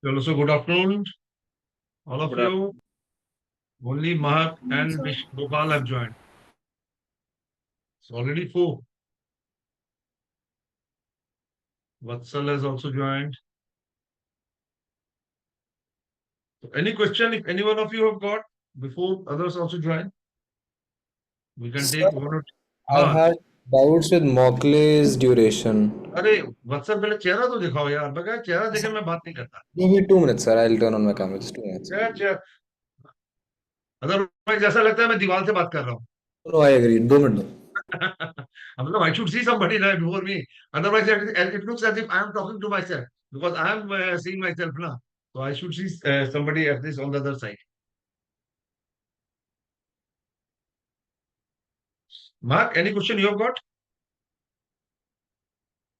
Hello, so good afternoon, all of Good you. Only Mahak Afternoon, and sir. Gopal have joined. It's already four. Vatsal has also joined. So any question, if any one of you have got before others also join, we can Sir, take one or two. I हाँ, had doubts with Mockley's duration. अरे वत्सल पहले चेहरा तो दिखाओ यार, बगैर चेहरा देखे मैं बात नहीं करता। Give me 2 minutes, sir. I'll turn on my camera. Just 2 minutes. चेहरा अदरवाइज ऐसा लगता है मैं दीवार से बात कर रहा हूँ। No, I agree. 2 minutes. मतलब I should see somebody right before me. Otherwise, it looks as if I am talking to myself because I am seeing myself now. So I should see somebody at least on the other side. Mark, any question you have got?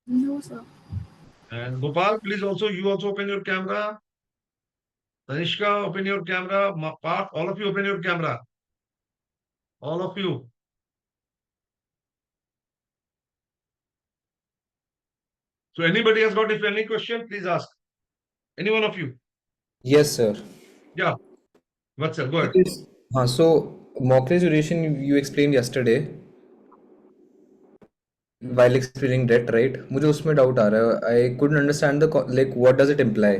No, sir. And Gopal, please also, you also open your camera. Tanishka, open your camera. Parth, all of you open your camera. All of you. So anybody has got, if any question, please ask. Any one of you. Yes, sir. Yeah. What's up? Go ahead. Yes. So Mockley's duration you explained yesterday while explaining debt, right? मुझे उसमें doubt आ रहा है. I couldn't understand like what does it imply?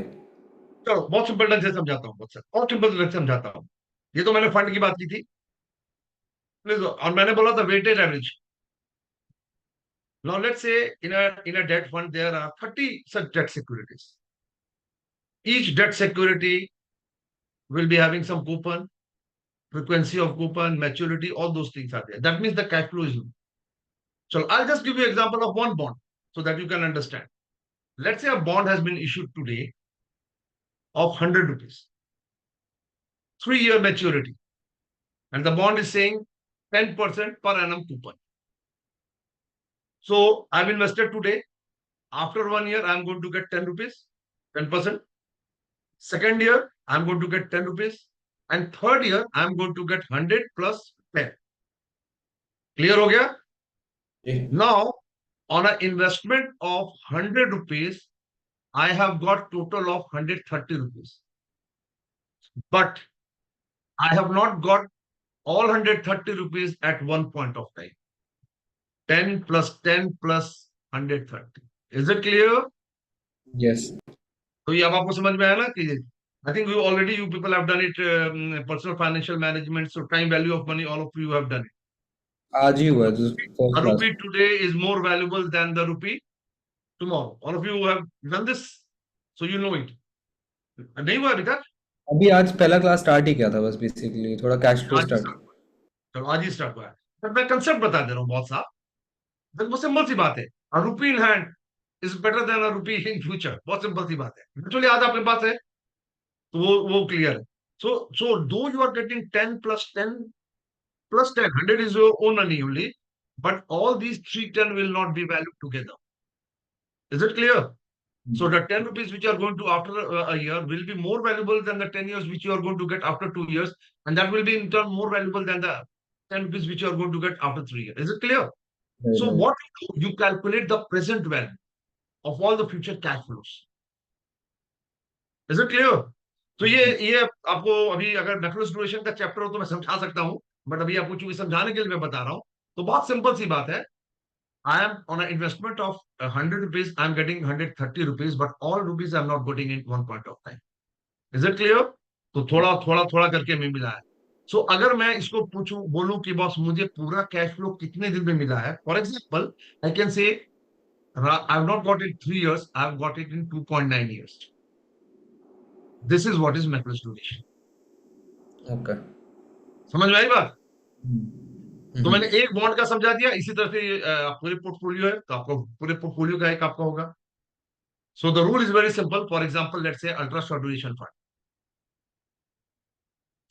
चलो बहुत simple ढंग से समझाता हूँ बहुत सिंपल ढंग से समझाता हूँ ये तो मैंने फंड की बात की थी प्लीज और मैंने बोला था weighted average now let's say in a debt fund there are 30 such debt securities each debt security will be having some coupon frequency of coupon maturity all those things are there that means the cash flow is low. So I'll just give you example of one bond so that you can understand. Let's say a bond has been issued today of 100 rupees 3-year maturity and the bond is saying 10% per annum coupon. So I've invested today. After 1 year, I'm going to get 10 rupees, 10%. Second year, I'm going to get 10 rupees. And third year, I'm going to get 100 plus 10. Clear ho gaya? Okay. Now, on an investment of 100 rupees, I have got total of 130 rupees. But I have not got all 130 rupees at one point of time. 10 plus 10 plus 130. Is it clear? Yes. तो ये अब आपको समझ में आया ना कि I think you already you people have done it personal financial management so time value of money all of you have done आज ही हुआ है it first a class. rupee today is more valuable than the rupee tomorrow all of you have done this so you know it नहीं हुआ अभी तक अभी आज पहला क्लास स्टार्ट ही किया था बस बेसिकली थोड़ा कैश फ्लो आज ही स्टार्ट. स्टार्ट हुआ चलो आज ही स्टार्ट हुआ है बट मैं कंसेप्ट बता दे रहा हूँ बहुत साफ वो सिंपल सी बात है a rupee in hand is better than a rupee in future बहुत सिंपल सी बात है एक्चुअली आज आपके पास है तो वो क्लियर है so though you are getting 10 plus 10 plus 10. 100 is your own money only. But all these three 10 will not be valued together. Is it clear? So the 10 rupees which you are going to after a year will be more valuable than the 10 years which you are going to get after 2 years. And that will be in turn more valuable than the 10 rupees which you are going to get after 3 years. Is it clear? Right, So right. what you do, you calculate the present value of all the future cash flows. Is it clear? तो ये आपको अभी अगर macro duration का chapter हो तो मैं समझा सकता हूं बट अभी आपको चूंकि समझाने के लिए मैं बता रहा हूं तो बहुत सिंपल सी बात है I am on an investment of 100 rupees, I'm getting 130 rupees, but all rupees I'm not getting in one point of time. Is it clear? तो थोड़ा थोड़ा थोड़ा करके मैं मिला है सो अगर मैं इसको पूछूं बोलूं कि बॉस मुझे पूरा कैश फ्लो कितने दिन में मिला है for example I can say I have not got it 3 years, I have got it in 2.9 years. This is what is macro duration. Okay. समझ में आई बात? तो मैंने हम्म. एक बॉन्ड का समझा दिया इसी तरह से पूरे पोर्टफोलियो है तो आपको पूरे पोर्टफोलियो का एक आपका होगा. So the rule is very simple. For example, let's say ultra short duration fund.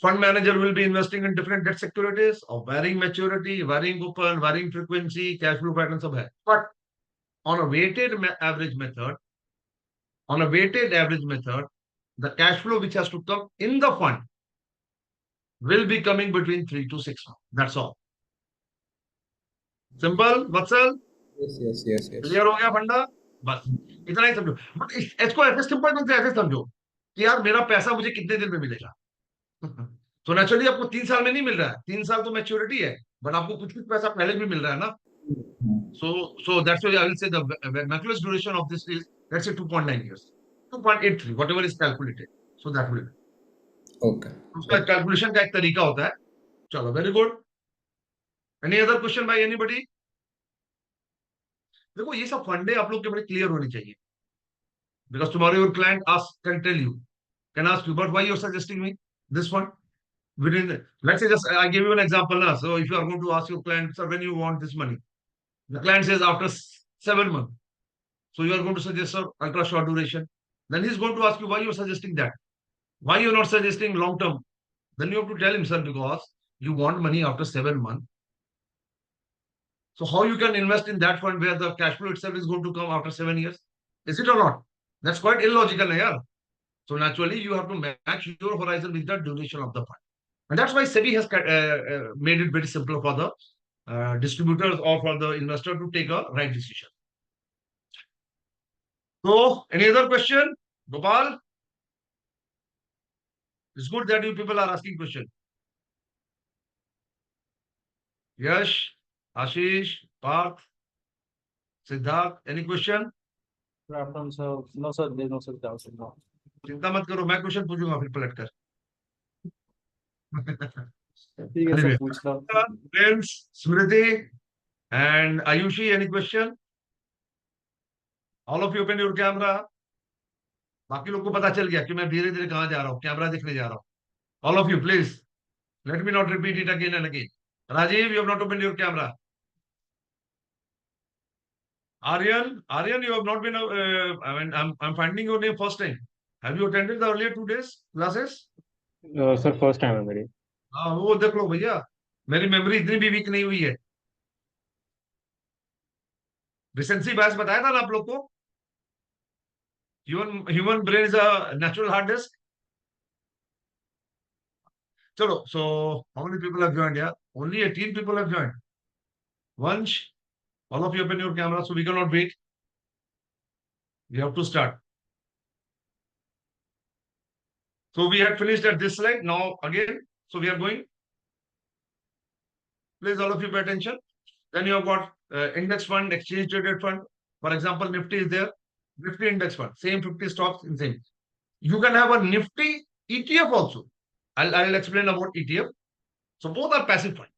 Fund manager will be investing in different debt securities of varying maturity, varying coupon, varying frequency, cash flow patterns of है. But on a average method, on a weighted average method, the cash flow which has to come in the fund will be coming between 3 to 6 months. That's all. Simple, Vatsal, Yes, yes, yes, yes. Clear हो गया फंडा? बस इतना ही समझो. But इसको ऐसे simple से ऐसे समझो कि यार मेरा पैसा मुझे कितने दिन में मिलेगा। तो नेचुरली आपको 3 साल में नहीं मिल रहा है, 3 साल तो मैच्योरिटी है, बट आपको कुछ कुछ पैसा पहले भी मिल रहा है ना। So that's why I will say the maximus duration of this is, let's say, 2.9 years, 2.83, whatever is calculated. So that will, Okay. उसका कैलकुलेशन का एक तरीका होता है। चलो, very good. Any other question by anybody? देखो, ये सब फंडे आप लोग के बड़े क्लियर होने चाहिए, because tomorrow your client ask can tell you, can ask you, but why you're suggesting me this one within let's say, just I give you an example now. So if you are going to ask your client, sir, when you want this money, the client says after 7 months. So you are going to suggest, sir, ultra short duration. Then he's going to ask you why you're suggesting that. Why you're not suggesting long term? Then you have to tell him, sir, because you want money after 7 months. So how you can invest in that fund where the cash flow itself is going to come after 7 years? Is it or not? That's quite illogical, yeah. So naturally, you have to match your horizon with the duration of the fund. And that's why SEBI has made it very simple for the distributors or for the investor to take a right decision. So, any other question? Gopal? It's good that you people are asking questions. Yash, Ashish, Parth, Siddharth, any question? Good afternoon, sir. No, sir, there's no such doubt. No. चिंता मत करो, मैं question पूछूंगा फिर पलट कर। ठीक है, सर, Anyway, पूछ लो। Prince, Smriti, and Ayushi, any question? All of you open your camera. बाकी लोग को पता चल गया कि मैं धीरे धीरे कहाँ जा रहा हूँ, कैमरा देखने जा रहा हूँ। All of you, please, let me not repeat it again and again. Rajiv, you have not opened your camera. Aryan, you have not been. I mean, I'm finding your name first time. Have you attended the earlier 2 days classes? Sir first time है मेरी। हाँ, वो देख लो भैया, मेरी memory इतनी भी week नहीं हुई है। रिसेंसी बायस बताया था ना आप लोग को। Human brain is a natural hard disk. चलो, so how many people have joined? Yeah, only 18 people have joined. Vansh, all of you open your camera, so we cannot wait. We have to start. So we had finished at this slide. Now again, so we are going. Please, all of you pay attention. Then you have got index fund, exchange traded fund. For example, Nifty is there. Nifty index fund, same 50 stocks in same. You can have a Nifty ETF also. I'll explain about ETF. So both are passive fund.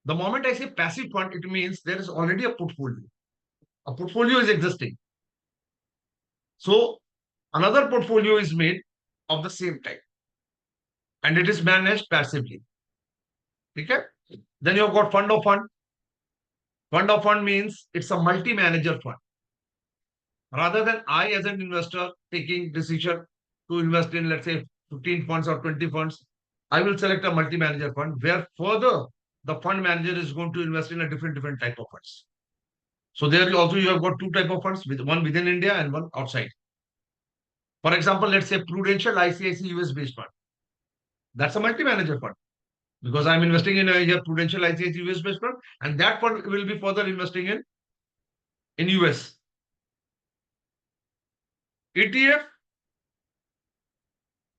The moment I say passive fund, it means there is already a portfolio. A portfolio is existing. So another portfolio is made of the same type, and it is managed passively. Okay? Then you have got fund of fund. Fund of fund means it's a multi-manager fund. Rather than I as an investor taking decision to invest in, let's say, 15 funds or 20 funds, I will select a multi-manager fund where further the fund manager is going to invest in a different type of funds. So there also you have got two type of funds, with one within India and one outside. For example, let's say Prudential ICICI US based fund. That's a multi-manager fund because I'm investing in a Prudential ICICI US based fund, and that fund will be further investing in US. ETF,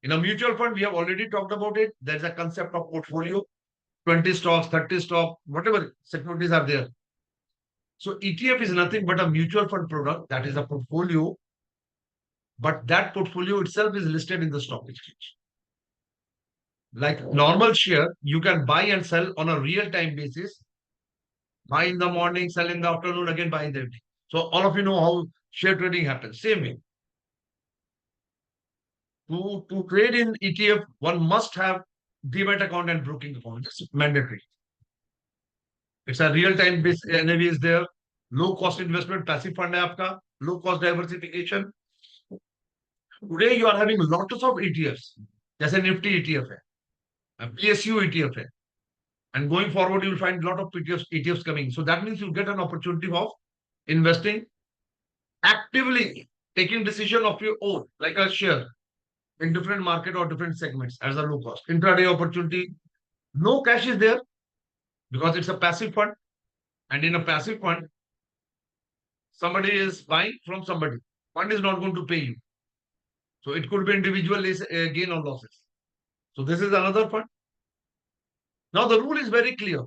in a mutual fund, we have already talked about it. There's a concept of portfolio, 20 stocks, 30 stocks, whatever securities are there. So ETF is nothing but a mutual fund product that is a portfolio, but that portfolio itself is listed in the stock exchange. Like normal share, you can buy and sell on a real-time basis. Buy in the morning, sell in the afternoon, again buy in the evening. So all of you know how share trading happens. Same way. To trade in ETF, one must have demat account and broking account. It's mandatory. It's a real-time base. NAV is there. Low-cost investment, passive fund है आपका. Low-cost diversification. Today you are having lots of ETFs. जैसे Nifty ETF है, PSU ETF है, and going forward you will find a lot of ETFs coming. So that means you get an opportunity of investing actively, taking decision of your own, like a share in different market or different segments as a low cost. Intraday opportunity, no cash is there because it's a passive fund. And in a passive fund, somebody is buying from somebody. Fund is not going to pay you. So it could be individual gain or losses. So this is another fund. Now the rule is very clear.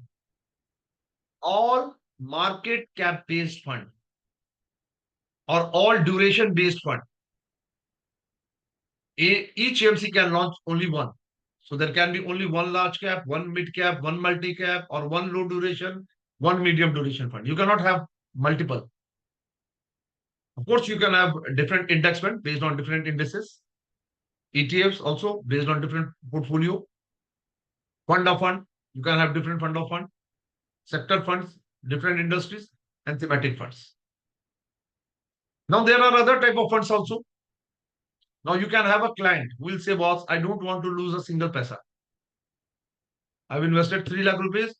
All market cap based fund or all duration based fund, each AMC can launch only one. So there can be only one large cap, one mid cap, one multi cap, or one low duration, one medium duration fund. You cannot have multiple. Of course, you can have different index fund based on different indices. ETFs also based on different portfolio. Fund of fund, you can have different fund of fund. Sector funds, different industries, and thematic funds. Now there are other type of funds also. Now you can have a client who will say, boss, I don't want to lose a single paisa. I've invested 3 lakh rupees.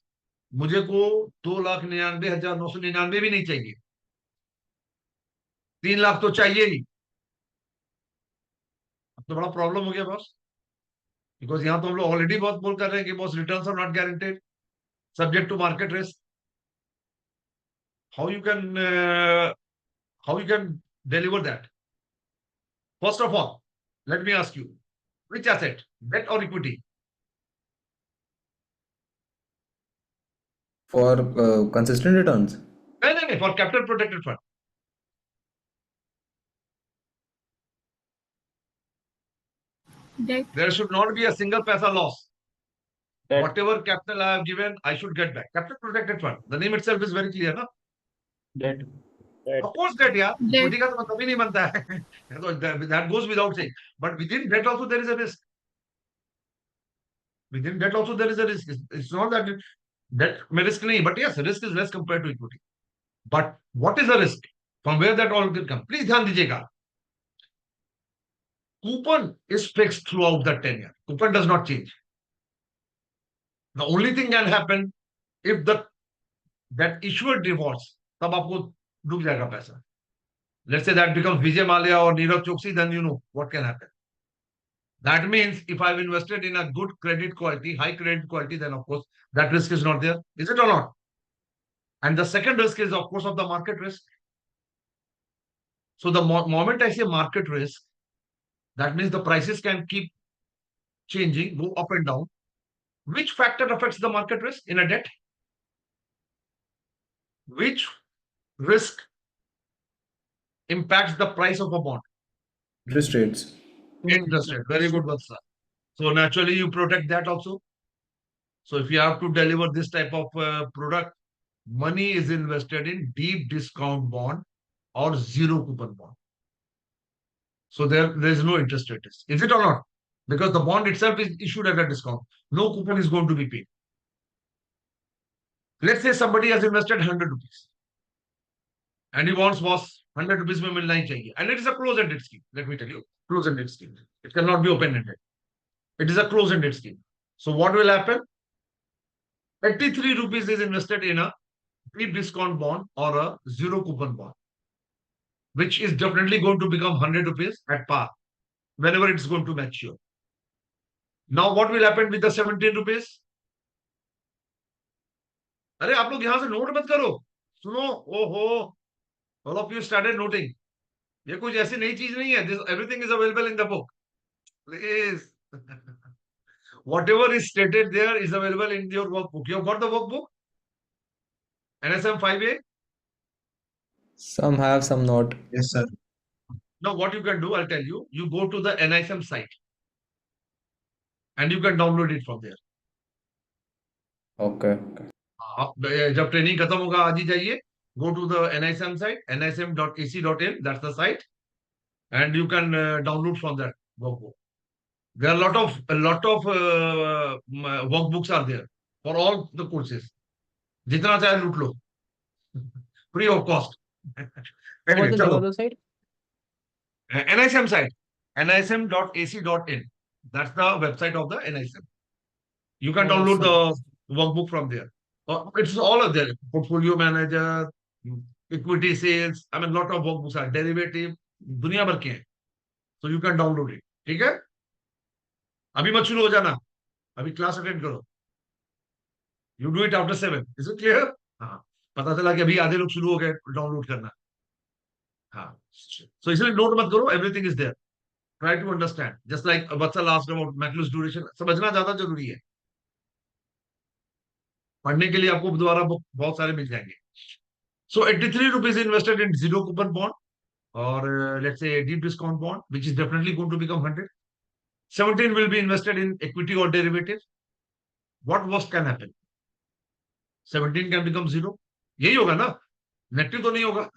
मुझे को 2,99,999 भी नहीं चाहिए, 3 लाख तो चाहिए ही. अब तो बड़ा प्रॉब्लम हो गया बॉस, बिकॉज यहां तो हम लोग ऑलरेडी बहुत बोल कर रहे हैं कि boss returns are not guaranteed, subject to market risk. How you can deliver that? First of all, let me ask you, which asset, debt or equity? For consistent returns. No, for capital protected fund. Debt. There should not be a single paisa loss. Debt. Whatever capital I have given, I should get back. Capital protected fund. The name itself is very clear, no? Debt. Of course, debt, yeah. Debt. Equity का तो मतलब ही नहीं बनता है. So that goes without saying. But within debt also there is a risk. Within debt also there is a risk. It's not that debt में risk नहीं, but yes, risk is less compared to equity. But what is the risk? From where that all will come? Please ध्यान दीजिएगा. Coupon is fixed throughout the tenure. Coupon does not change. The only thing can happen if that issuer defaults, तब आपको डूब जाएगा पैसा. Let's say that becomes Vijay Mallya or Nirav Chokshi, then you know what can happen. That means if I've invested in a good credit quality, high credit quality, then of course that risk is not there. Is it or not? And the second risk is, of course, of the market risk. So the moment I say market risk, that means the prices can keep changing, go up and down. Which factor affects the market risk in a debt? Which risk impacts the price of a bond? Interest rates. Interest rate. Very good, Vatsa. So naturally you protect that also. So if you have to deliver this type of product, money is invested in deep discount bond or zero coupon bond. So there is no interest rate risk. Is it or not? Because the bond itself is issued at a discount. No coupon is going to be paid. Let's say somebody has invested 100 rupees and he wants was 100 rupees mein milna hi chahiye. And it is a close-ended scheme. Let me tell you, close-ended scheme. It cannot be open-ended. It is a close-ended scheme. So what will happen? 83 rupees is invested in a deep discount bond or a zero coupon bond, which is definitely going to become 100 rupees at par whenever it's going to mature. Now what will happen with the 17 rupees? अरे आप लोग यहां से note मत करो, सुनो. ओहो, all of you started noting. ये कुछ ऐसी नई चीज नहीं है. This everything is available in the book. Please. Whatever is stated there is available in your workbook. You have got the workbook? NSM 5A? Some have, some not. Yes, sir. Now what you can do, I'll tell you. You go to the NISM site and you can download it from there. Okay. जब training खत्म होगा आज ही जाइए. Go to the NISM site, nism.ac.in. That's the site, and you can download from that workbook. There are a lot of workbooks are there for all the courses. जितना चाहे लूट लो, free of cost. What was the name of the site? NISM site, nism.ac.in. That's the website of the NISM. You can download the workbook from there. It's all of there. Portfolio manager, equity sales. I mean, lot of workbooks are derivative. दुनिया भर के हैं. So you can download it. ठीक है? अभी मत शुरू हो जाना. अभी क्लास अटेंड करो. You do it after 7. Is it clear? हाँ. पता चला कि अभी आधे लोग शुरू हो गए डाउनलोड करना. हाँ. So इसलिए नोट मत करो. Everything is there. Try to understand. Just like Vatsal asked about Maculus duration, समझना ज्यादा जरूरी है. पढ़ने के लिए आपको दोबारा बुक बहुत सारे मिल जाएंगे. So 83 rupees invested in zero coupon bond, or let's say deep discount bond, which is definitely going to become 100. 17 will be invested in equity or derivative. What worst can happen? 17 can become zero. यही होगा ना, negative तो नहीं होगा.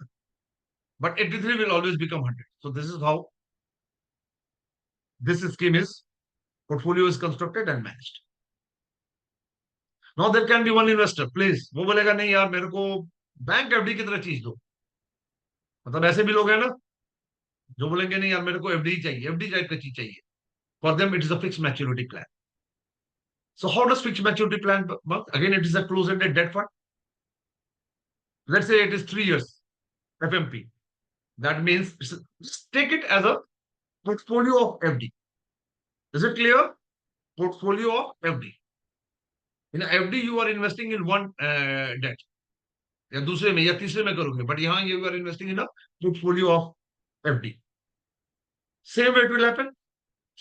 But 83 will always become 100. So this is how this scheme is, portfolio is constructed and managed. Now there can be one investor, please. वो बोलेगा नहीं यार मेरे को बैंक एफडी की तरह चीज दो. मतलब ऐसे भी लोग हैं ना जो बोलेंगे नहीं यार मेरे को एफडी चाहिए, एफडी टाइप की चीज चाहिए. For them it is a fixed maturity plan. So how does fixed maturity plan work? Again, it is a closed-ended debt fund. Let's say it is 3 years FMP. That means take it as a portfolio of FD. Is it clear? Portfolio of FD. In FD you are investing in one debt. या दूसरे में या तीसरे में करोगे, but यहाँ you are investing in a portfolio of FD. Same way it will happen.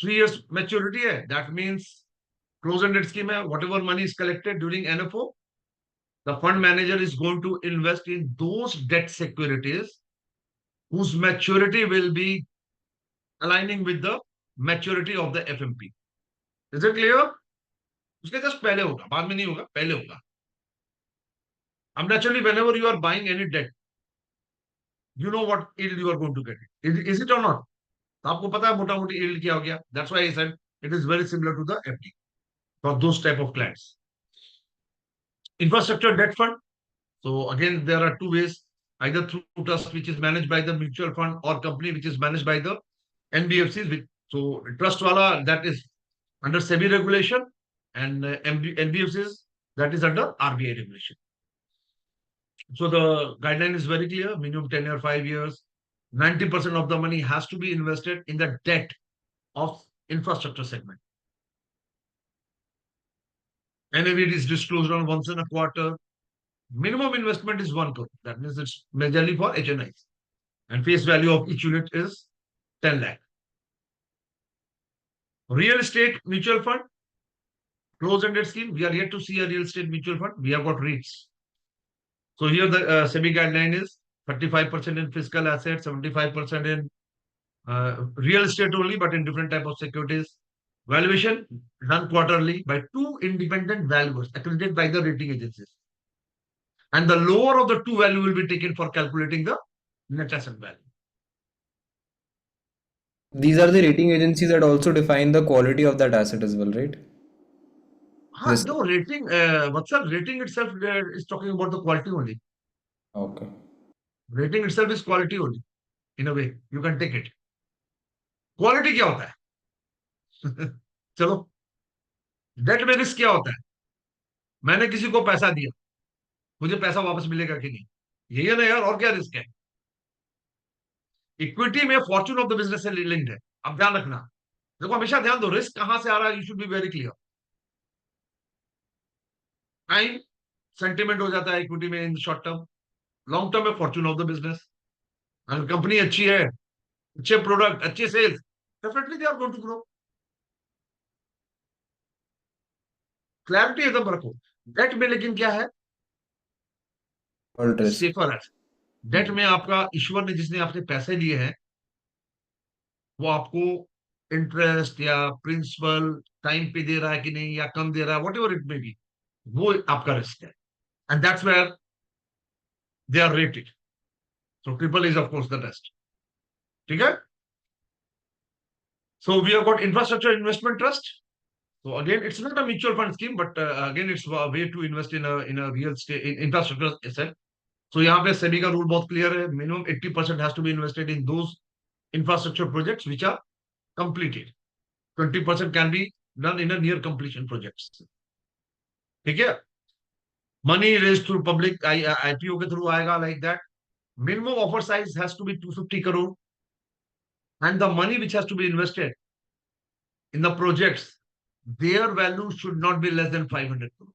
3 years maturity है. That means closed-ended scheme है. Whatever money is collected during NFO, the fund manager is going to invest in those debt securities whose maturity will be aligning with the maturity of the FMP. Is it clear? उसके just पहले होगा, बाद में नहीं होगा, पहले होगा. And naturally, whenever you are buying any debt, you know what yield you are going to get. Is it or not? आपको पता है मोटा मोटी yield क्या हो गया. That's why I said it is very similar to the FD for those type of clients. Infrastructure debt fund. So again, there are two ways, either through trust, which is managed by the mutual fund, or company, which is managed by the NBFCs. So trust wala, that is under SEBI regulation, and NBFCs, that is under RBI regulation. So the guideline is very clear, minimum tenure 5 years, 90% of the money has to be invested in the debt of infrastructure segment. NAV is disclosed on once in a quarter. Minimum investment is 1 crore. That means it's majorly for HNIs. And face value of each unit is 10 lakh. Real estate mutual fund, closed-ended scheme. We are yet to see a real estate mutual fund. We have got REITs. So here the SEBI guideline is 35% in fiscal assets, 75% in real estate only, but in different type of securities. Valuation done quarterly by 2 independent valuers accredited by the rating agencies. And the lower of the 2 value will be taken for calculating the net asset value. These are the rating agencies that also define the quality of that asset as well, right? This. No, rating, what's up? Rating itself is talking about the quality only. Okay. Rating itself is quality only. In a way, you can take it. Quality क्या होता है? चलो, date में risk क्या होता है? मैंने किसी को पैसा दिया, मुझे पैसा वापस मिलेगा कि नहीं, यही है ना यार. और क्या रिस्क है? इक्विटी में फॉर्चून ऑफ द बिजनेस से लिंक्ड है. अब ध्यान रखना, देखो हमेशा ध्यान दो, रिस्क कहां से आ रहा है, you should be very clear. Time sentiment हो जाता है इक्विटी में in short term. Long term में फॉर्चून ऑफ द बिजनेस. अगर कंपनी अच्छी है, अच्छे प्रोडक्ट, अच्छे sales, definitely they are going to grow. Clarity एकदम रखो. डेट में लेकिन क्या है? All risk. सेफर है. डेट में आपका ईश्वर ने, जिसने आपसे पैसे लिए हैं, वो आपको इंटरेस्ट या प्रिंसिपल टाइम पे दे रहा है कि नहीं, या कम दे रहा है, whatever it may be, वो आपका रिस्क है. And that's where they are rated. So triple is of course the best. ठीक है. So we have got infrastructure investment trust. So again, it's not a mutual fund scheme, but again, it's a way to invest in a real estate in infrastructure asset. So यहाँ पे SEBI का rule बहुत clear है. Minimum 80% has to be invested in those infrastructure projects which are completed. 20% can be done in a near completion projects. ठीक है. Money raised through public IPO के through आएगा like that. Minimum offer size has to be 250 crore, and the money which has to be invested in the projects, their value should not be less than 500 crore.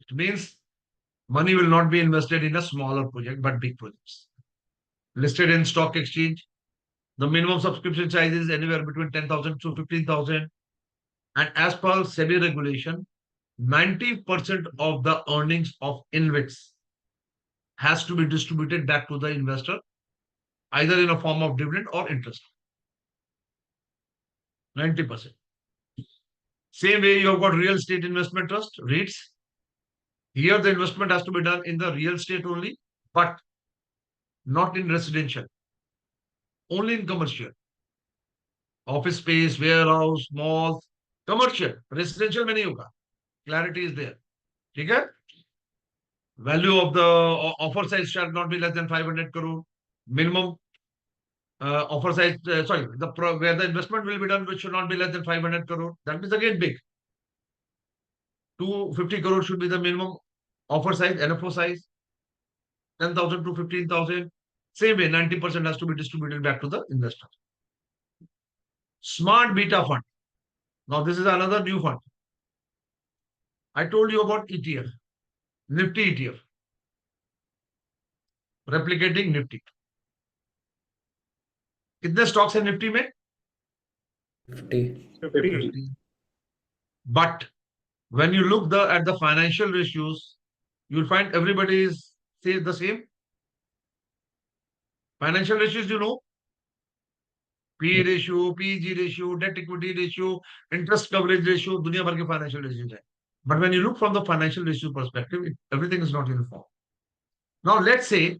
It means money will not be invested in a smaller project, but big projects. Listed in stock exchange, The minimum subscription size is anywhere between 10,000 to 15,000. And as per SEBI regulation, 90% of the earnings of InvITs has to be distributed back to the investor, either in a form of dividend or interest. 90%. Same way you have got real estate investment trust, REITs. Here the investment has to be done in the real estate only, but not in residential, only in commercial. Office space, warehouse, malls, commercial. Residential में नहीं होगा. Clarity is there. ठीक है? Value of the offer size shall not be less than 500 crore. Minimum offer size, where the investment will be done, which should not be less than 500 crore. That is again big. 250 crore should be the minimum offer size, NFO size. 10,000 to 15,000. Same way, 90% has to be distributed back to the investor. Smart Beta Fund. Now, this is another new fund. I told you about ETF, Nifty ETF, replicating Nifty. कितने stocks हैं Nifty में? 50. But when you look at the financial ratios, you'll find everybody is the same. Financial ratios, you know, P ratio, PEG ratio, debt equity ratio, interest coverage ratio, दुनिया भर के financial ratios है. But when you look from the financial ratio perspective, everything is not uniform. Now, let's say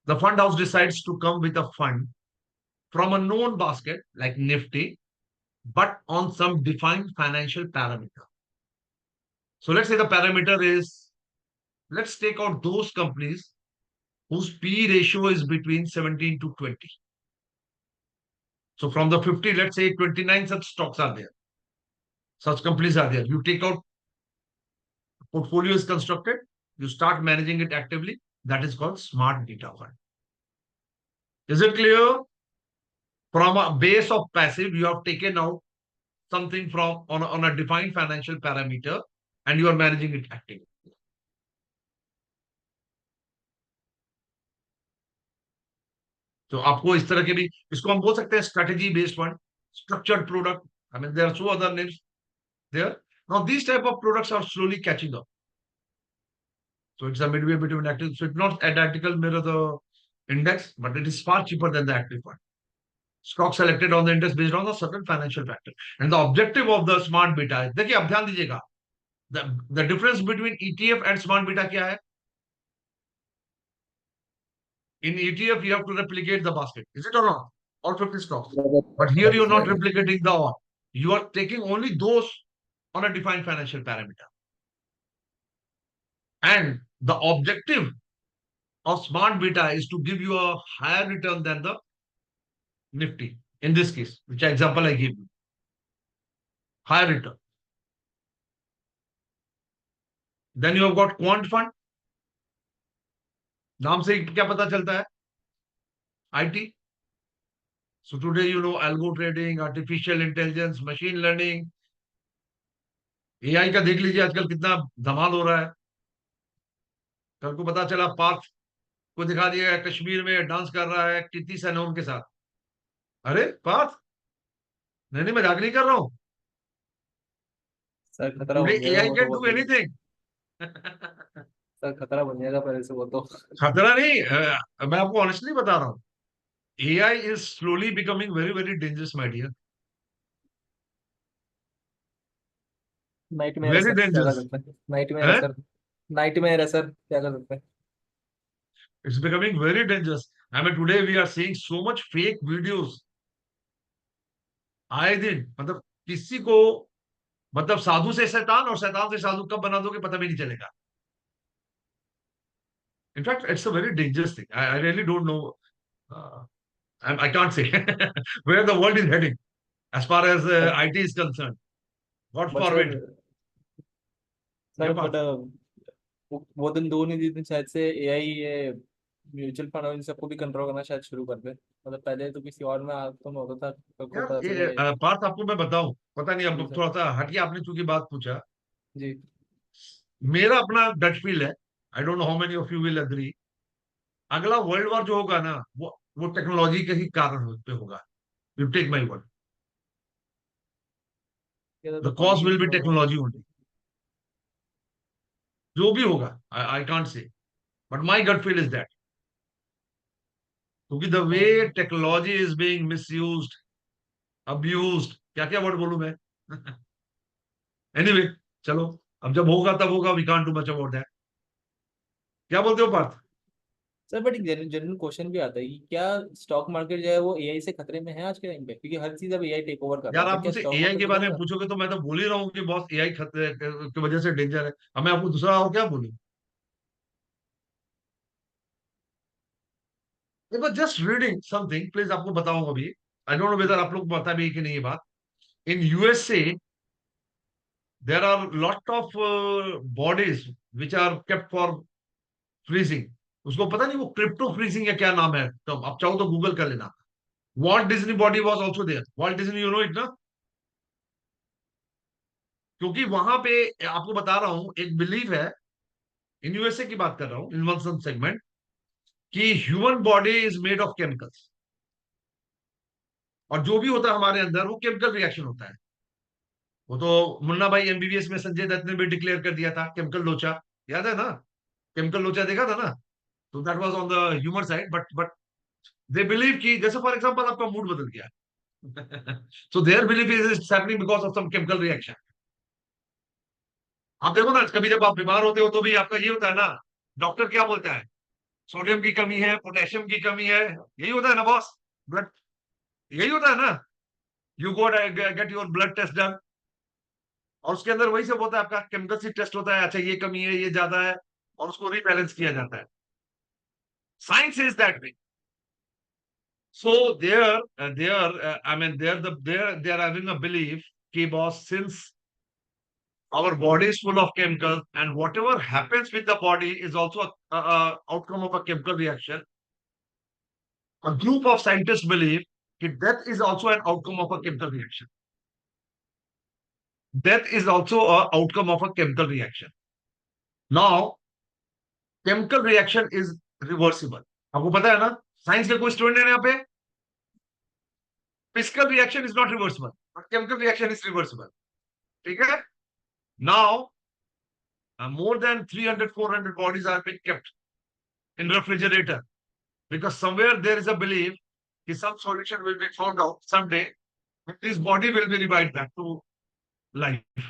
the fund house decides to come with a fund from a known basket like Nifty, but on some defined financial parameter. So let's say the parameter is, let's take out those companies whose P ratio is between 17 to 20. So from the 50, let's say 29 such stocks are there. Such companies are there. You take out, portfolio is constructed, you start managing it actively. That is called Smart Beta Fund. Is it clear? From a base of passive, you have taken out something from on a defined financial parameter and you are managing it actively. तो आपको इस तरह के भी, इसको हम बोल सकते हैं strategy based fund, structured product. I mean, there are so other names there. Now, these type of products are slowly catching up. So it's a midway between active. So it's not identical mirror the index, but it is far cheaper than the active fund. Stock selected on the index based on a certain financial factor. And the objective of the smart beta है, देखिए अब ध्यान दीजिएगा, the difference between ETF and smart beta क्या है? In ETF, you have to replicate the basket. Is it or not? All 50 stocks. But here you're not replicating the all. You are taking only those on a defined financial parameter. And the objective of smart beta is to give you a higher return than the Nifty. In this case, which example I gave you. Higher return. Then you have got quant fund. नाम से क्या पता चलता है? IT. So today you know algo trading, artificial intelligence, machine learning. AI का देख लीजिए आजकल कितना धमाल हो रहा है. कल को पता चला पार्थ को दिखा दिया कश्मीर में डांस कर रहा है कृति सेनन के साथ. अरे पार्थ, नहीं मजाक नहीं कर रहा हूं. सर खतरा Today बन जाएगा AI वो तो can बहुत do बड़ा। anything. सर खतरा बन जाएगा पहले से वो तो। खतरा नहीं, मैं आपको ऑनेस्टली बता रहा हूँ. AI is slowly becoming very, very dangerous, my dear. Nightmare है Very सर, क्या कर dangerous. सकते हैं? नाइटमेयर है Eh? सर, नाइटमेयर है सर, क्या कर सकते हैं? It's becoming very dangerous. I mean, today we are seeing so much fake videos. आए दिन मतलब किसी को, मतलब साधु से शैतान और शैतान से साधु कब बना दोगे पता भी नहीं चलेगा. In fact, it's a very dangerous thing. I really don't know. I can't say where the world is heading as far as IT is concerned. God but forbid. Sir Yeah, but वो दिन दो नहीं दिन शायद से AI ये mutual fund और इन सबको भी कंट्रोल करना शायद शुरू कर दे। मतलब पहले तो किसी और में हाथों में होता था, सबको यार पता ये चले। पार्थ आपको मैं बताऊं, पता नहीं, जी अब सर। थोड़ा सा हटिए, आपने चूंकि बात पूछा. जी मेरा अपना गट फील है. I don't know how many of you will agree. अगला वर्ल्ड वॉर जो होगा ना, वो वो टेक्नोलॉजी के ही कारण पे होगा। यू टेक माई वर्ड, ये तो the cause will politics be में होगा। टेक्नोलॉजी ओनली, जो भी होगा। I can't say, but my gut feel is that, क्योंकि the way technology is being misused, abused, क्या क्या वर्ड बोलूं मैं। एनीवे, चलो, अब जब होगा तब होगा, we can't do much about that. क्या बोलते हो पार्थ? सर बट एक जनरल क्वेश्चन भी आता है कि क्या स्टॉक मार्केट जो है वो एआई से खतरे में है आज के टाइम पे, क्योंकि हर चीज अब एआई टेक ओवर कर रहा यार है, तो आप क्या मुझसे स्टॉक एआई मार्केट के बारे में सुधरेगा? पूछोगे तो मैं तो बोल ही रहा हूँ कि बॉस एआई खतरे की वजह से डेंजर है। अब मैं आपको दूसरा और क्या बोलूं? जस्ट रीडिंग समथिंग, प्लीज आपको बताऊंगा अभी। आई डोंट नो वेदर आप लोग को पता भी है कि नहीं ये बात। In USA there are lot of bodies which are kept for freezing. उसको पता नहीं वो क्रिप्टो फ्रीजिंग या क्या नाम है, तो आप चाहो तो गूगल कर लेना। Walt Disney body was also there. Walt Disney, you know it ना? क्योंकि वहां पे आपको बता रहा हूं, एक बिलीव है, इन यूएसए की बात कर रहा हूँ, इन वन सम सेगमेंट, कि human body is made of chemicals, और जो भी होता है हमारे अंदर वो केमिकल रिएक्शन होता है। वो तो मुन्ना भाई एमबीबीएस में संजय दत्त ने भी डिक्लेयर कर दिया था, केमिकल लोचा, याद है ना? केमिकल लोचा देखा था ना? तो that was on the humour side, but they believe कि, जैसे फॉर एग्जांपल आपका मूड बदल गया, so there believe is happening because of some chemical reaction. आप देखो ना, कभी जब आप बीमार होते हो तो भी आपका ये होता है ना, डॉक्टर क्या बोलता है? सोडियम की कमी है, पोटेशियम की कमी है, यही होता है ना बॉस? ब्लड, यही होता है ना? You go get your blood test done, और उसके अंदर वही सब होता है, आपका केमिकल सी टेस्ट होता है, अच्छा ये कमी है, ये ज्यादा है, और उसको रीबैलेंस किया जाता है। Science is that way. So I mean they are having a belief कि boss, since our body is full of chemicals, and whatever happens with the body is also a outcome of a chemical reaction. A group of scientists believe that death is also an outcome of a chemical reaction. Death is also a outcome of a chemical reaction. Now, chemical reaction is reversible. आपको पता है ना? Science के कोई student है यहाँ पे? Physical reaction is not reversible, but chemical reaction is reversible. ठीक है? Now more than 300 400 bodies are being kept in refrigerator, because somewhere there is a belief that some solution will be found out someday, and this body will be revived back to life.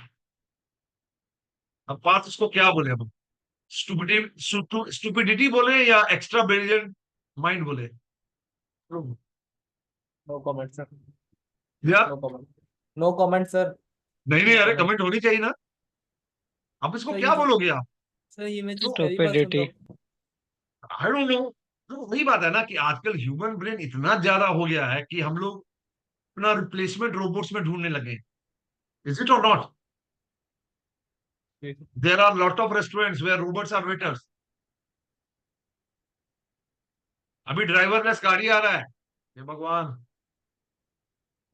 अब बात उसको क्या बोले हम? Stupidity बोले या extra brilliant mind बोले? No comment sir. या no comment. No comment sir. नहीं नहीं, नो अरे कमेंट। कमेंट होनी चाहिए ना। अब इसको सर ये क्या बोलोगे आप? सर ये मैं चीज तो पहली बार सुन रहा Stupidity. हूँ। I don't no. तो वही बात है ना कि आजकल ह्यूमन ब्रेन इतना ज्यादा हो गया है कि हम लोग अपना रिप्लेसमेंट रोबोट्स में ढूंढने लगे। इज इट और not? There are lot of restaurants where robots are waiters. अभी ड्राइवरलेस गाड़ी आ रहा है, हे भगवान।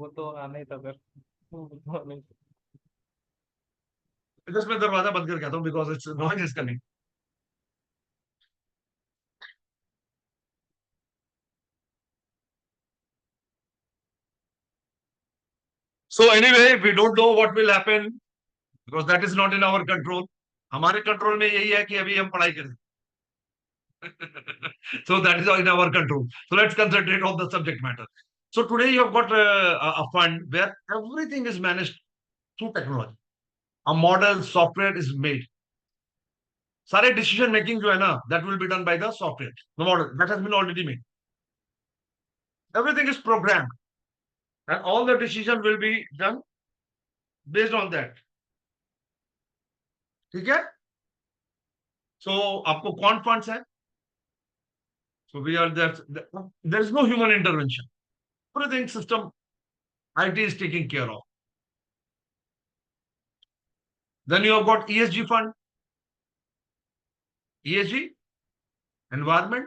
वो तो आना ही था सर। वो तो आना ही था। जस्ट मैं दरवाजा बंद करके आता हूँ, because it's noise is coming. So anyway, we don't know what will happen, because that is not in our control. हमारे कंट्रोल में यही है कि अभी हम पढ़ाई करें। So that is in our control. So let's concentrate on the subject matter. So today you have got a fund where everything is managed through technology. A model software is made. सारे decision making जो है ना, that will be done by the software, the model that has been already made. Everything is programmed, and all the decision will be done based on that. ठीक है? सो आपको कौन funds है? So we are there is no human intervention, everything system IT is taking care of. Then you have got ESG fund, ESG, environment,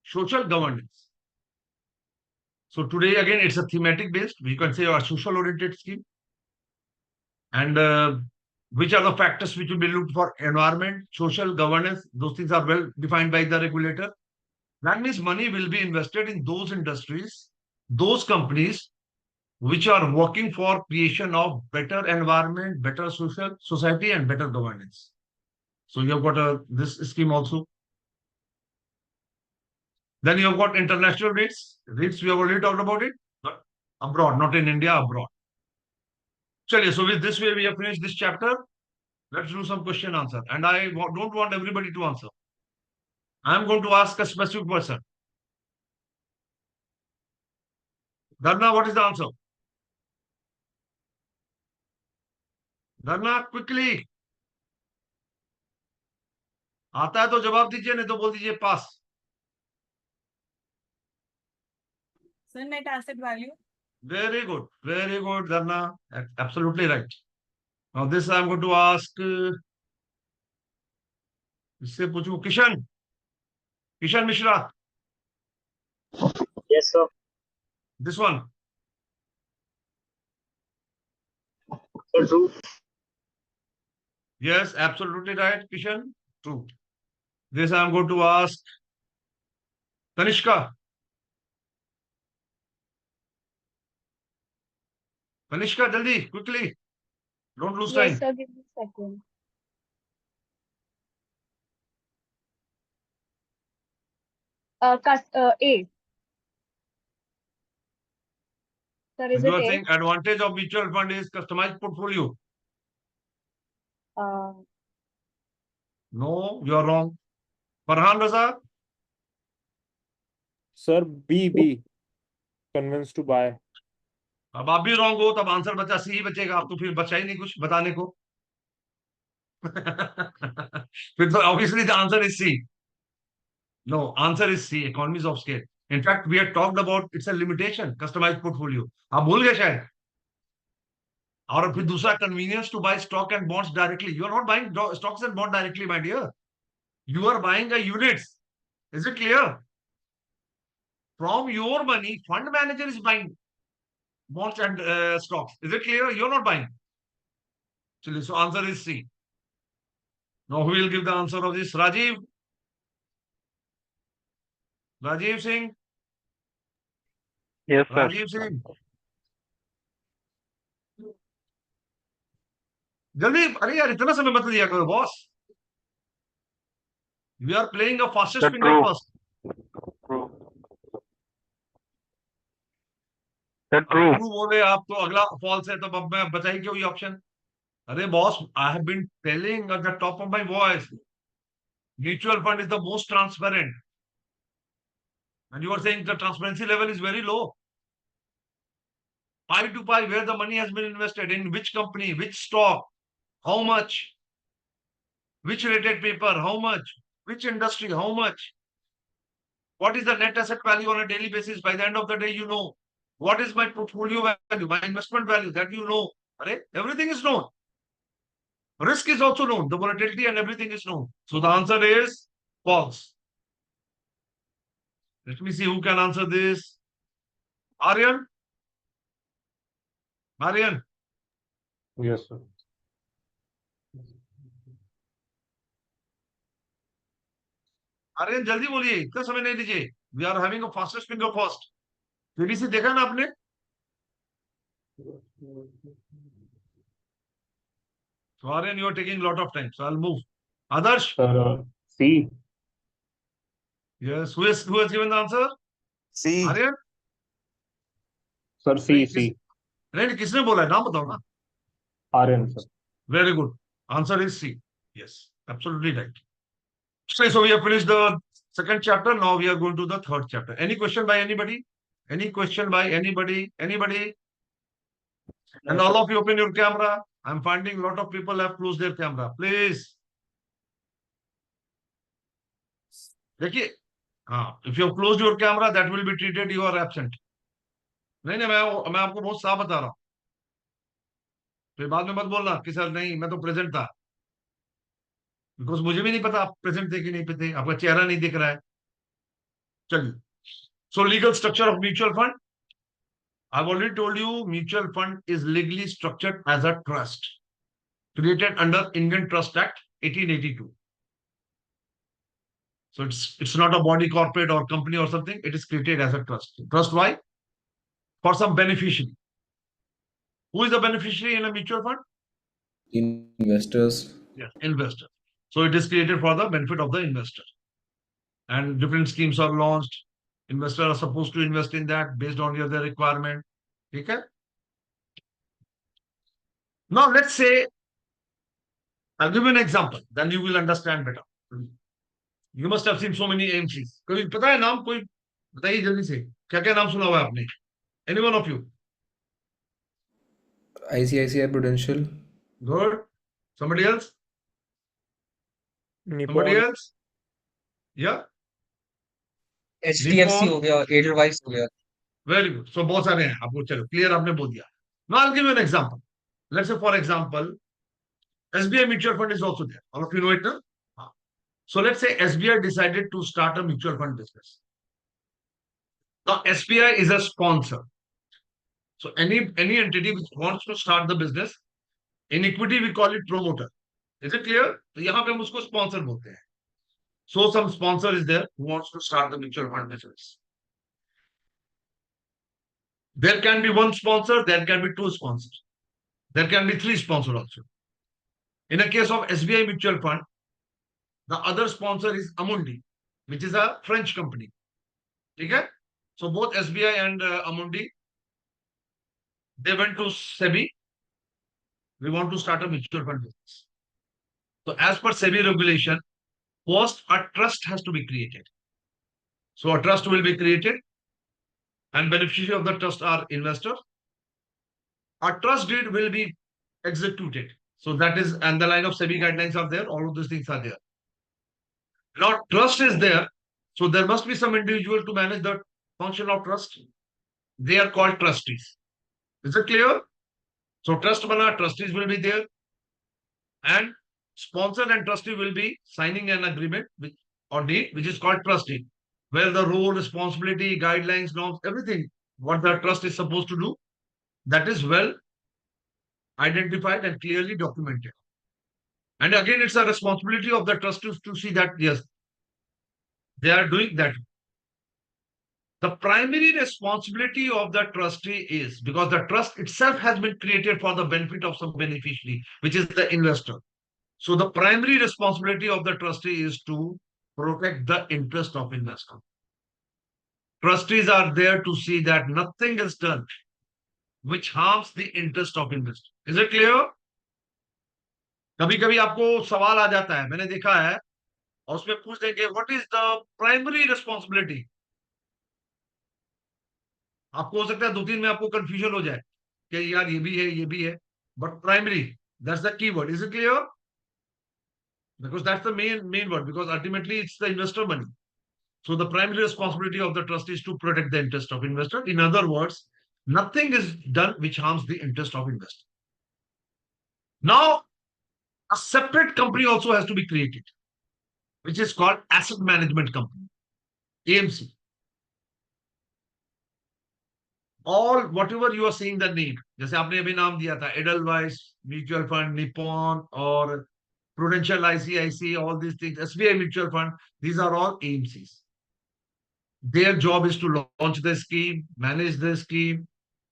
social governance. So today again it's a thematic based, we can say, a social oriented scheme. And which are the factors which will be looked for? Environment, social governance, those things are well defined by the regulator. That means money will be invested in those industries, those companies which are working for creation of better environment, better social society, and better governance. So you have got this scheme also. Then you have got international rates. Rates we have already talked about it, but abroad, not in India, abroad. Chaliye, so with this way we have finished this chapter. Let's do some question answer. And I don't want everybody to answer. I am going to ask a specific person. Dharna, what is the answer? Dharna, quickly. आता है तो जवाब दीजिए, नहीं तो बोल दीजिए पास. Sir, net asset value. Very good, Dharna. Absolutely right. Now this I am going to ask. इससे पूछूं Kishan Mishra. Yes, sir. This one. So true. Yes, absolutely right, Kishan. True. This I am going to ask Tanishka. Tanishka, jaldi, quickly. Don't lose time. Yes, sir. Give me a second. A. Sir, is You it are A? saying advantage of mutual fund is customized portfolio. Uh, No, you are wrong. Farhan Raza, Sir, B. Convinced to buy. अब आप भी wrong हो तब answer बचा सी ही बचेगा. आप तो फिर बचा ही नहीं कुछ बताने को. फिर तो obviously the answer is C. No, answer is C. Economies of scale. In fact, we had talked about it's a limitation, customized portfolio. आप भूल गए शायद. और फिर दूसरा convenience to buy stock and bonds directly. You are not buying stocks and bonds directly, my dear. You are buying a units. Is it clear? From your money, fund manager is buying bonds and stocks. Is it clear? You're not buying. So answer is C. Now who will give the answer of this? Rajiv? Rajiv Singh? Yes, sir. Rajiv Singh? जल्दी अरे यार इतना समय मत लिया करो boss. We are playing a fastest Sir, finger true. first. True. Sir, अब true. True बोले आप तो अगला फॉल्स है तो अब मैं बताइए क्यों ये ऑप्शन. अरे boss I have been telling at the top of my voice mutual fund is the most transparent and you are saying the transparency level is very low. Pie to pie where the money has been invested in which company, which stock, how much, which rated paper, how much, which industry, how much, what is the net asset value on a daily basis. By the end of the day, you know what is my portfolio value, my investment value, that you know. Everything is known. Risk is also known. The volatility and everything is known. So the answer is false. Let me see who can answer this. Aryan? Aryan? Yes, sir. Aryan जल्दी बोलिए, इतना समय नहीं दीजिए. We are having a fastest finger first. KBC देखा ना आपने? So Aryan, you are taking a lot of time. So I'll move. Adarsh? Sir, C. Yes. Who has given the answer? C. Aryan? Sir, नहीं, C. नहीं किसने बोला है नाम बताओ ना. Aryan, sir. Very good. Answer is C. Yes, absolutely right. So we have finished the second chapter. Now we are going to the third chapter. Any question by anybody? Any question by anybody? Anybody? And all of you open your camera. I'm finding a lot of people have closed their camera. Please. देखिए, हाँ, if you have closed your camera, that will be treated you are absent. नहीं नहीं मैं आपको बहुत साफ बता रहा हूँ. फिर बाद में मत बोलना कि सर नहीं मैं तो प्रेजेंट था. बिकॉज मुझे भी नहीं पता आप प्रेजेंट थे कि नहीं थे. आपका चेहरा नहीं दिख रहा है. चलिए. So legal structure of mutual fund. I've already told you mutual fund is legally structured as a trust created under Indian Trust Act 1882. So it's not a body corporate or company or something. It is created as a trust. Trust why? For some beneficiary. Who is the beneficiary in a mutual fund? Investors. Yes, investor. So it is created for the benefit of the investor. And different schemes are launched. Investors are supposed to invest in that based on their requirement. Okay? Now let's say, I'll give you an example, then you will understand better. You must have seen so many AMCs. कोई पता है नाम कोई बताइए जल्दी से क्या क्या नाम सुना हुआ है आपने? Any one of you? ICICI Prudential. Good. Somebody else? Somebody Nippon. else? Yeah. HDFC हो Nippon. गया, Edelweiss हो गया. Very good. So बहुत सारे हैं आपको चलो clear आपने बोल दिया. Now I'll give you an example. Let's say for example, SBI mutual fund is also there. All of you know it now? So let's say SBI decided to start a mutual fund business. Now SBI is a sponsor. So any entity which wants to start the business, in equity we call it promoter. Is it clear? तो यहाँ पे हम उसको sponsor बोलते हैं. So some sponsor is there who wants to start the mutual fund business. There can be one sponsor, there can be two sponsors. There can be three sponsors also. In a case of SBI Mutual Fund, the other sponsor is Amundi, which is a French company. Okay? So both SBI and Amundi, they went to SEBI. We want to start a mutual fund business. So as per SEBI regulation, first a trust has to be created. So a trust will be created and beneficiary of the trust are investors. A trust deed will be executed. So that is, and the line of SEBI guidelines are there. All of these things are there. Now trust is there. So there must be some individual to manage the function of trust. They are called trustees. Is it clear? So trust bana, trustees will be there. And sponsor and trustee will be signing an agreement with, or deed, which is called trust deed, where the role, responsibility, guidelines, norms, everything, what the trust is supposed to do, that is well identified and clearly documented. And again, it's a responsibility of the trustees to see that, yes, they are doing that. The primary responsibility of the trustee is, because the trust itself has been created for the benefit of some beneficiary, which is the investor. So the primary responsibility of the trustee is to protect the interest of investor. Trustees are there to see that nothing is done which harms the interest of investor. Is it clear? कभी कभी आपको सवाल आ जाता है, मैंने देखा है, और उसमें पूछ देंगे what is the primary responsibility. आपको हो सकता है दो तीन में आपको कंफ्यूजन हो जाए कि यार ये भी है, but primary, that's the keyword. Is it clear? Because that's the main word, because ultimately it's the investor money. So the primary responsibility of the trustee is to protect the interest of investor. In other words, nothing is done which harms the interest of investor. Now, a separate company also has to be created, which is called asset management company, AMC. All whatever you are seeing the name, जैसे आपने अभी नाम दिया था, Edelweiss, Mutual Fund, Nippon, or Prudential, ICICI, all these things, SBI Mutual Fund, these are all AMCs. Their job is to launch the scheme, manage the scheme,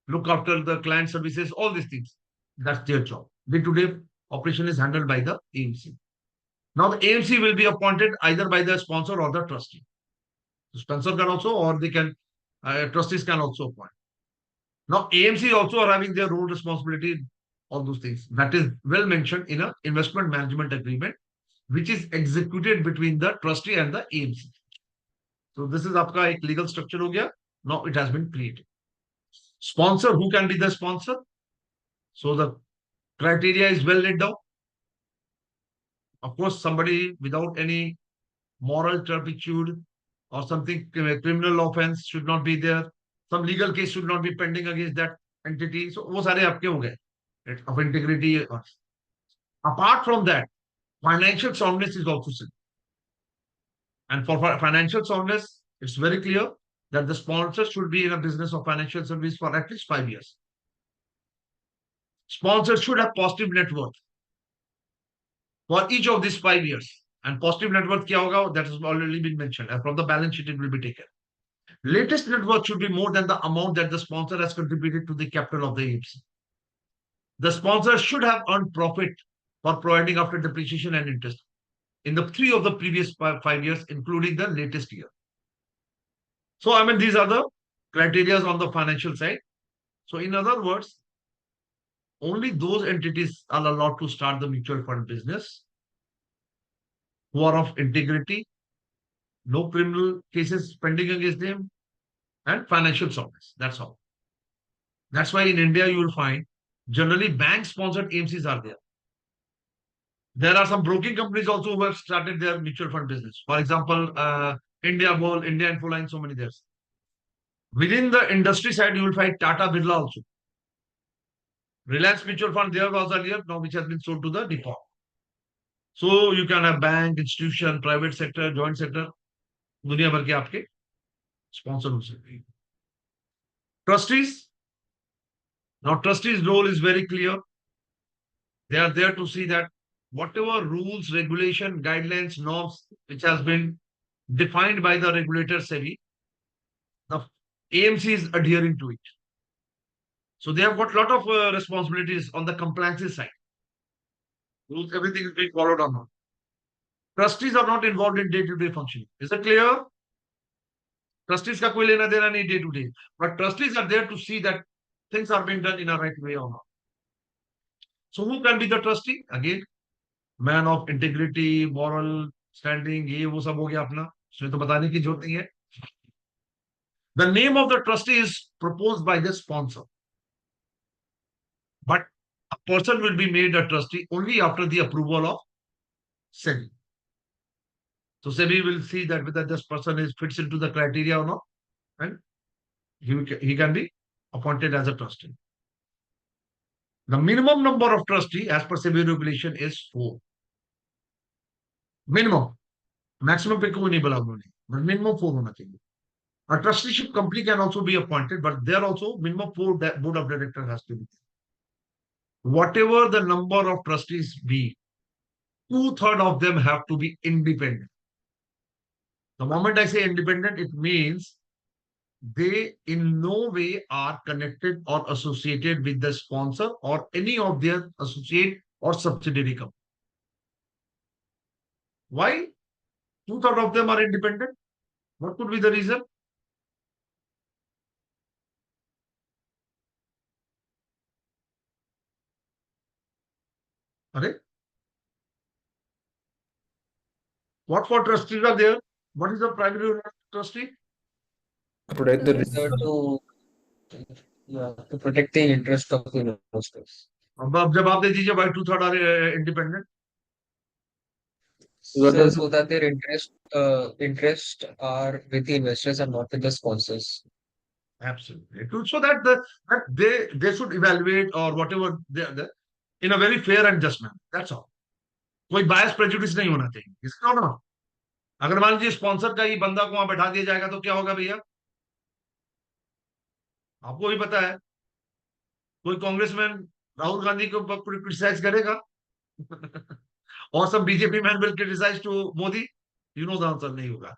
look after the client services, all these things. That's their job. Day-to-day operation is handled by the AMC. Now the AMC will be appointed either by the sponsor or the trustee. The sponsor can also, or they can, trustees can also appoint. Now AMC also are having their role, responsibility, all those things. That is well mentioned in an investment management agreement, which is executed between the trustee and the AMC. So this is आपका एक legal structure हो गया. Now it has been created. Sponsor, who can be the sponsor? So the criteria is well laid down. Of course, somebody without any moral turpitude or something, criminal offense should not be there. Some legal case should not be pending against that entity. So वो सारे आपके हो गए of integrity. Apart from that, financial soundness is also seen. And for financial soundness, it's very clear that the sponsor should be in a business of financial service for at least 5 years. Sponsors should have positive net worth for each of these 5 years. And positive net worth क्या होगा? That has already been mentioned. And from the balance sheet, it will be taken. Latest net worth should be more than the amount that the sponsor has contributed to the capital of the AMC. The sponsor should have earned profit for providing after depreciation and interest in the 3 of the previous 5 years, including the latest year. So, I mean, these are the criteria on the financial side. So, in other words, only those entities are allowed to start the mutual fund business who are of integrity, no criminal cases pending against them, and financial soundness. That's all. That's why in India you will find generally bank-sponsored AMCs are there. There are some broking companies also who have started their mutual fund business. For example, India Bull, India Infoline, so many there's. Within the industry side, you will find Tata Birla also. Reliance Mutual Fund there was earlier, now which has been sold to the Nippon. So you can have bank, institution, private sector, joint sector, दुनिया भर के आपके sponsor हो सकते हैं. Trustees. Now trustees' role is very clear. They are there to see that whatever rules, regulation, guidelines, norms which has been defined by the regulator SEBI, the AMC is adhering to it. So they have got a lot of responsibilities on the compliance side. Rules, everything is being followed or not. Trustees are not involved in day-to-day functioning. Is it clear? Trustees का कोई लेना देना नहीं day-to-day. But trustees are there to see that things are being done in a right way or not. So who can be the trustee? Again, man of integrity, moral standing, ये वो सब हो गया अपना. इसमें तो बताने की जरूरत नहीं है. The name of the trustee is proposed by the sponsor. But a person will be made a trustee only after the approval of SEBI. So SEBI will see that whether this person fits into the criteria or not, and he can be appointed as a trustee. The minimum number of trustee as per SEBI regulation is 4. Minimum. Maximum पे कोई नहीं बोला उन्होंने, but minimum 4 होना चाहिए. A trusteeship company can also be appointed, but there also minimum 4 board of directors has to be. Whatever the number of trustees be, 2/3 of them have to be independent. The moment I say independent, it means they in no way are connected or associated with the sponsor or any of their associate or subsidiary company. Why? 2/3 of them are independent. What could be the reason? Okay. What for trustees are there? What is the primary role of trustee? Protect the Is there to protect the interest of the investors. अब जवाब दे दीजिए भाई 2/3 are independent. Sir, so that their interest are with the investors and not with the sponsors. Absolutely. So that they should evaluate or whatever they in a very fair and just manner. That's all. कोई bias prejudice नहीं होना चाहिए. इसका ना अगर मान लीजिए sponsor का ही बंदा को वहां बैठा दिया जाएगा तो क्या होगा भैया? आपको भी पता है कोई कांग्रेसमैन राहुल गांधी को क्रिटिसाइज करेगा और सब BJP man will criticise to Modi. You know the answer नहीं होगा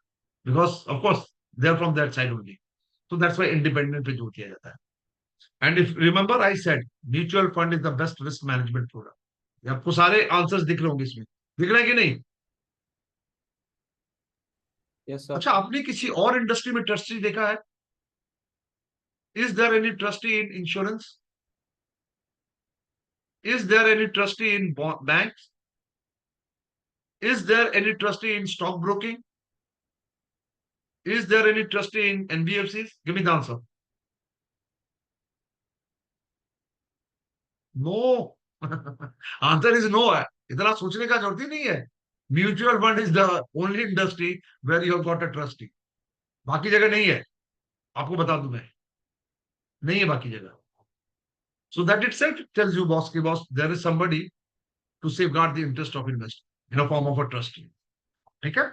because of course they are from that side only. So that's why independent पे जोर किया जाता है. And if remember I said mutual fund is the best risk management product. ये आपको सारे आंसर्स दिख रहे होंगे इसमें. दिख रहे हैं कि नहीं? Yes, sir. अच्छा आपने किसी और इंडस्ट्री में ट्रस्टी देखा है? Is there any trustee in insurance? Is there any trustee in banks? Is there any trustee in stock broking? Is there any trustee in NBFCs? Give me the answer. No. Answer is no. इतना सोचने का जरूरत ही नहीं है. Mutual fund is the only industry where you have got a trustee. बाकी जगह नहीं है. आपको बता दूं मैं. नहीं है बाकी जगह. So that itself tells you, boss, there is somebody to safeguard the interest of investor in a form of a trustee. Okay?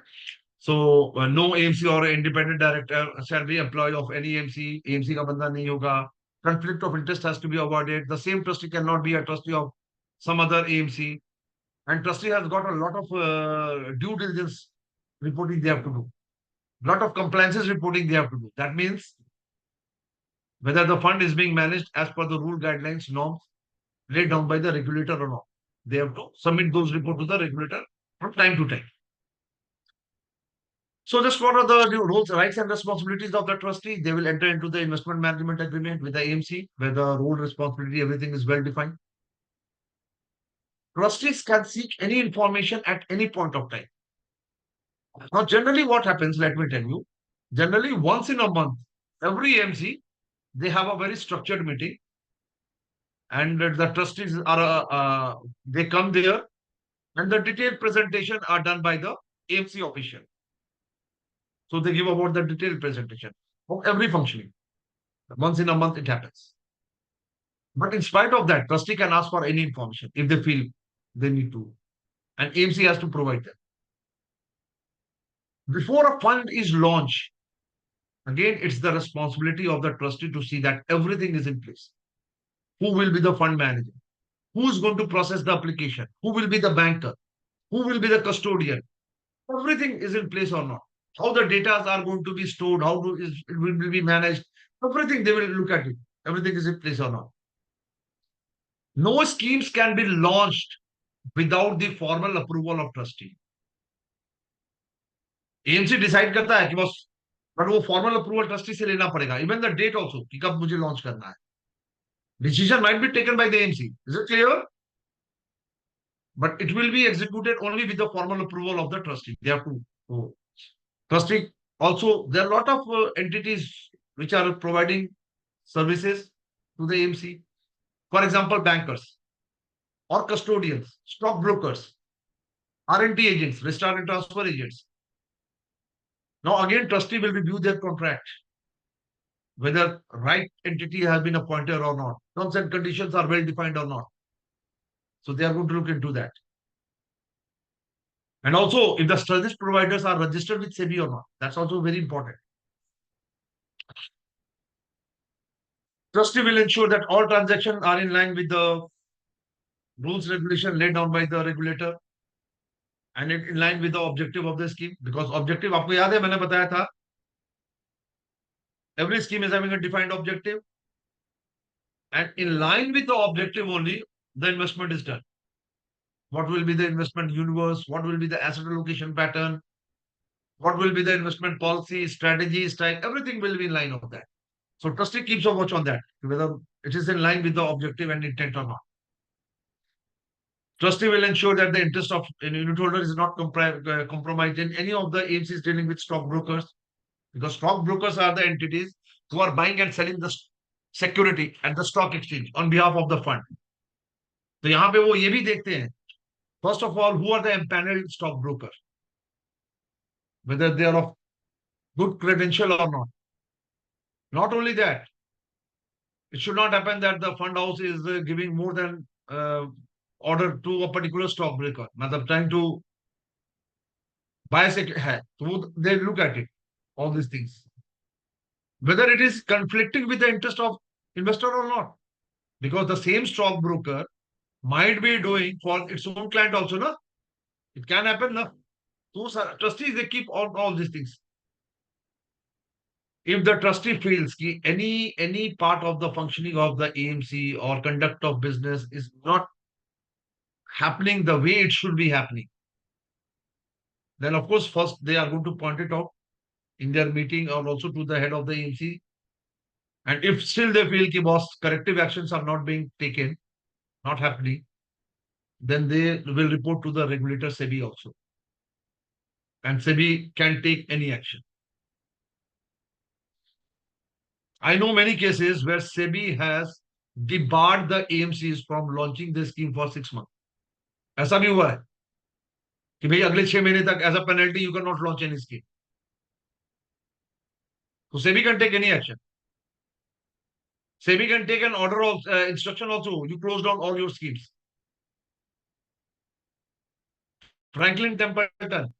So no AMC or independent director shall be employee of any AMC. AMC का बंदा नहीं होगा. Conflict of interest has to be avoided. The same trustee cannot be a trustee of some other AMC. and trustee has got a lot of due diligence reporting they have to do, lot of compliances reporting they have to do. That means whether the fund is being managed as per the rule, guidelines, norms laid down by the regulator or not. They have to submit those reports to the regulator from time to time. So just what are the roles, rights and responsibilities of the trustee? They will enter into the investment management agreement with the AMC, where the role, responsibility, everything is well defined. Trustees can seek any information at any point of time. Now, generally what happens, let me tell you, generally once in a month, every AMC, they have a very structured meeting, and the trustees are, they come there, and the detailed presentation are done by the AMC official. So they give about the detailed presentation of every functioning. Once in a month it happens. But in spite of that, trustee can ask for any information if they feel they need to. And AMC has to provide them. Before a fund is launched, again, it's the responsibility of the trustee to see that everything is in place. Who will be the fund manager? Who is going to process the application? Who will be the banker? Who will be the custodian? Everything is in place or not? How the data are going to be stored? How it will be managed? Everything they will look at it. Everything is in place or not? No schemes can be launched without the formal approval of trustee. AMC decide करता है कि बस, but वो formal approval trustee से लेना पड़ेगा, even the date also कि कब मुझे लॉन्च करना है. Decision might be taken by the AMC. Is it clear? But it will be executed only with the formal approval of the trustee. They have to. So, trustee also, there are a lot of entities which are providing services to the AMC. For example, bankers or custodians, stockbrokers, RNT agents, registrar and transfer agents. Now again, trustee will review their contract, whether right entity has been appointed or not. Terms and conditions are well defined or not. So they are going to look into that. And also, if the service providers are registered with SEBI or not, that's also very important. Trustee will ensure that all transactions are in line with the rules regulation laid down by the regulator and in line with the objective of the scheme. Because objective, आपको याद है मैंने बताया था, every scheme is having a defined objective, and in line with the objective only, the investment is done. What will be the investment universe? What will be the asset allocation pattern? What will be the investment policy, strategy, style? Everything will be in line of that. So trustee keeps a watch on that, whether it is in line with the objective and intent or not. Trustee will ensure that the interest of a unit holder is not compromised in any of the AMCs dealing with stockbrokers, because stockbrokers are the entities who are buying and selling the security at the stock exchange on behalf of the fund. तो यहाँ पे वो ये भी देखते हैं, first of all, who are the empaneled stockbrokers, whether they are of good credential or not. Not only that, it should not happen that the fund house is giving more than order to a particular stockbroker. मतलब trying to buy से है, तो they look at it, all these things, whether it is conflicting with the interest of investor or not, because the same stockbroker might be doing for its own client also, na? It can happen, na? So trustees, they keep all these things. If the trustee feels that any part of the functioning of the AMC or conduct of business is not happening the way it should be happening, then of course first they are going to point it out in their meeting or also to the head of the AMC. And if still they feel that boss, corrective actions are not being taken, not happening, then they will report to the regulator SEBI also. And SEBI can take any action. I know many cases where SEBI has debarred the AMCs from launching this scheme for 6 months. ऐसा भी हुआ है कि भाई अगले 6 महीने तक as a penalty you cannot launch any scheme. So SEBI can take any action. SEBI can take an order of instruction also. You close down all your schemes. Franklin Templeton,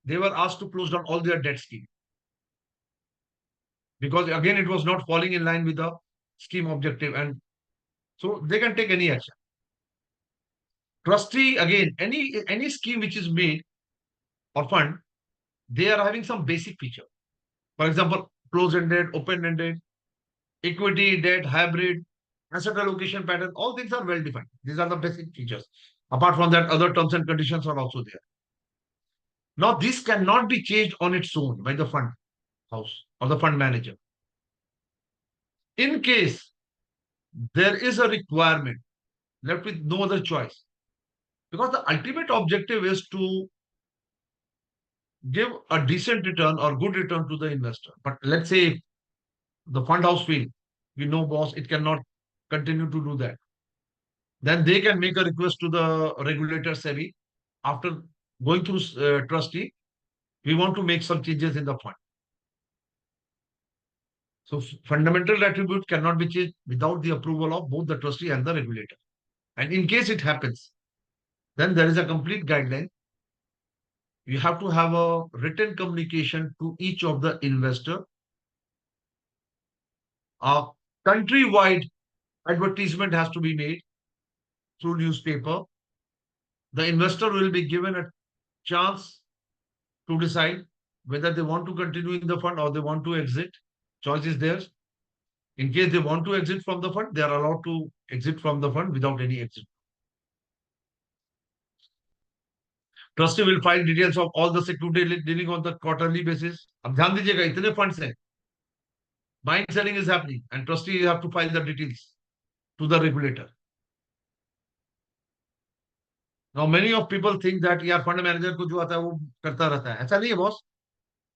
they were asked to close down all their debt scheme, because again it was not falling in line with the scheme objective, and so they can take any action. trustee, again, any scheme which is made or fund, they are having some basic feature. For example, closed-ended, open-ended, equity, debt, hybrid, asset allocation pattern, all things are well defined. These are the basic features. Apart from that, other terms and conditions are also there. Now, this cannot be changed on its own by the fund house or the fund manager. In case there is a requirement, left with no other choice, because the ultimate objective is to give a decent return or good return to the investor. But let's say the fund house feel, we know, boss, it cannot continue to do that. Then they can make a request to the regulator SEBI after going through trustee. We want to make some changes in the fund. So fundamental attribute cannot be changed without the approval of both the trustee and the regulator. And in case it happens, then there is a complete guideline. You have to have a written communication to each of the investor. A countrywide advertisement has to be made through newspaper. The investor will be given a chance to decide whether they want to continue in the fund or they want to exit. Choice is theirs. In case they want to exit from the fund, they are allowed to exit from the fund without any exit. Trustee will file details of all the security dealing on the quarterly basis. अब ध्यान दीजिएगा, इतने funds हैं. Buying selling is happening and trustee have to file the details to the regulator. Now many of people think that यार fund manager को जो आता है वो करता रहता है. ऐसा नहीं है बॉस.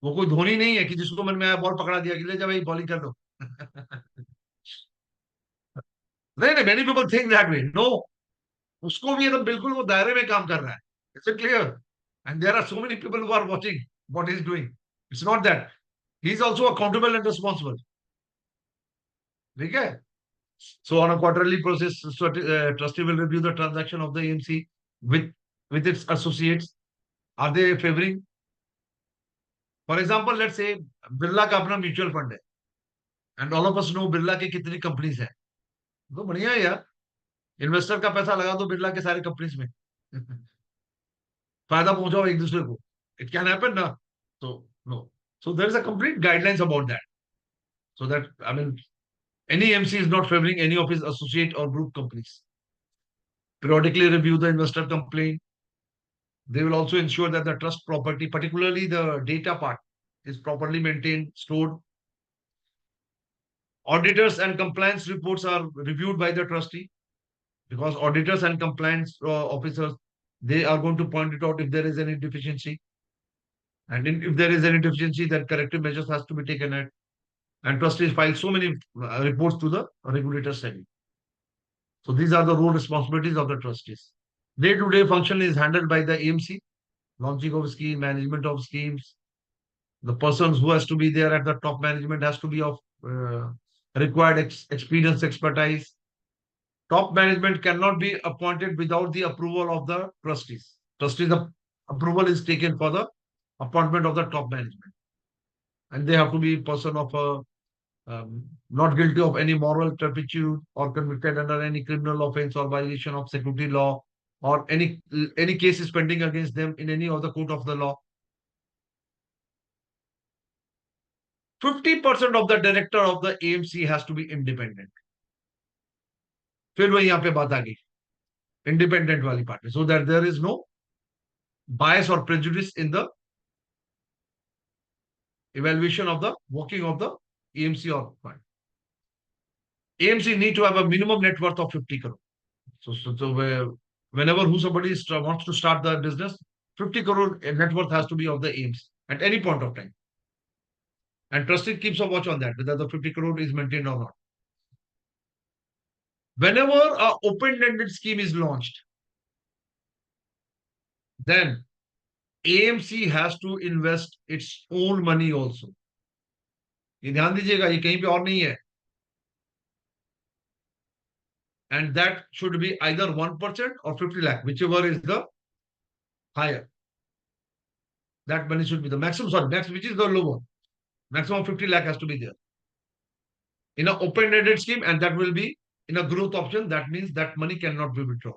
वो कोई धोनी नहीं है कि जिसको मन में आया बॉल पकड़ा दिया कि ले जा भाई बॉलिंग कर दो. नहीं, many people think that way. No, उसको भी एकदम बिल्कुल वो दायरे में काम कर रहा है. Is it clear? And there are so many people who are watching what he's doing. It's not that. He's also accountable and responsible. Okay? So on a quarterly process, trustee will review the transaction of the AMC with its associates. Are they favoring? For example, let's say Birla का अपना mutual fund है, and all of us know Birla की कितनी companies हैं. तो बढ़िया है यार, इन्वेस्टर का पैसा लगा दो बिरला के सारे कंपनीज में. फायदा पहुंचाओ एक दूसरे को. It can happen ना. So no. So there is a complete guidelines about that. So that, I mean, any MC is not favoring any of his associate or group companies. Periodically review the investor complaint. They will also ensure that the trust property, particularly the data part, is properly maintained, stored. Auditors and compliance reports are reviewed by the trustee, because auditors and compliance officers, they are going to point it out if there is any deficiency. And if there is any deficiency, then corrective measures has to be taken at. And trustees file so many reports to the regulator SEBI. So these are the role responsibilities of the trustees. Day-to-day function is handled by the AMC, launching of scheme, management of schemes. The persons who has to be there at the top management has to be of required experience, expertise. Top management cannot be appointed without the approval of the trustees. Trustees approval is taken for the appointment of the top management. And they have to be person of a not guilty of any moral turpitude or convicted under any criminal offense or violation of security law, or any case is pending against them in any other court of the law. 50% of the director of the AMC has to be independent. फिर वही यहाँ पे बात आ गई independent वाली part, so that there is no bias or prejudice in the evaluation of the working of the AMC or fund. AMC need to have a minimum net worth of 50 crore. So whenever somebody wants to start the business, 50 crore net worth has to be of the AMC at any point of time. And trustee keeps a watch on that, whether the 50 crore is maintained or not. Whenever a open-ended scheme is launched, then AMC has to invest its own money also. ये ध्यान दीजिएगा, ये कहीं पे और नहीं है. And that should be either 1% or 50 lakh, whichever is the higher. That money should be the maximum, which is the lower. Maximum 50 lakh has to be there. In an open-ended scheme, and that will be in a growth option, that means that money cannot be withdrawn.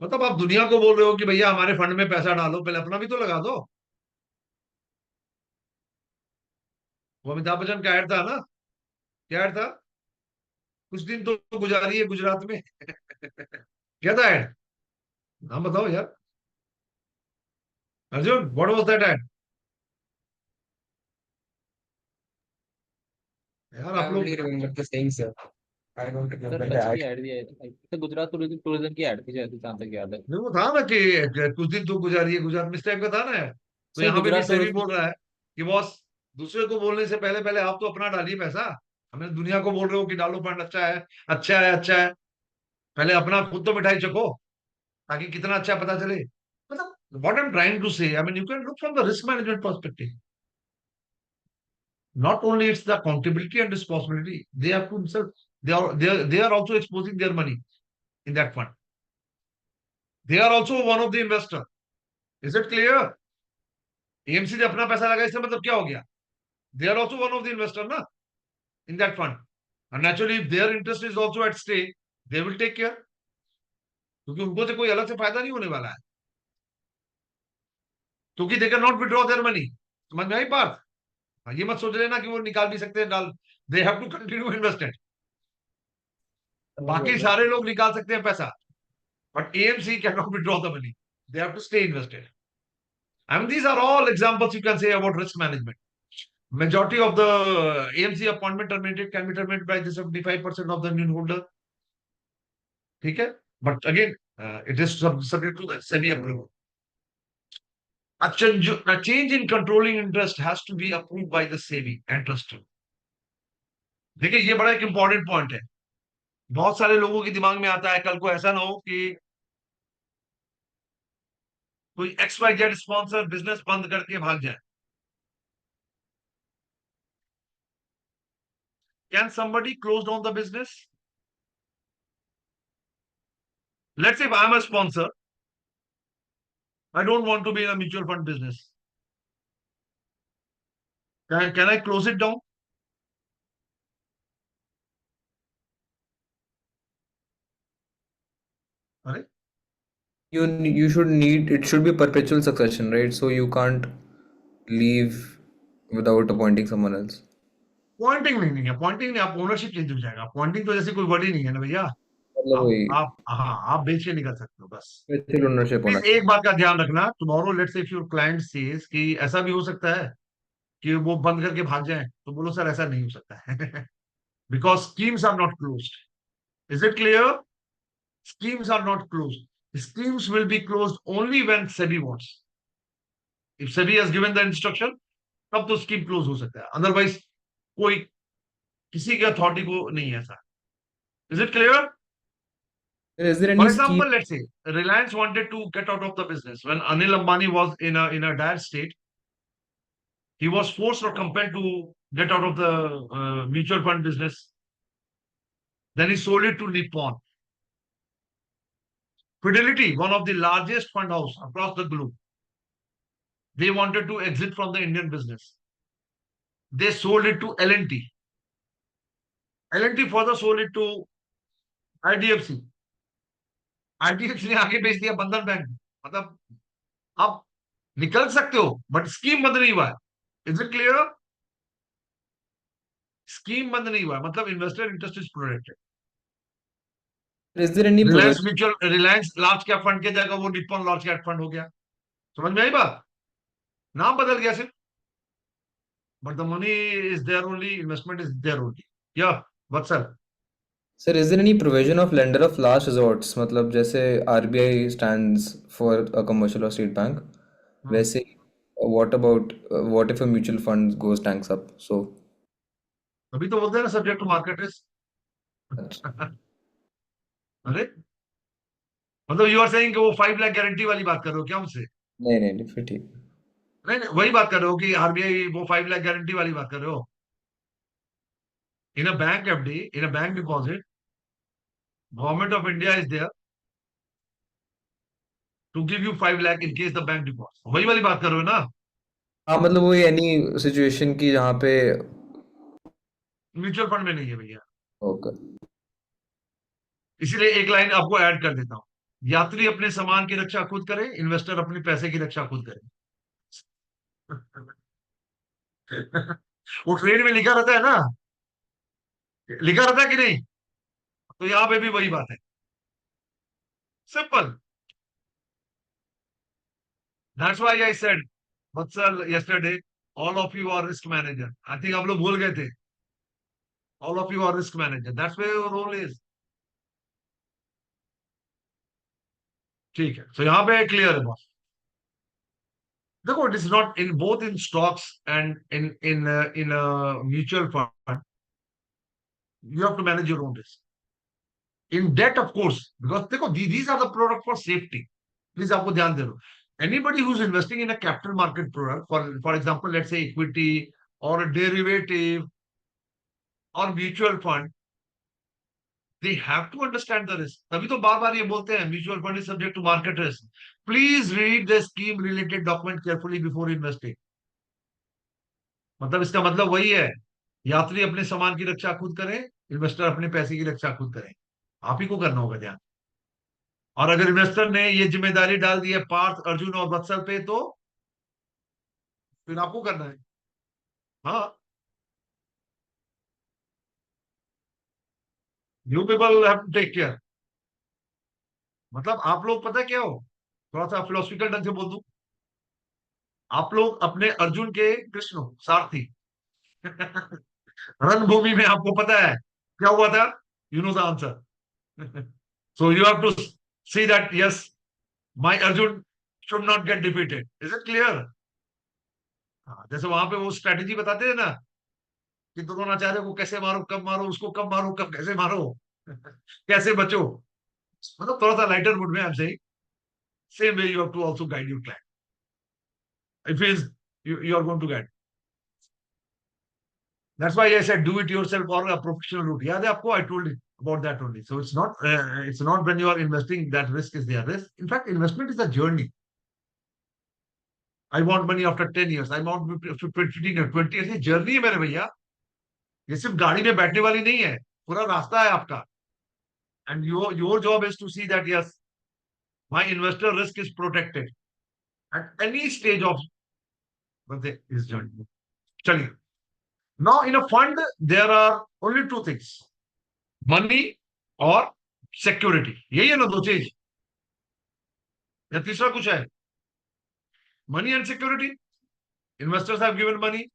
मतलब आप दुनिया को बोल रहे हो कि भैया हमारे फंड में पैसा डालो, पहले अपना भी तो लगा दो। वो अमिताभ बच्चन का ऐड था ना, क्या ऐड था? कुछ दिन तो गुजारिए गुजरात में। क्या था ऐड? नाम बताओ यार। Arjun, what was that add? यार I आप only लोग। remember the saying, sir. I don't sir remember the touch की act. ऐड दिया है तो गुजरात टूरिज्म टूरिज्म की ऐड थी शायद, जहाँ तक याद है। नहीं, वो था ना कि कुछ दिन तो गुजारिए गुजरात में, इस टाइप का था ना। तो सर यहाँ पे भी गुजरात सेबी टूरिज्म बोल रहा है कि बॉस, दूसरे को बोलने से पहले पहले आप तो अपना डालिए पैसा। हमें दुनिया को बोल रहे हो कि डालो फंड, अच्छा है, अच्छा है, अच्छा है। पहले अपना खुद तो मिठाई चखो, ताकि कितना अच्छा पता चले। मतलब what I am trying to say, I mean you can look from the risk management perspective. Not only it's the accountability and responsibility, they have to themselves, they are also exposing their money in that fund. They are also one of the investor. Is it clear? AMC ने अपना पैसा लगा, इससे मतलब क्या हो गया? They are also one of the investor ना, in that fund. And naturally, if their interest is also at stake, they will take care. क्योंकि उनको तो कोई अलग से फायदा नहीं होने वाला है, क्योंकि they cannot withdraw their money. समझ में आई बात? ये मत सोच लेना कि वो निकाल भी सकते हैं डाल। They have to continue invested. समझ गया बाकी सर। सारे लोग निकाल सकते हैं पैसा, but AMC cannot withdraw the money. They have to stay invested. I mean, these are all examples you can say about risk management. Majority of the AMC appointment terminated can be terminated by the 75% of the union holder. ठीक है? But again, it is subject to the SEBI approval. A change in controlling interest has to be approved by the SEBI and trustee. देखिए, ये बड़ा एक important point है। बहुत सारे लोगों के दिमाग में आता है कल को ऐसा ना हो कि कोई XYZ स्पॉन्सर बिजनेस बंद करके भाग जाए। Can somebody close down the business? Let's say if I'm a sponsor, I don't want to be in a mutual fund business. Can I close it down? अरे, You should need, it should be perpetual succession, right? So you can't leave without appointing someone else. Pointing नहीं है, Poynting नहीं, आप ownership change हो जाएगा। Poynting तो जैसे कोई वर्ड ही नहीं है ना भैया। मतलब वही आप हाँ, आप बेच के निकल सकते हो बस। perpetual ownership होना प्लीज एक बात का ध्यान रखना, tomorrow let's say if your client says कि ऐसा भी हो सकता है कि वो बंद करके भाग जाए, तो बोलो सर ऐसा नहीं हो सकता है। Because schemes are not closed. Is it clear? Schemes are not closed. Schemes will be closed only when SEBI wants. If SEBI has given the instruction, तब तो स्कीम क्लोज हो सकता है, अदरवाइज कोई किसी के अथॉरिटी को नहीं है ऐसा। Is it clear? है। Is there For any scheme? example, let's say Reliance wanted to get out of the business when Anil Ambani was in a dire state. He was forced or compelled to get out of the mutual fund business. Then he sold it to Nippon. Fidelity, one of the largest fund house across the globe, they wanted to exit from the Indian business. They sold it to L&T. L&T further sold it to IDFC. IDFC ने आगे बेच दिया बंधन bank. मतलब आप निकल सकते हो, बट स्कीम बंद नहीं हुआ है। Is it clear? स्कीम बंद नहीं हुआ है, मतलब investor interest is protected. Is there any Reliance provision? Mutual, Reliance large cap fund के जगह वो निप्पॉन लार्ज कैप फंड हो गया। समझ में आई बात? नाम बदल गया सिर्फ, but the money is there only, investment is there only. या Vatsal, Sir, is there any provision of lender of last resorts? मतलब जैसे RBI stands for a commercial or state bank, वैसे what about what if a mutual fund goes tanks up? So अभी तो बोलते हैं ना subject to market अच्छा, risk. अरे, मतलब यू आर सेइंग कि वो 5 लाख गारंटी वाली बात कर रहे हो क्या मुझसे? नहीं फिर ठीक। नहीं नहीं, वही बात कर रहे हो कि आरबीआई वो 5 लाख गारंटी वाली बात कर रहे हो? In a bank FD, in a bank deposit, Government of India is there to give you 5 lakh in case the bank deposit, वही वाली बात कर रहे हो ना? हाँ मतलब वही एनी सिचुएशन की जहाँ पे म्यूचुअल फंड में नहीं है भैया। ओके। इसीलिए एक लाइन आपको ऐड कर देता हूं। यात्री अपने सामान की रक्षा खुद करे, इन्वेस्टर अपने पैसे की रक्षा खुद करे। वो ट्रेड में लिखा रहता है ना, लिखा रहता है कि नहीं? तो यहां पे भी वही बात है, simple. That's why I said Vatsal yesterday, all of you are risk manager. I think आप लोग भूल गए थे, all of you are risk manager, that's why your role is. ठीक है, तो यहां पे क्लियर है बॉस। देखो, it is not in both in stocks and in mutual fund, you have to manage your own risk. In debt of course, because देखो these are the product for safety, please आपको ध्यान दे दो। Anybody who is investing in a capital market product, for example let's say equity और derivative और mutual fund, they have to understand the risk. तभी तो बार बार ये बोलते हैं mutual fund is subject to market risk. Please read the scheme related document carefully before investing. मतलब इसका मतलब वही है, यात्री अपने सामान की रक्षा खुद करें, इन्वेस्टर अपने पैसे की रक्षा खुद करें। आप ही को करना होगा ध्यान। और अगर इन्वेस्टर ने ये जिम्मेदारी डाल दी है पार्थ, अर्जुन और वत्सल पे, तो फिर आपको करना है। हाँ, you people have to take care. मतलब आप लोग पता है क्या हो, थोड़ा सा फिलोसफिकल ढंग से बोल दूं, आप लोग अपने अर्जुन के कृष्ण हो, सारथी। रणभूमि में आपको पता है क्या हुआ था, you know the answer. So you have to see that yes, my Arjun should not get defeated. Is it clear? हाँ, जैसे वहां पे वो स्ट्रेटेजी बताते हैं ना कि द्रोणाचार्य को कैसे मारो, कब मारो, उसको कब मारो, कब कैसे मारो, कैसे बचो। मतलब थोड़ा सा लाइटर मूड में आपसे, same way you have to also guide your client if is you are going to get. That's why I said do it yourself or a professional route. याद है आपको? I told you about that only. So it's not when you are investing that risk is there. Risk, in fact, investment is a journey. I want money after 10 years. I want after 15 years, 20 years. ये journey है मेरे भैया, ये सिर्फ गाड़ी में बैठने वाली नहीं है, पूरा रास्ता है आपका। And your job is to see that yes, my investor risk is protected at any stage of his journey. चलिए, now in a fund there are only two things, money और सिक्योरिटी। यही है ना दो चीज, या तीसरा कुछ है? Money and security. Investors have given money,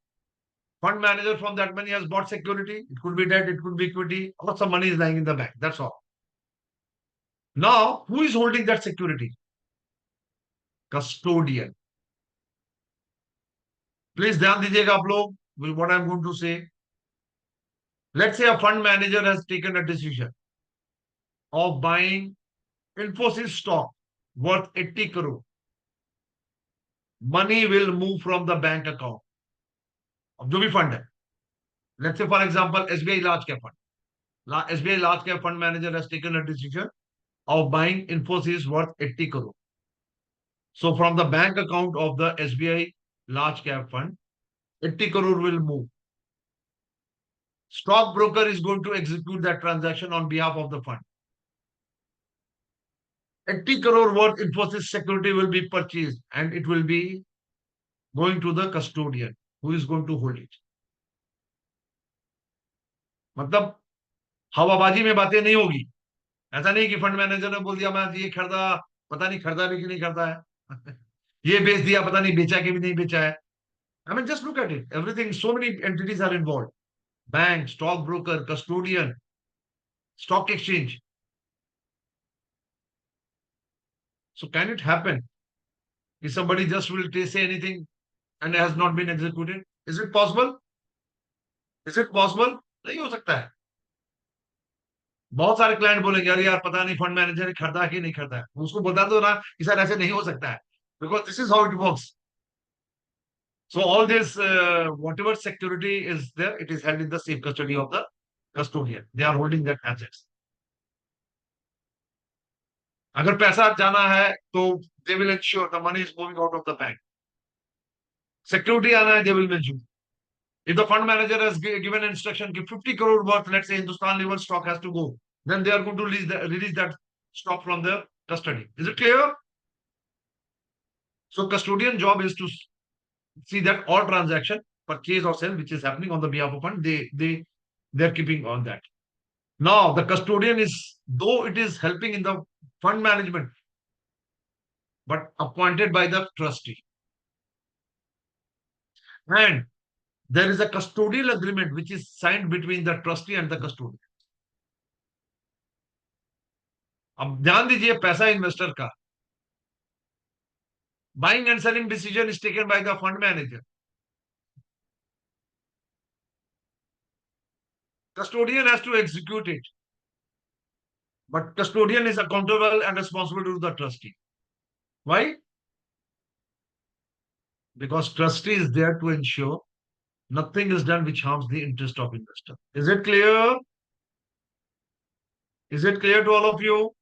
fund manager from that money has bought security. It could be debt, it could be equity, or some money is lying in the bank. That's all. Now, who is holding that security? Custodian. Please ध्यान दीजिएगा आप लोग with what I'm going to say. Let's say a fund manager has taken a decision of buying Infosys stock worth 80 crore. Money will move from the bank account. अब जो भी fund है, let's say for example SBI large cap fund. SBI large cap fund manager has taken a decision of buying Infosys worth 80 crore. So from the bank account of the SBI large cap fund, 80 crore will move. Stock broker is going to execute that transaction on behalf of the fund. 80 crore worth Infosys security will be purchased and it will be going to the custodian who is going to hold it. मतलब हवाबाजी में बातें नहीं होगी। ऐसा नहीं कि fund manager ने बोल दिया मैं ये खरीदा, पता नहीं खरीदा भी कि नहीं खरीदा है। ये बेच दिया, पता नहीं बेचा कि भी नहीं बेचा है। I mean, just look at it. Everything, so many entities are involved. Bank, stock broker, custodian, stock exchange. So can it happen if somebody just will say anything and has not been executed? Is it possible? Is it possible? नहीं हो सकता है। बहुत सारे client बोलेंगे अरे यार पता नहीं फंड मैनेजर ने खरीदा कि नहीं खरीदा है। उसको बता दो ना कि सर ऐसे नहीं हो सकता है, because this is how it works. So all this, whatever security is there, it is held in the safe custody of the custodian. They are holding that assets. अगर पैसा जाना है तो they will ensure the money is moving out of the bank. Security आना है, they will mention. If the fund manager has given instruction कि 50 crore worth, let's say Hindustan Lever stock has to go, then they are going to release that stock from the custody. Is it clear? So custodian job is to see that all transaction, purchase or sale, which is happening on the behalf of fund, they're keeping on that. Now the custodian is, though it is helping in the fund management, but appointed by the trustee. And there is a custodial agreement which is signed between the trustee and the custodian. अब ध्यान दीजिए पैसा investor का, buying and selling decision is taken by the fund manager. Custodian has to execute it, but custodian is accountable and responsible to the trustee. Why? Because trustee is there to ensure nothing is done which harms the interest of investor. Is it clear? Is it clear to all of you?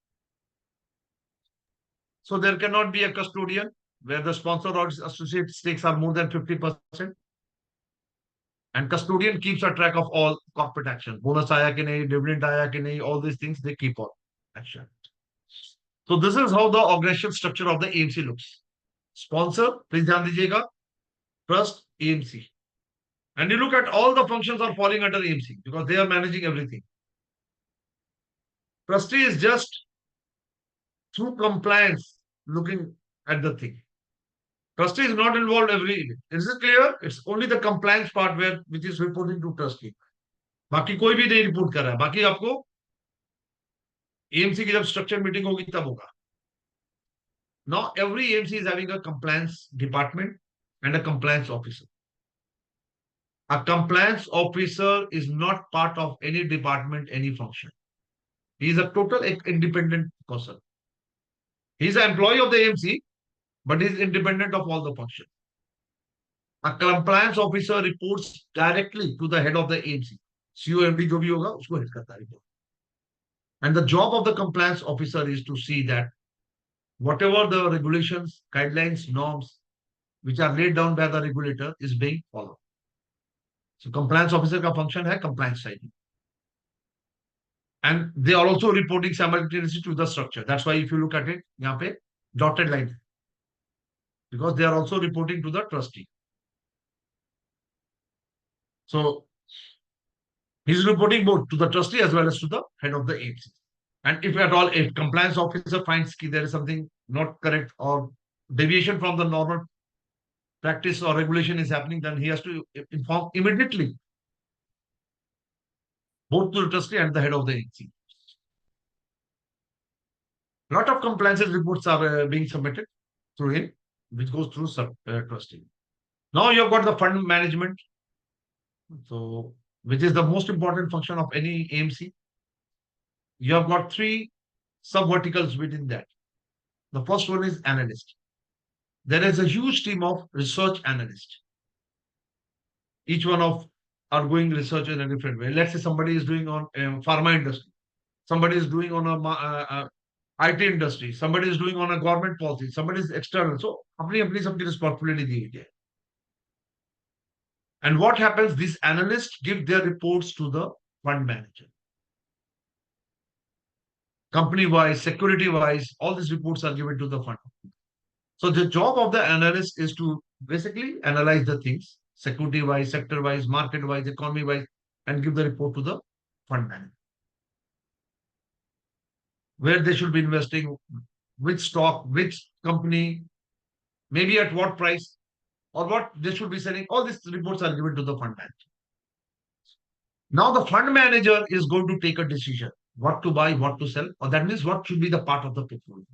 So there cannot be a custodian where the sponsor or associate stakes are more than 50%. And custodian keeps a track of all corporate action. Bonus aaya ki nahi, dividend aaya ki nahi, all these things, they keep on action. So this is how the organizational structure of the AMC looks. Sponsor, please ध्यान दीजिएगा, trust, AMC. And you look at all the functions are falling under AMC because they are managing everything. Trustee is just through compliance looking at the thing. Trustee is not involved every. Is it clear? It's only the compliance part where which is reporting to trustee. बाकी कोई भी नहीं report कर रहा है. बाकी आपको AMC की जब स्ट्रक्चर मीटिंग होगी तब होगा. Now every AMC is having a compliance department and a compliance officer. A compliance officer is not part of any department, any function. He is a total independent person. He is an employee of the AMC, but he is independent of all the functions. A compliance officer reports directly to the head of the AMC. COMD जो भी होगा उसको head करता है report. And the job of the compliance officer is to see that whatever the regulations, guidelines, norms which are laid down by the regulator is being followed. So compliance officer का function है compliance side. And they are also reporting simultaneously to the structure. That's why if you look at it, यहाँ पे dotted line, because they are also reporting to the trustee. So he's reporting both to the trustee as well as to the head of the AMC. And if at all, if compliance officer finds that there is something not correct or deviation from the normal practice or regulation is happening, then he has to inform immediately both to the trustee and the head of the AMC. A lot of compliance reports are being submitted through him, which goes through trustee. Now you have got the fund management, so which is the most important function of any AMC. You have got three sub verticals within that. The first one is analyst. There is a huge team of research analysts. Each one of are doing research in a different way. Let's say somebody is doing on pharma industry, somebody is doing on a IT industry, somebody is doing on a government policy, somebody is external. So अपनी सबकी responsibility दी गई है. And what happens? These analysts give their reports to the fund manager. Company wise, security wise, all these reports are given to the fund. So the job of the analyst is to basically analyze the things, security wise, sector wise, market wise, economy wise, and give the report to the fund manager. Where they should be investing, which stock, which company, maybe at what price, or what they should be selling. All these reports are given to the fund manager. Now the fund manager is going to take a decision, what to buy, what to sell, or that means what should be the part of the portfolio.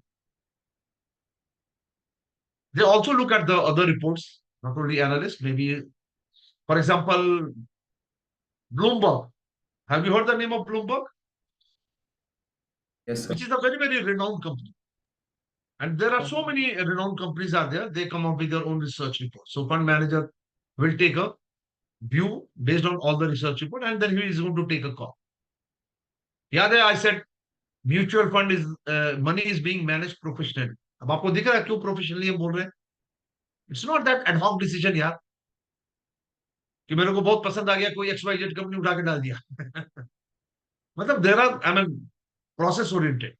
They also look at the other reports, not only analysts, maybe, for example, Bloomberg. Have you heard the name of Bloomberg? Yes, sir. Which is a very, very renowned company. And there are so many renowned companies are there. They come up with their own research reports. So fund manager will take a view based on all the research report, and then he is going to take a call. Yeah, there I said mutual fund is money is being managed professionally. अब आपको दिख रहा है क्यों professionally हम बोल रहे हैं? It's not that ad hoc decision यार कि मेरे को बहुत पसंद आ गया कोई XYZ कंपनी उठा के डाल दिया. मतलब there are, I mean, process oriented.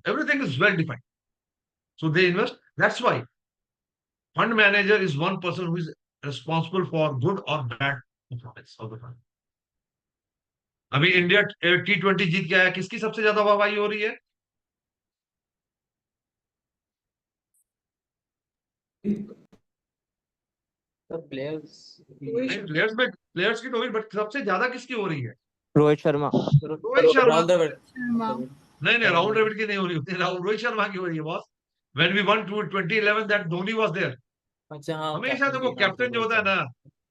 Everything is well defined. So they invest. That's why fund manager is one person who is responsible for good or bad performance of the fund. अभी India T20 जीत गया है, किसकी सबसे ज्यादा वाहवाही हो रही है? The players. प्लेयर्स की तो हुई, बट सबसे ज्यादा किसकी हो रही है? Rohit Sharma. Rohit Sharma. Round the world. नहीं नहीं, राहुल द्रविड़ की नहीं हो रही होती, रोहित शर्मा की हो रही है boss. When we won to 2011, that Dhoni was there. अच्छा हाँ. हमेशा देखो कैप्टन जो होता है ना,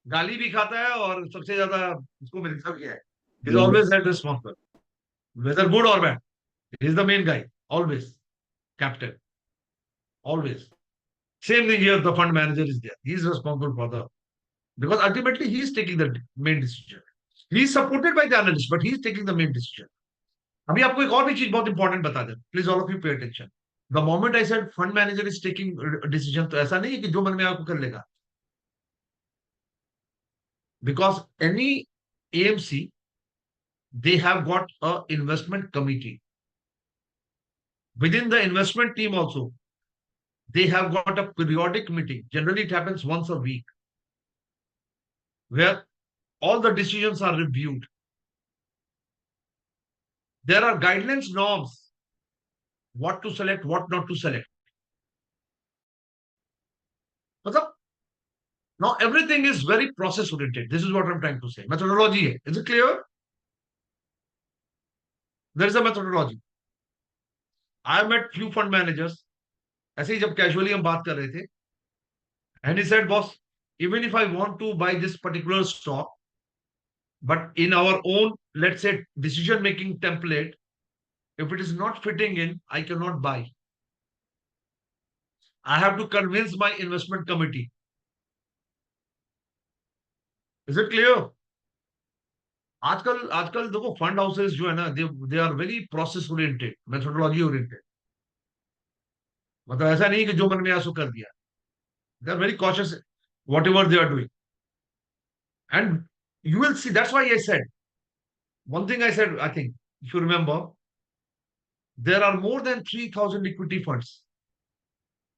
गाली भी खाता है और सबसे ज्यादा उसको मिलता भी है. He's always held responsible, whether good or bad. He's the main guy, always captain, always. Same thing here. The fund manager is there. He's responsible for the, because ultimately he's taking the main decision. He's supported by the analyst, but he's taking the main decision. अभी आपको एक और भी चीज बहुत important बता दें. Please all of you pay attention. The moment I said fund manager is taking decision, तो ऐसा नहीं है कि जो मन में आपको कर लेगा. Because any AMC, they have got a investment committee. Within the investment team also, they have got a periodic meeting. Generally, it happens once a week, where all the decisions are reviewed. There are guidelines, norms, what to select, what not to select. मतलब, now everything is very process oriented. This is what I'm trying to say. Methodology है. Is it clear? There is a methodology. I have met few fund managers. ऐसे ही जब casually हम बात कर रहे थे, and he said, boss, even if I want to buy this particular stock, but in our own, let's say, decision making template, if it is not fitting in, I cannot buy. I have to convince my investment committee. Is it clear? आजकल आजकल देखो fund houses जो है ना, they are very process oriented, methodology oriented. मतलब ऐसा नहीं कि जो मन में आया सो कर दिया. They are very cautious whatever they are doing. And you will see, that's why I said, one thing I said, I think, if you remember, there are more than 3,000 equity funds.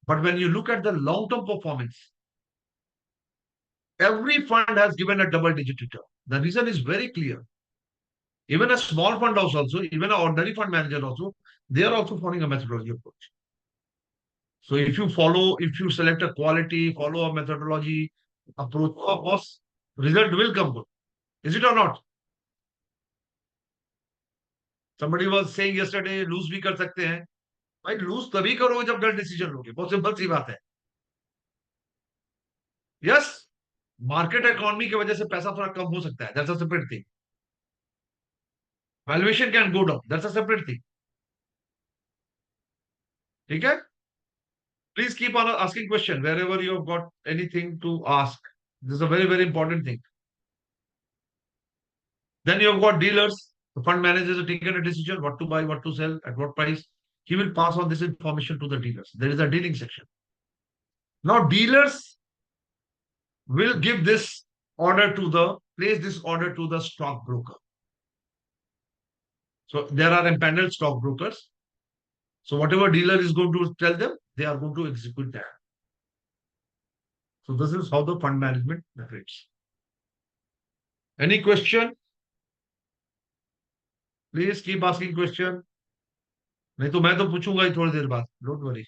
But when you look at the long-term performance, every fund has given a double-digit return. The reason is very clear. Even a small fund house also, even an ordinary fund manager also, they are also following a methodology approach. So if you select a quality, follow a methodology approach, of course, result will come good. Is it or not? Somebody was saying yesterday, lose भी कर सकते हैं. भाई loose तभी करोगे जब गलत decision लोगे. बहुत सिंपल सी बात है. यस, मार्केट इकोनॉमी की वजह से पैसा थोड़ा कम हो सकता है. That's a separate thing. Valuation can go down. That's a separate thing. ठीक है. Please keep on asking question wherever you have got anything to ask. This is a very very important thing. Then you have got dealers. The fund managers have taken a decision what to buy, what to sell, at what price. He will pass on this information to the dealers. There is a dealing section. Now dealers will give this place this order to the stockbroker. So there are empaneled stockbrokers. So whatever dealer is going to tell them, they are going to execute that. So this is how the fund management operates. Any question? Please keep asking question. नहीं तो मैं तो पूछूंगा ही थोड़ी देर बाद. Don't worry.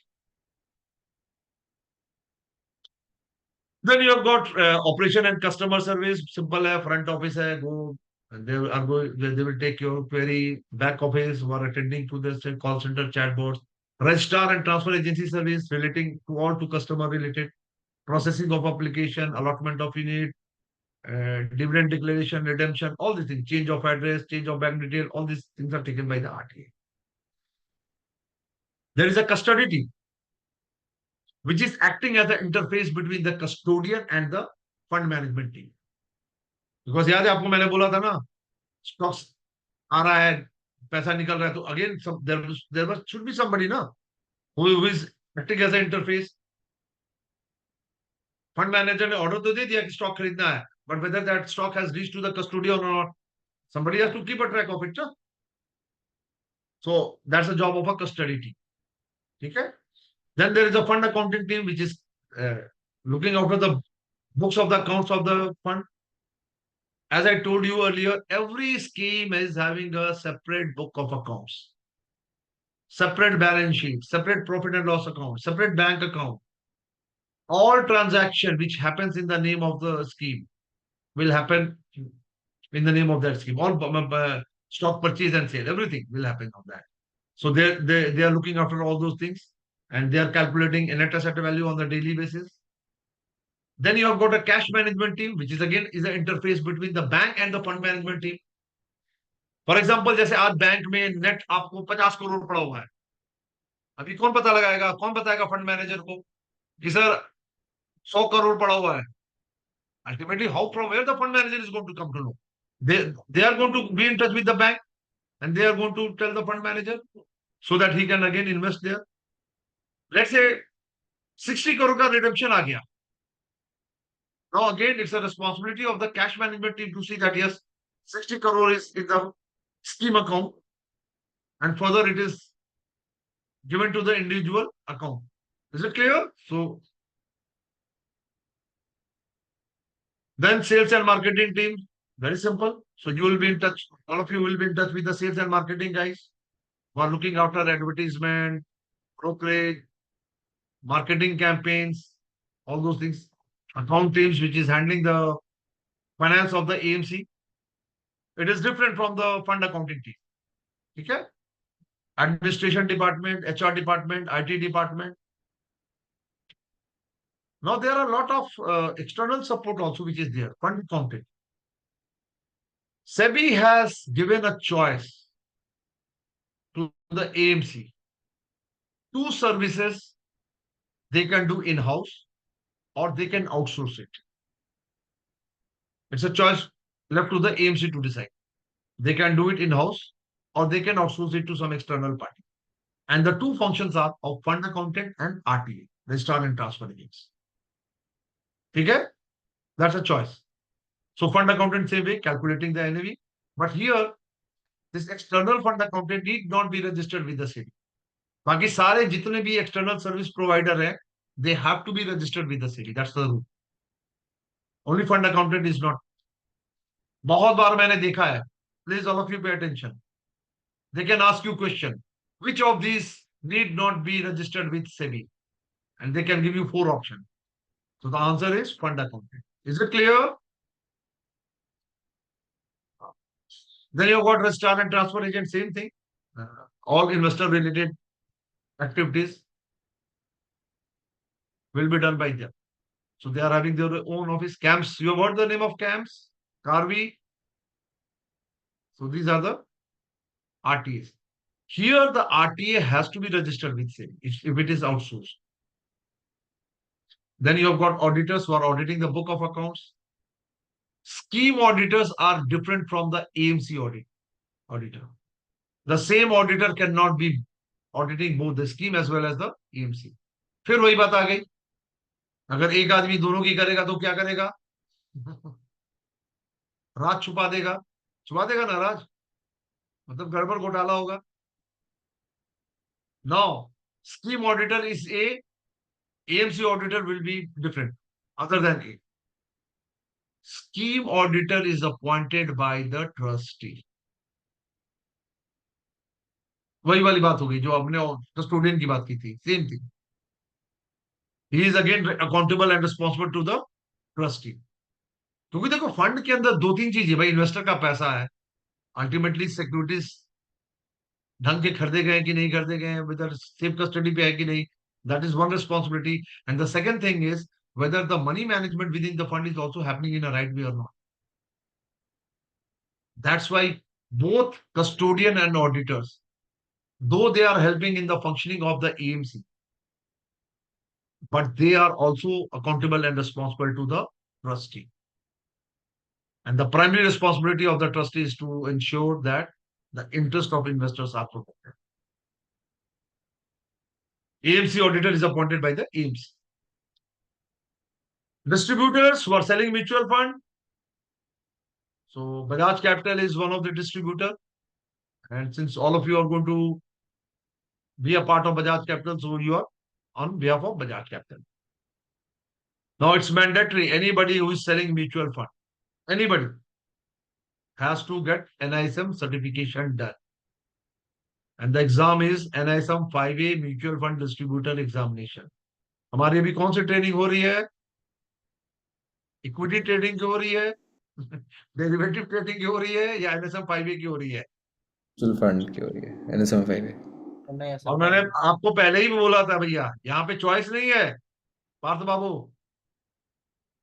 Then you have got operation and customer service. Simple है, front office है. Go, and they will take your query. Back office who are attending to this call center chatbots. Registrar and transfer agency service relating to all to customer related. Processing of application, allotment of unit, dividend declaration, redemption, all these things. Change of address, change of bank detail. All these things are taken by the RTA. There is a custody team, which is acting as an interface between the custodian and the fund management team. Because याद है आपको मैंने बोला था ना, stocks आ रहा है, पैसा निकल रहा है, तो again there should be somebody ना who is acting as an interface. Fund manager ने ऑर्डर तो दे दिया कि स्टॉक खरीदना है, but whether that stock has reached to the custodian or not, somebody has to keep a track of it. So that's the job of a custody team. Okay. Then there is a fund accounting team which is looking after the books of the accounts of the fund. As I told you earlier, every scheme is having a separate book of accounts, separate balance sheet, separate profit and loss account, separate bank account. All transaction which happens in the name of the scheme will happen in the name of that scheme. All stock purchase and sale, everything will happen on that. So they are looking after all those things, and they are calculating a net asset value on the daily basis. Then you have got a cash management team, which is again is an interface between the bank and the fund management team. For example जैसे आज bank में net आपको 50 करोड़ पड़ा हुआ है, अभी कौन पता लगाएगा, कौन बताएगा फंड मैनेजर को कि सर 100 करोड़ पड़ा हुआ है? Ultimately how from where the fund manager is going to come to know? They are going to be in touch with the bank and they are going to tell the fund manager so that he can again invest there. Let's say 60 crore का redemption आ गया. Now again, it's a responsibility of the cash management team to see that yes, 60 crore is in the scheme account, and further it is given to the individual account. Is it clear? So then sales and marketing team, very simple. So you will be in touch, all of you will be in touch with the sales and marketing guys who are looking after advertisement, brokerage, marketing campaigns, all those things. Account teams, which is handling the finance of the AMC. It is different from the fund accounting team. Okay? Administration department, HR department, IT department. Now there are a lot of external support also which is there. Fund accounting. SEBI has given a choice to the AMC. Two services they can do in-house or they can outsource it. It's a choice left to the AMC to decide. They can do it in-house or they can outsource it to some external party. And the two functions are of fund accountant and RTA, registrar and transfer agents. Okay? That's a choice. So fund accountant same way, calculating the NAV. But here, this external fund accountant need not be registered with the SEBI. बाकी सारे जितने भी external service provider हैं, they have to be registered with the SEBI. That's the rule. Only fund accountant is not. बहुत बार मैंने देखा है. Please all of you pay attention. They can ask you question. Which of these need not be registered with SEBI? And they can give you 4 options. So the answer is fund accountant. Is it clear? Then you've got registrar and transfer agent, same thing. All investor related activities will be done by them. So they are having their own office. Camps, you have heard the name of camps? Carvi. So these are the RTAs. Here the RTA has to be registered with SEBI if it is outsourced. Then you have got auditors who are auditing the book of accounts. Scheme auditors are different from the AMC auditor. The same auditor cannot be auditing both the scheme as well as the AMC. फिर वही बात आ गई, अगर एक आदमी दोनों की करेगा तो क्या करेगा? राज छुपा देगा ना राज, मतलब गड़बड़ घोटाला होगा. Now, scheme auditor is A, AMC auditor will be different, other than A. Scheme auditor is appointed by the trustee. वही वाली बात हो गई जो आपने कस्टोडियन की बात की थी, same thing. He is again accountable and responsible to the trustee. क्योंकि देखो फंड के अंदर 2-3 चीजें, भाई इन्वेस्टर का पैसा है, अल्टीमेटली सिक्योरिटीज ढंग के खरीदे गए कि नहीं खरीदे गए, वेदर सेफ कस्टडी पे है कि नहीं, that is one responsibility. And the second thing is whether the money management within the fund is also happening in a right way or not. That's why both custodian and auditors, though they are helping in the functioning of the AMC, but they are also accountable and responsible to the trustee. And the primary responsibility of the trustee is to ensure that the interest of investors are protected. AMC auditor is appointed by the AMC. Distributors who are selling mutual fund. So Bajaj Capital is one of the distributor. And since all of you are going to be a part of Bajaj Capital, so you are on behalf of Bajaj Capital. Now it's mandatory. Anybody who is selling mutual fund, anybody has to get NISM certification done. And the exam is NISM 5A Mutual Fund Distributor Examination. हमारी अभी कौन सी training हो रही है? Equity trading की हो रही है, डेरिवेटिव ट्रेडिंग की हो रही है, या NISM 5A की हो रही है? म्यूचुअल फंड की हो रही है, NSM 5A। नहीं ऐसा और मैंने आपको पहले ही बोला था भैया, यहाँ पे चॉइस नहीं है पार्थ बाबू,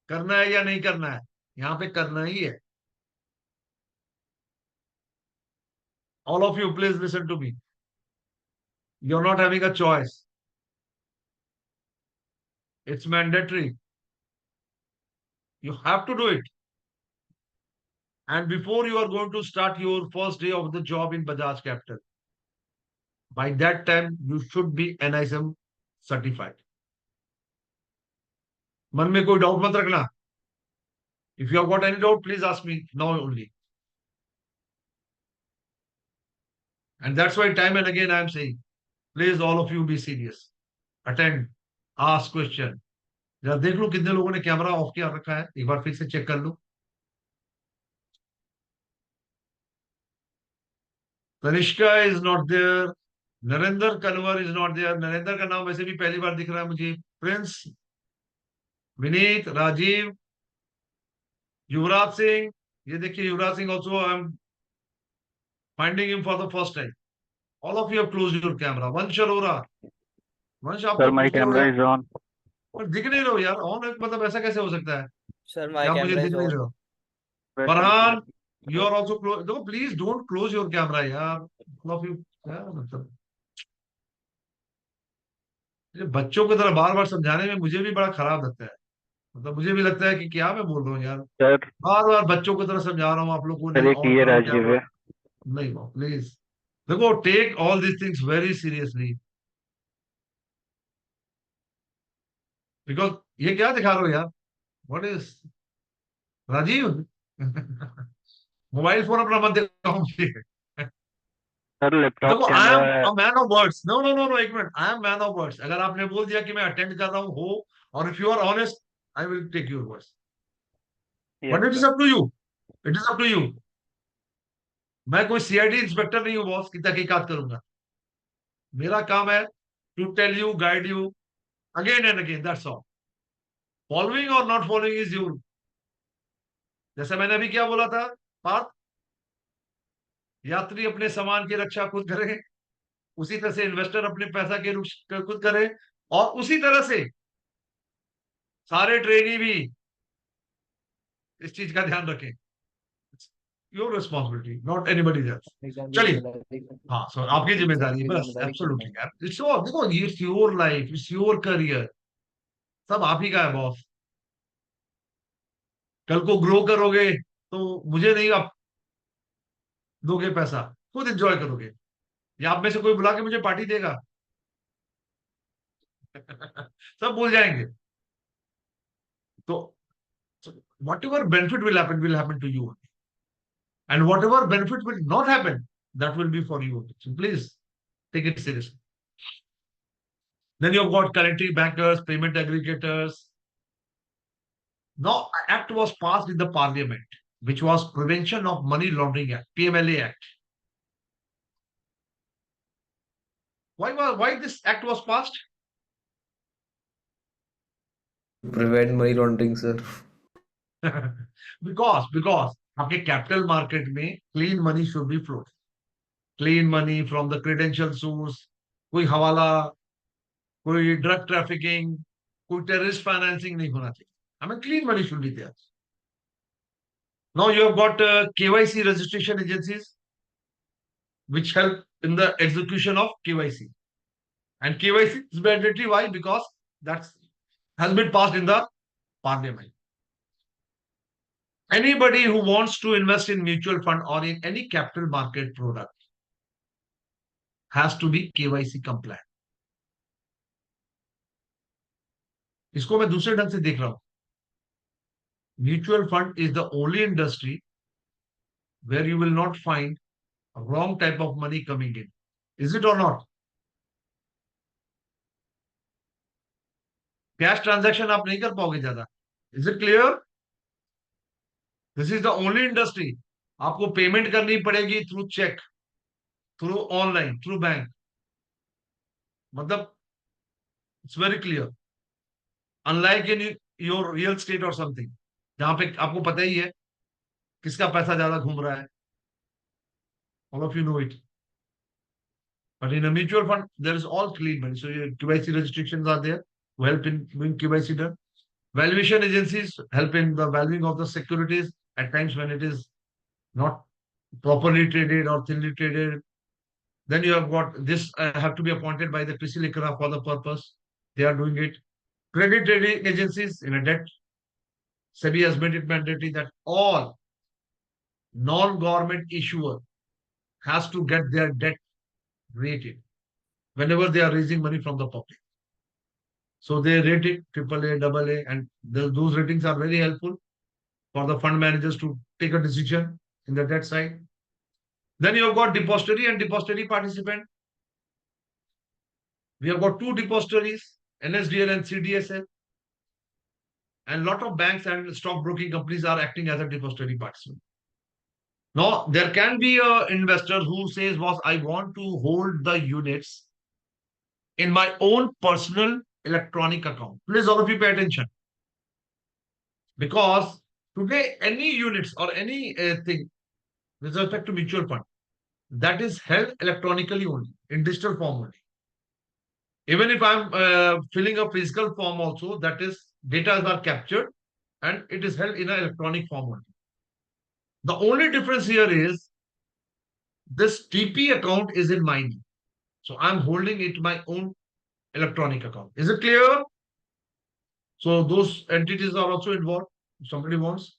करना है या नहीं करना है, यहाँ पे करना ही है। All of you, please listen to me. You're not having a choice. It's mandatory. You have to do it. And before you are going to start your first day of the job in Bajaj Capital, by that time, you should be NISM certified. मन में कोई doubt मत रखना. If you have got any doubt, please ask me now only. And that's why time and again I am saying, please all of you be serious. Attend, ask question. जरा देख लो कितने लोगों ने कैमरा ऑफ किया रखा है, एक बार फिर से चेक कर लो. Tanishka is not there, Narendra Kanwar is not there. Narendra का नाम वैसे भी पहली बार दिख रहा है मुझे. प्रिंस, विनीत, राजीव, युवराज सिंह. ये देखिए Yuvraj Singh also I am finding him for the first time. All of you have closed your camera. Vansh Arora, वंश आप Sir, तो my कुछ तो camera is on. पर दिख नहीं रहे हो यार. ऑन मतलब ऐसा कैसे हो सकता है सर कि माय आप मुझे कैमरा दिख इज नहीं ऑन। रहे हो? Wait, Farhan, you are also close. देखो please don't close your camera यार. ऑल ऑफ यू यार, मतलब ये बच्चों की तरह बार बार समझाने में मुझे भी बड़ा खराब लगता है. मतलब मुझे भी लगता है कि क्या मैं बोल रहा हूँ यार. sir, बार बार बच्चों की तरह समझा रहा हूँ आप लोग को, sir, नहीं एक ऑन ये करो राजीव कैमरा. है. नहीं प्लीज. देखो take all this things very seriously, because ये क्या दिखा रहे हो यार? What is Rajiv? Mobile phone अपना मत दिखाओ मुझे. सर लैपटॉप देखो आई कैमरा एम है. A man of words. No no no no, एक minute. I am man of words. अगर आपने बोल दिया कि मैं अटेंड कर रहा हूँ हो, और if you are honest, I will take your words. Yes, but it is sir. Up to you. It is up to you. मैं कोई सीआईडी इंस्पेक्टर नहीं हूँ बॉस की तहकीकात करूंगा. मेरा काम है to tell you, guide you again and again, that's all. Following और नॉट फॉलोइंग इज यू. जैसे मैंने अभी क्या बोला था पार्थ, यात्री अपने सामान की रक्षा खुद करे, उसी तरह से इन्वेस्टर अपने पैसा की रक्षा खुद करे, और उसी तरह से सारे ट्रेनी भी इस चीज का ध्यान रखें. Your responsibility, not anybody else. Exam की चलिए. जिम्मेदारी हाँ सो आपकी एग्जाम जिम्मेदारी है की बस. जिम्मेदारी खुद एब्सोल्युटली है। यार. इट्स योर, देखो it's your life, it's your career, सब आप ही का है बॉस. कल को ग्रो करोगे तो मुझे नहीं आप दोगे पैसा, खुद एंजॉय करोगे, या आप में से कोई बुला के मुझे पार्टी देगा? सब भूल जाएंगे. तो whatever benefit will happen to you, and whatever benefit will not happen, that will be for you. So please take it seriously. Then you've got currency bankers, payment aggregators. Now, Act was passed in the Parliament, which was Prevention of Money Laundering Act, PMLA Act. Why this act was passed? Prevent money laundering, sir. because आपके capital market में clean money should be flow. Clean money from the credential source. कोई हवाला, कोई drug trafficking, कोई terrorist financing नहीं होना चाहिए. हमें clean money should be there. Now you have got KYC registration agencies which help in the execution of KYC. And KYC is mandatory. Why? Because that has been passed in the parliament. Anybody who wants to invest in mutual fund or in any capital market product has to be KYC compliant. इसको मैं दूसरे ढंग से देख रहा हूं. Mutual fund is the only industry where you will not find wrong type of money coming in. Is it or not? Cash transaction आप नहीं कर पाओगे ज्यादा. Is it clear? This is the only industry आपको payment करनी पड़ेगी through cheque, through online, through bank. मतलब it's very clear. Unlike in your real estate और समथिंग, जहां पे आपको पता ही है किसका पैसा ज्यादा घूम रहा है. All of you know it. But in a mutual fund, there is all clean money. So your KYC restrictions are there to help in doing KYC done. Valuation agencies help in the valuing of the securities at times when it is not properly traded or thinly traded. Then you have got this have to be appointed by the Krisi Likra for the purpose. They are doing it. Credit rating agencies in a debt. SEBI has made it mandatory that all non-government issuer has to get their debt rated whenever they are raising money from the public. So they rate it AAA, AA, and those ratings are very helpful for the fund managers to take a decision in the debt side. Then you have got depository and depository participant. We have got two depositories, NSDL and CDSL. And a lot of banks and stockbroking companies are acting as a depository participant. Now, there can be an investor who says, boss, I want to hold the units in my own personal electronic account. Please, all of you pay attention. Because today, any units or any thing with respect to mutual fund, that is held electronically only, in digital form only. Even if I'm filling a physical form also, that is, data are captured and it is held in an electronic form only. The only difference here is this TP account is in my name. So I'm holding it my own electronic account. Is it clear? So those entities are also involved. If somebody wants.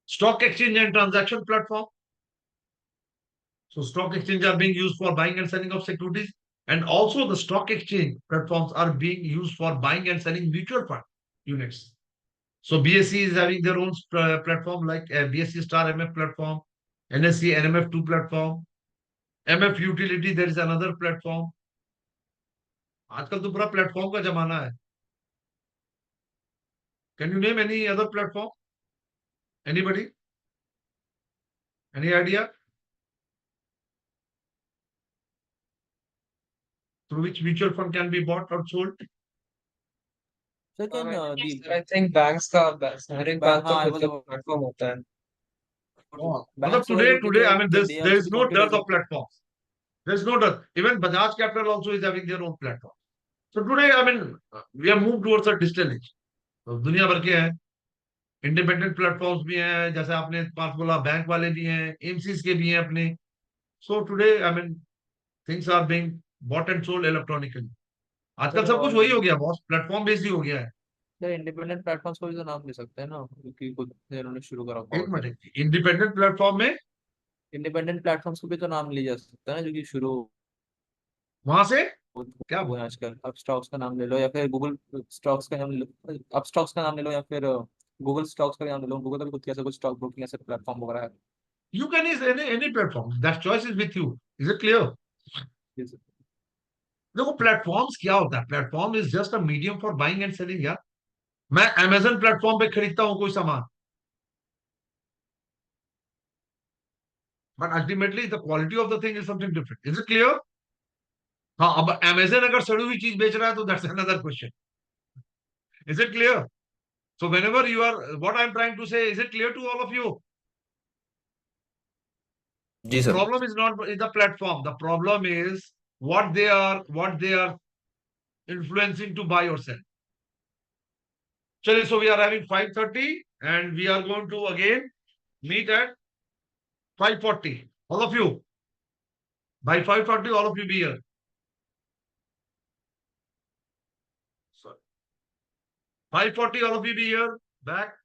Stock exchange and transaction platform. So stock exchange are being used for buying and selling of securities. And also the stock exchange platforms are being used for buying and selling mutual fund units. So BSE is having their own platform like BSE Star MF platform, NSE NMF2 platform, MF Utility, there is another platform. आजकल तो पूरा platform का जमाना है. Can you name any other platform? Anybody? Any idea? Through which mutual fund can be bought or sold? So can the Sir, I think banks का हर एक bank का हाँ, I खुद was का about प्लेटफॉर्म होता है. मतलब banks were looking today, I at mean, that they there also is be no counted dearth as a of platforms. There is no dearth. Even Bajaj Capital also is having their own platform. So today, I mean, we have moved towards a digital age. तो दुनिया भर के हैं, independent platforms भी हैं, जैसे आपने पास बोला बैंक वाले भी हैं, एमसीज के भी हैं अपने. So today I mean things are being bought and sold electronically. आजकल सर सब कुछ और वही हो गया बॉस, प्लेटफॉर्म बेस्ड ही हो गया है. सर इंडिपेंडेंट प्लेटफॉर्म्स को भी तो नाम ले सकते हैं ना, क्योंकि खुद से इन्होंने शुरू करा हुआ एक होता है. मिनट, इंडिपेंडेंट प्लेटफॉर्म में इंडिपेंडेंट प्लेटफॉर्म्स को भी तो नाम लिया जा सकता है ना, जो कि शुरू वहां से क्या हुए हैं आजकल. अब स्टॉक्स का नाम ले लो या फिर गूगल स्टॉक्स का नाम ले लो, अब स्टॉक्स का नाम ले लो या फिर गूगल स्टॉक्स का नाम ले लो. गूगल का भी खुद कैसे कुछ स्टॉक ब्रोकिंग ऐसे प्लेटफॉर्म वगैरह है. You can is any platform, that choice is with you. Is it clear? जैसे- देखो प्लेटफॉर्म्स क्या होता है, platform is just a medium for buying and selling यार. मैं अमेजन प्लेटफॉर्म पे खरीदता हूँ कोई सामान, but ultimately the quality of the thing is something different. Is it clear? हाँ, अब अमेजन अगर सड़ी हुई चीज बेच रहा है तो that's another question. Is it clear? So whenever you are, what I'm trying to say, is it clear to all of you? जी The sir. problem is not in the platform. The problem is what they are influencing to buy or sell. Chale, so we are having 5:30 and we are going to again meet at 5:40. All of you. By 5:40, all of you be here. So 5:40, all of you be here. Back.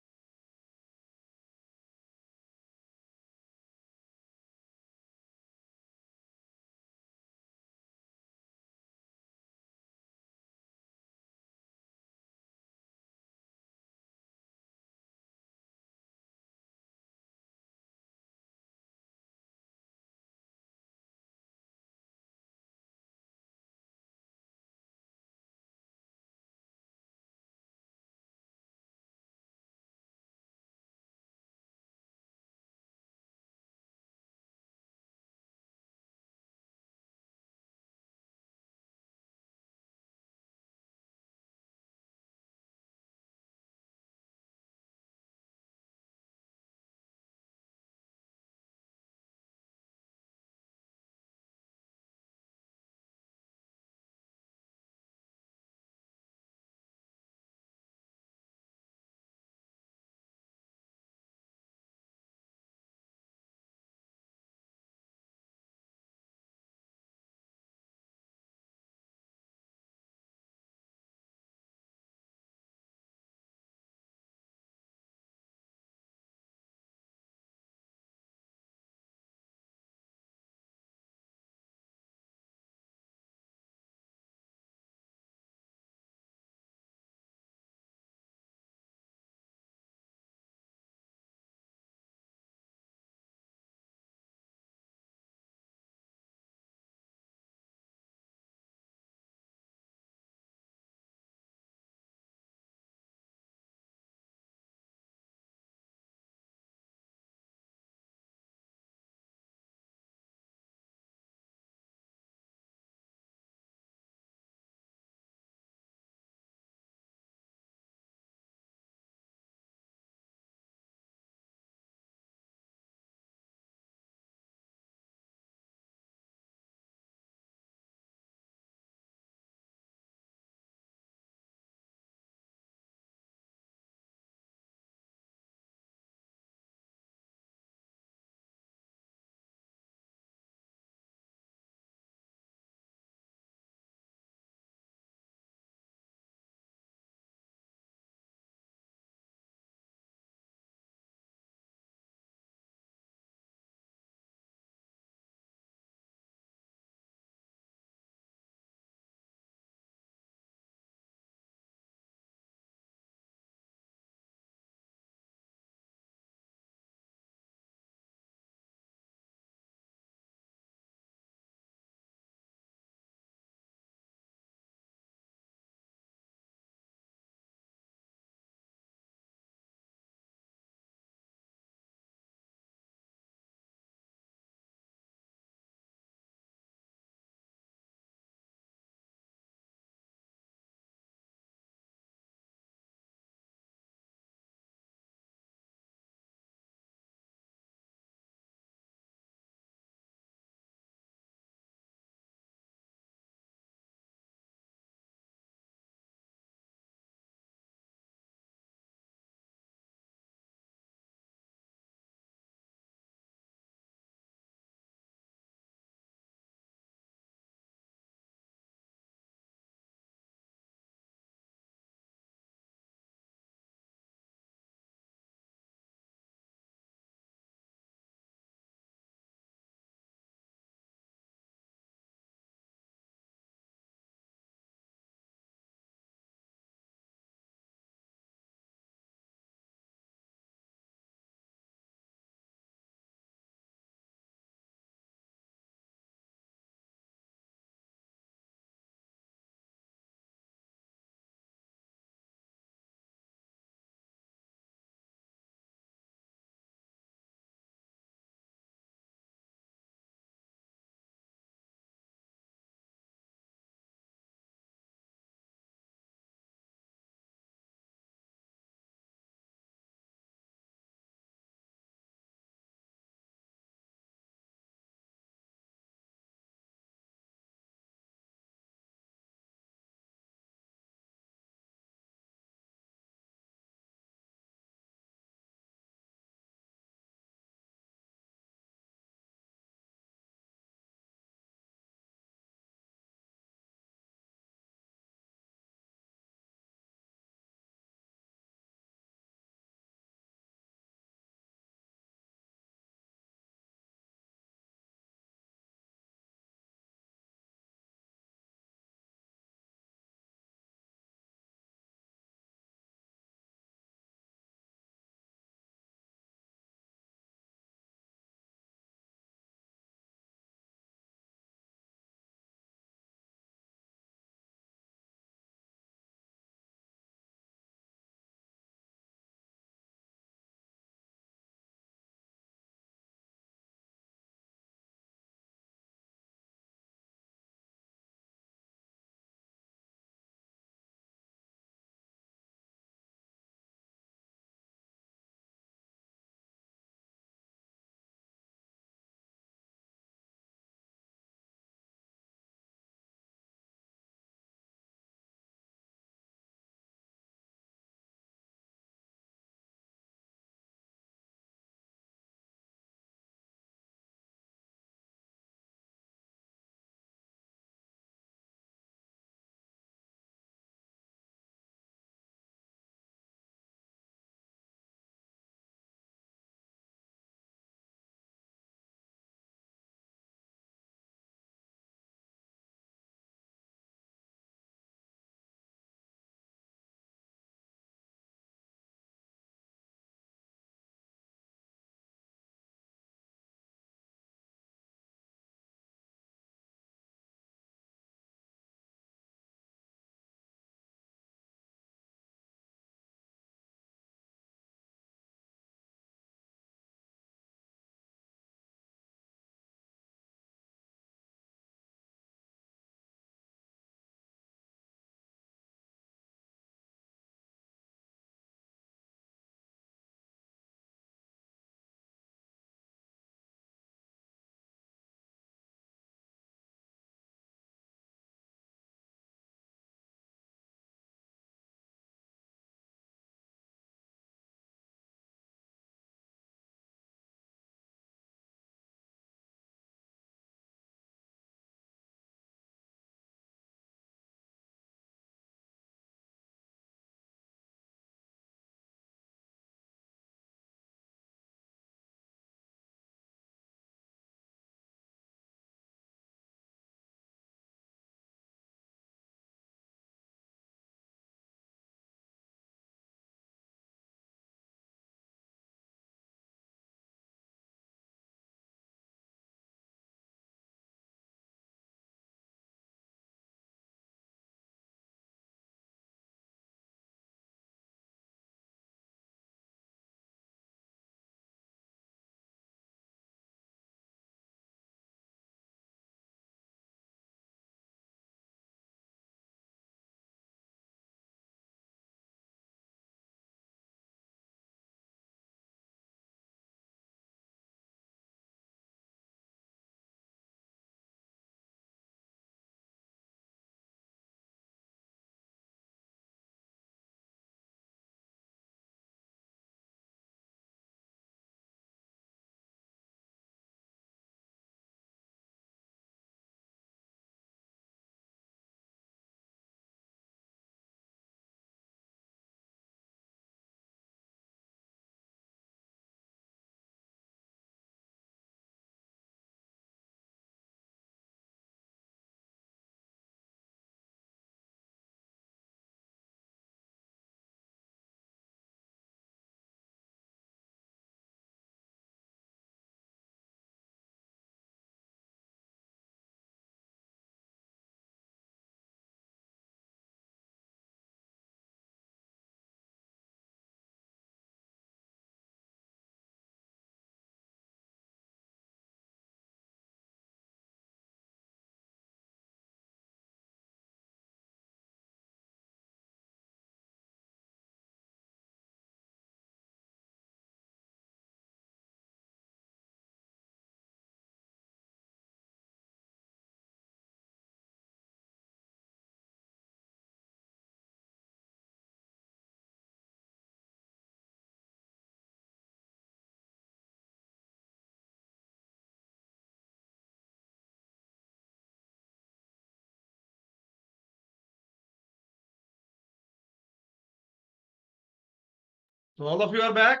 So all of you are back.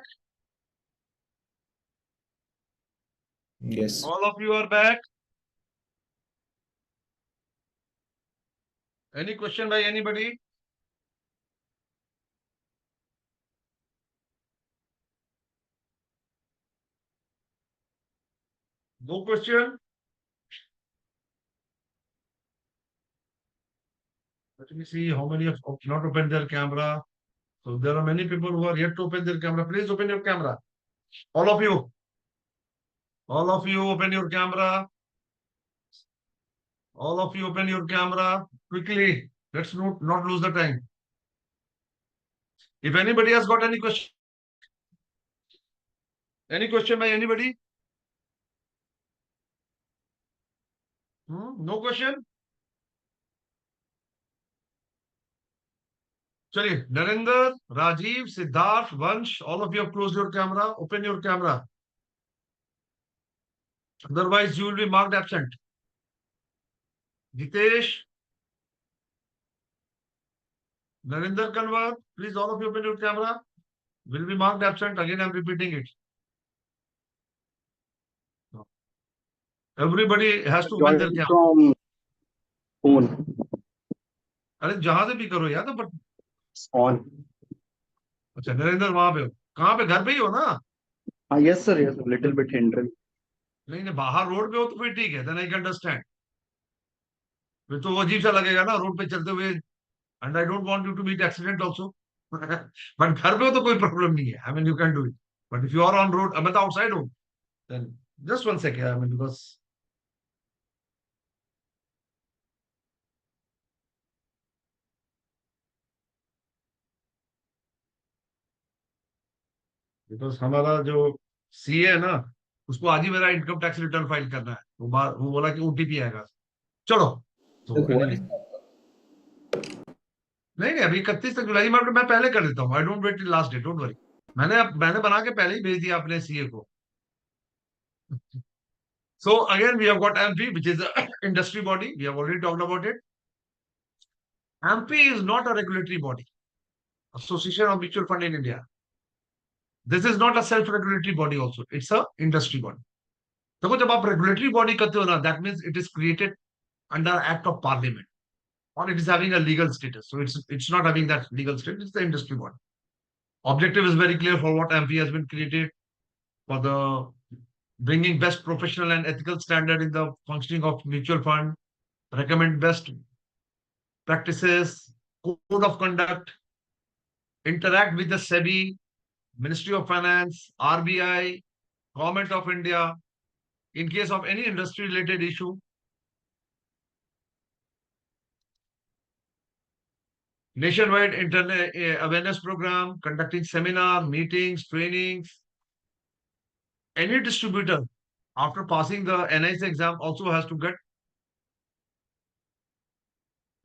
Yes. All of you are back. Any question by anybody? No question. Let me see how many have not opened their camera. So there are many people who are yet to open their camera. Please open your camera. All of you. All of you open your camera. All of you open your camera quickly. Let's not lose the time. If anybody has got any question by anybody? No question? चलिए नरेंद्र राजीव सिद्धार्थ वंश all of you have closed your camera. Open your camera. Otherwise you will be marked absent. Jitesh, Narinder Kanwar, please all of you open your camera. Will be marked absent. Again, I'm repeating it. Everybody has to open their Joining camera. from phone अरे जहां से भी करो यार, तो but on. अच्छा नरेंद्र वहां पे हो, कहाँ पे, घर पे ही हो ना? Yes sir, yes, a little bit hindrance. नहीं नहीं, बाहर रोड पे हो तो फिर ठीक है, देन आई कैन अंडरस्टैंड. फिर तो वो अजीब सा लगेगा ना रोड पे चलते हुए. And I don't want you to meet accident also. But घर पे हो तो कोई प्रॉब्लम नहीं है, I mean you can do it. But if you are on road, मैं तो आउटसाइड हूँ, then just one second, I mean because हमारा जो सीए है ना, उसको आज ही मेरा इनकम टैक्स रिटर्न फाइल करना है. वो बोला कि ओटीपी आएगा. चलो तो Like, what anyway, is नहीं नहीं, अभी 31 जुलाई में मैं पहले कर देता हूँ. I don't wait till last day, don't worry. मैंने बना के पहले ही भेज दिया अपने सीए को. So again we have got AMFI which is industry body. We have already talked about it. AMFI is not a regulatory body. Association of mutual fund in India. This is not a self regulatory body also, it's a industry body. देखो जब आप regulatory body करते हो ना, that means it is created under act of parliament, or it is having a legal status. So it's not having that legal status. It's the industry body. Objective is very clear for what MP has been created, for the bringing best professional and ethical standard in the functioning of mutual fund, recommend best practices, code of conduct, interact with the SEBI, Ministry of Finance, RBI, Government of India, in case of any industry related issue. Nationwide internet awareness program, conducting seminar, meetings, trainings. Any distributor after passing the NIS exam also has to get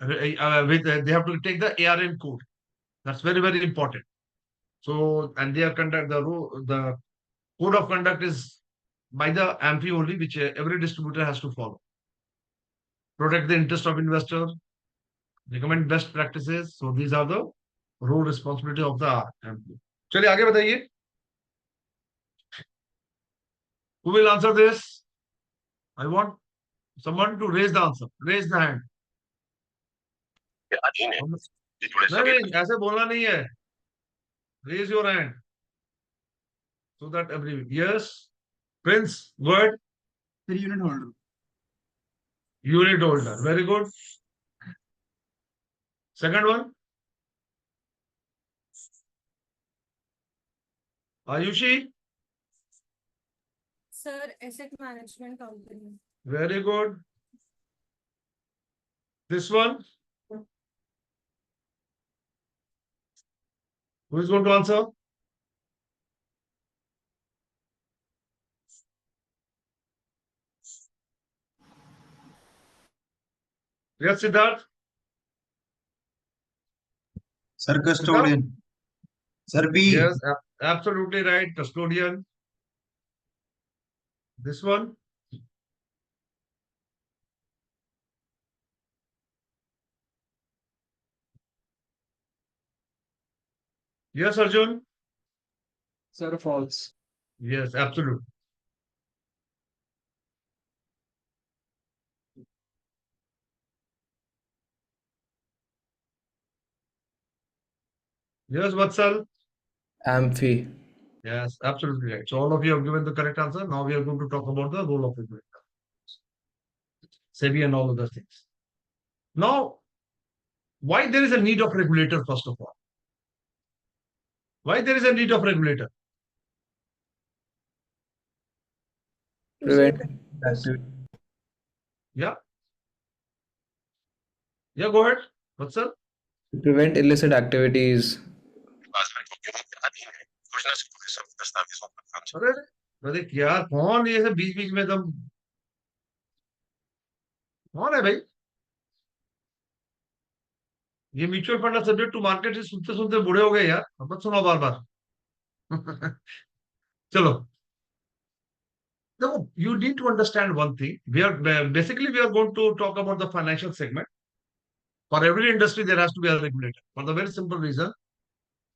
they have to take the ARN code. That's very very important. So and they are conduct the code of conduct is by the AMP only, which every distributor has to follow. Protect the interest of investor, recommend best practices. So these are the role responsibility of the AMP. चलिए आगे बताइए. Who will answer this? I want someone to raise the answer. Raise the hand. नहीं नहीं, ऐसे बोलना नहीं है. Raise your hand so that every yes, Prince, word. 3 unit holder. Unit holder. Very good. Second one. Ayushi. Sir, asset management company. Very good. This one. Who is going to answer? Yes, Siddharth. Sir, custodian. Sir, B. Yes, absolutely right. Custodian. This one. Yes, Arjun. Sir, false. Yes, absolute. Yes, Vatsal. Amphi. Yes, absolutely right. So all of you have given the correct answer. Now we are going to talk about the role of regulator, SEBI and all other things. Now, why there is a need of regulator, first of all? Why there is a need of regulator? To Prevent safeguard. activity. Yeah. Yeah, go ahead. Vatsal. Prevent illicit activities. अरे अरे यार कौन ये सब बीच बीच में एकदम कौन है भाई ये mutual fund subject to market से सुनते सुनते बूढ़े हो गए यार अब मत सुनाओ बार बार चलो देखो you need to understand one thing we are basically we are going to talk about the financial segment for every industry there has to be a regulator for the very simple reason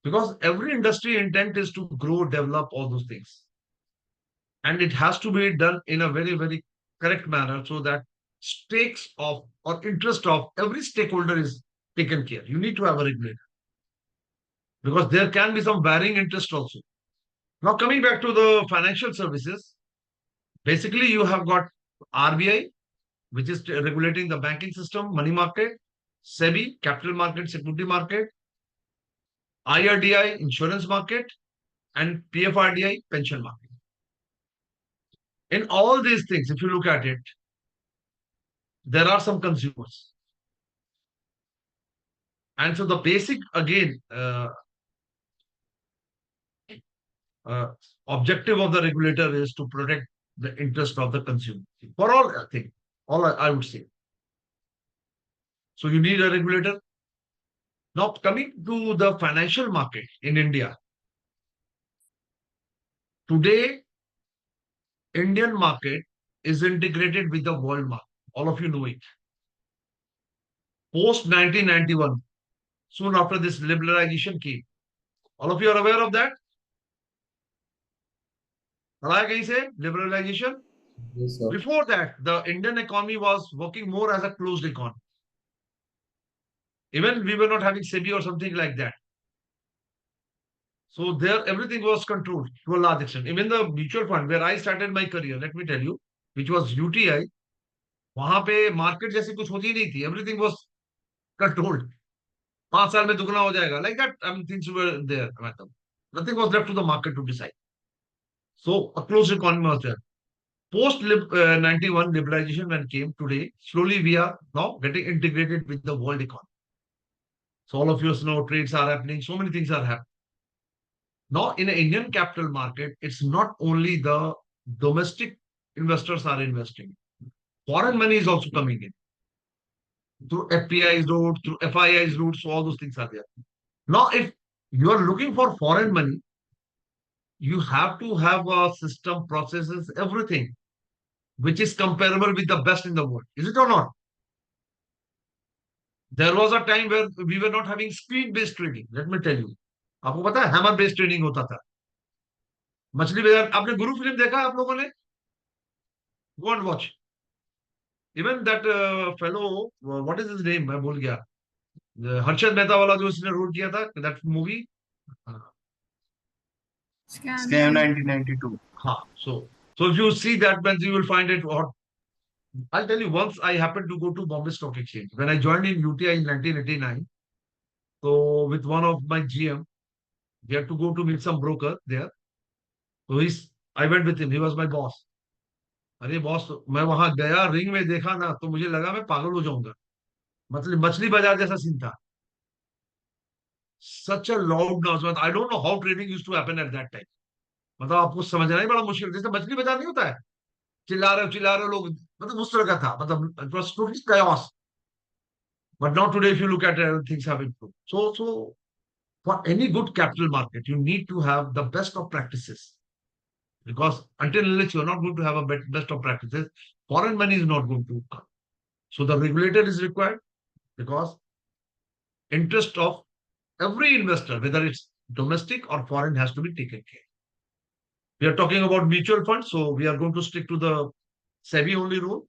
because every industry intent is to grow develop all those things and it has to be done in a very very correct manner so that stakes of or interest of every stakeholder is taken care. You need to have a regulator because there can be some varying interest also. Now coming back to the financial services, basically you have got RBI, which is regulating the banking system, money market, SEBI, capital market, security market, IRDI, insurance market, and PFRDI, pension market. In all these things, if you look at it, there are some consumers. And so the basic, again, uh, objective of the regulator is to protect the interest of the consumer for all things, all I would say. So you need a regulator. Now coming to the financial market in India, today Indian market is integrated with the world market. All of you know it. Post 1991, soon after this liberalization came. All of you are aware of that? Liberalization. Yes, sir. Before that, the Indian economy was working more as a closed economy. Even we were not having SEBI or something like that. So there, everything was controlled to a large extent. Even the mutual fund where I started my career, let me tell you, which was UTI, वहां पे market जैसी कुछ होती नहीं थी. Everything was controlled. 5 साल में दुगना हो जाएगा. Like that, I mean, things were there. मतलब, nothing was left to the market to decide. So a closed economy was there. Post 91 liberalization when came today, slowly we are now getting integrated with the world economy. So all of you know trades are happening, so many things are happening. Now in the Indian capital market, it's not only the domestic investors are investing. Foreign money is also coming in through FPI's route, through FII's route, so all those things are there. Now, if you are looking for foreign money, you have to have a system, processes, everything, which is comparable with the best in the world. Is it or not? There was a time where we were not having speed-based trading. Let me tell you. आपको पता है hammer based trading होता था मछली बाजार आपने गुरु film देखा आप लोगों ने go and watch even that fellow what is his name मैं भूल गया हर्षद मेहता वाला जो उसने रोल किया था दैट मूवी Scam 1992. हाँ so if you see that then you will find it what I'll tell you once I happened to go to Bombay Stock Exchange when I joined in UTI in 1989 so with one of my GM we had to go to meet some broker there so I went with him he was my boss अरे boss मैं वहां गया ring में देखा ना तो मुझे लगा मैं पागल हो जाऊंगा मतलब मछली बाजार जैसा सीन था such a loud noise I don't know how trading used to happen at that time मतलब आपको समझना ही बड़ा मुश्किल जैसे मछली बाजार नहीं होता है चिल्ला रहे हो लोग मतलब उस तरह का था मतलब it was totally chaos but now today if you look at it things have improved so for any good capital market you need to have the best of practices because until unless you're not going to have a best of practices foreign money is not going to come so the regulator is required because interest of every investor, whether it's domestic or foreign, has to be taken care. We are talking about mutual funds, so we are going to stick to the SEBI only rule.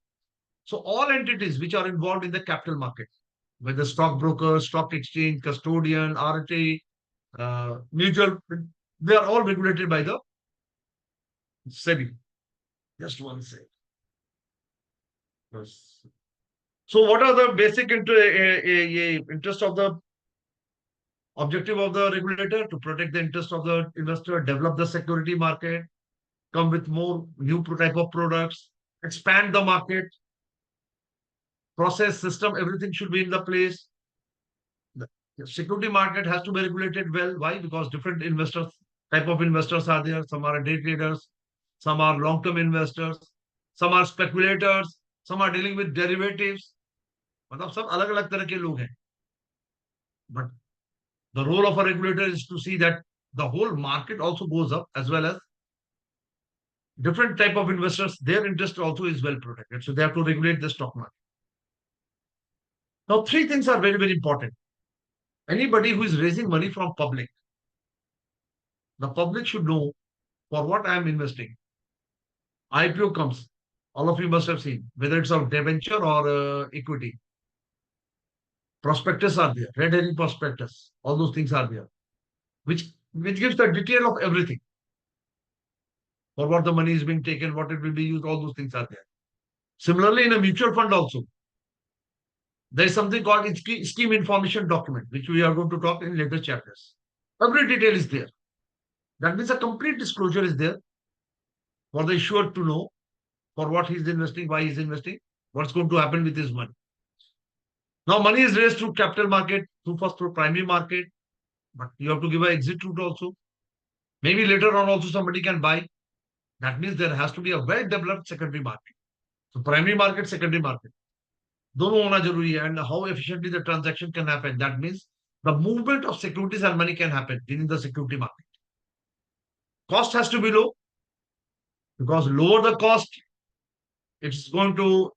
So all entities which are involved in the capital market, whether stockbroker, stock exchange, custodian, RTA, mutual, they are all regulated by the SEBI. Just one second. Yes. So what are the basic interest of the objective of the regulator? To protect the interest of the investor, develop the security market, come with more new type of products, expand the market, process system, everything should be in the place. The security market has to be regulated well. Why? Because different investors, type of investors are there. Some are day traders, some are long-term investors, some are speculators, some are dealing with derivatives. मतलब सब अलग अलग तरह के लोग हैं. But the role of a regulator is to see that the whole market also goes up, as well as different type of investors, their interest also is well protected. So they have to regulate the stock market. Now, three things are very, very important. Anybody who is raising money from public, the public should know for what I am investing. IPO comes. All of you must have seen, whether it's of debenture or equity. Prospectus are there, red herring prospectus. All those things are there, which gives the detail of everything. For what the money is being taken, what it will be used, all those things are there. Similarly, in a mutual fund also, there is something called scheme information document, which we are going to talk in later chapters. Every detail is there. That means a complete disclosure is there for the issuer to know for what he's investing, why he's investing, what's going to happen with his money. Now, money is raised through capital market, through primary market, but you have to give an exit route also. Maybe later on also somebody can buy. That means there has to be a well-developed secondary market. So primary market, secondary market. दोनों होना जरूरी है. And how efficiently the transaction can happen. That means the movement of securities and money can happen within the security market. Cost has to be low, because lower the cost, it's going to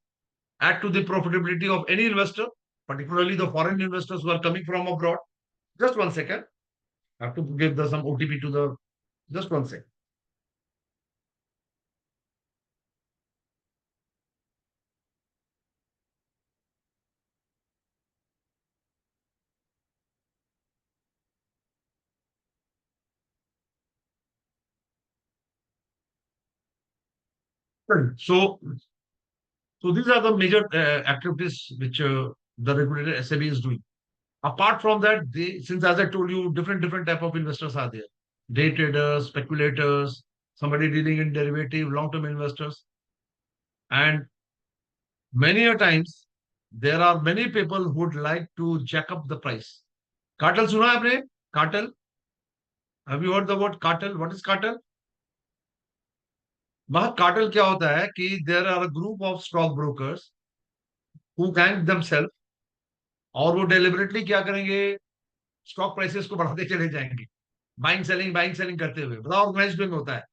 add to the profitability of any investor, particularly the foreign investors who are coming from abroad. Just one second. I have to give some OTP to the. Just one second. So, these are the major activities which the regulator SAB is doing. Apart from that, since as I told you, different type of investors are there. Day traders, speculators, somebody dealing in derivative, long-term investors. And many a times, there are many people who would like to jack up the price. Cartel सुना है आपने? Cartel? Have you heard the word cartel? What is cartel? वह cartel क्या होता है कि there are a group of stock brokers who gang themselves, और वो deliberately क्या करेंगे? स्टॉक प्राइसेस को बढ़ाते चले जाएंगे, बाइंग सेलिंग करते हुए. बताओ ऑर्गेनाइज्ड में होता है,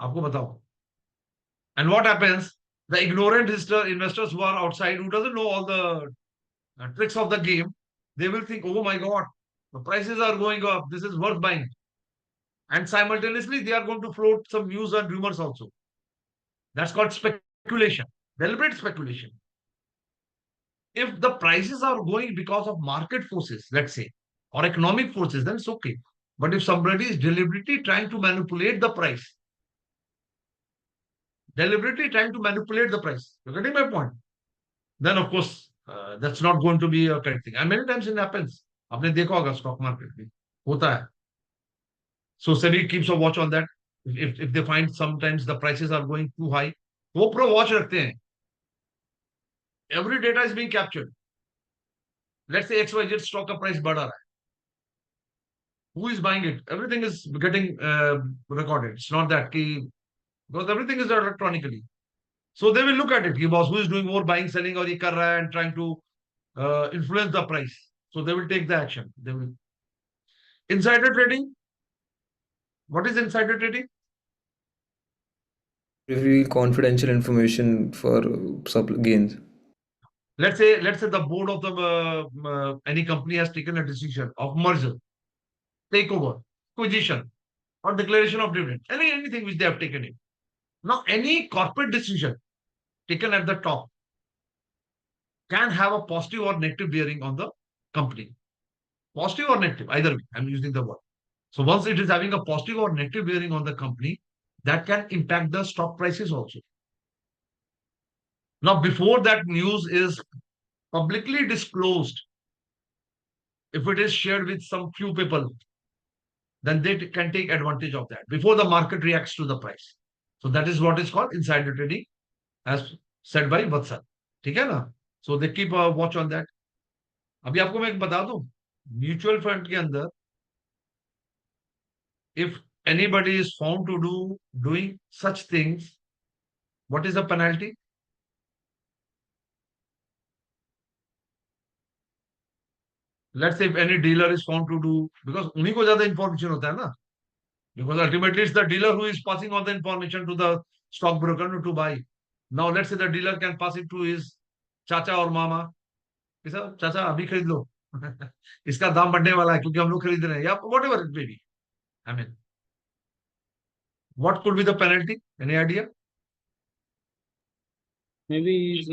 आपको बताओ. And what happens? The ignorant investors who are outside, who doesn't know all the tricks of the game, they will think, oh my God, the prices are going up, this is worth buying. And simultaneously, they are going to float some news and rumors also. That's called speculation, deliberate speculation. If the prices are going because of market forces, let's say, or economic forces, then it's okay. But if somebody is deliberately trying to manipulate the price, you're getting my point? Then, of course, that's not going to be a correct thing. And many times it happens. आपने देखा होगा stock market में होता है. So SEBI keeps a watch on that. If they find sometimes the prices are going too high, वो pro watch रखते हैं. Every data is being captured. Let's say XYZ stock का price बढ़ रहा है. Who is buying it? Everything is getting recorded. It's not that key, because everything is electronically. So they will look at it. Ki boss, who is doing more buying, selling, or ye kar raha hai, and trying to influence the price. So they will take the action. They will. Insider trading. What is insider trading? Reveal confidential information for gains. Let's say the board of the any company has taken a decision of merger, takeover, acquisition. or declaration of dividend, anything which they have taken in. Now, any corporate decision taken at the top can have a positive or negative bearing on the company. Positive or negative, either way, I'm using the word. So once it is having a positive or negative bearing on the company, that can impact the stock prices also. Now, before that news is publicly disclosed, if it is shared with some few people, then they can take advantage of that before the market reacts to the price. So that is what is called insider trading, as said by Vatsal. ठीक है ना? So they keep a watch on that. अभी आपको मैं एक बता दूं, mutual fund के अंदर if anybody is found to doing such things, what is the penalty? Let's say if any dealer is found to do, because उन्हीं को ज्यादा information होता है ना, because ultimately it's the dealer who is passing on the information to the stockbroker to buy. Now let's say the dealer can pass it to his चाचा और मामा, कि sir चाचा अभी खरीद लो इसका दाम बढ़ने वाला है क्योंकि हम लोग खरीद रहे हैं, या whatever it may be. I mean, what could be the penalty? Any idea? Maybe he's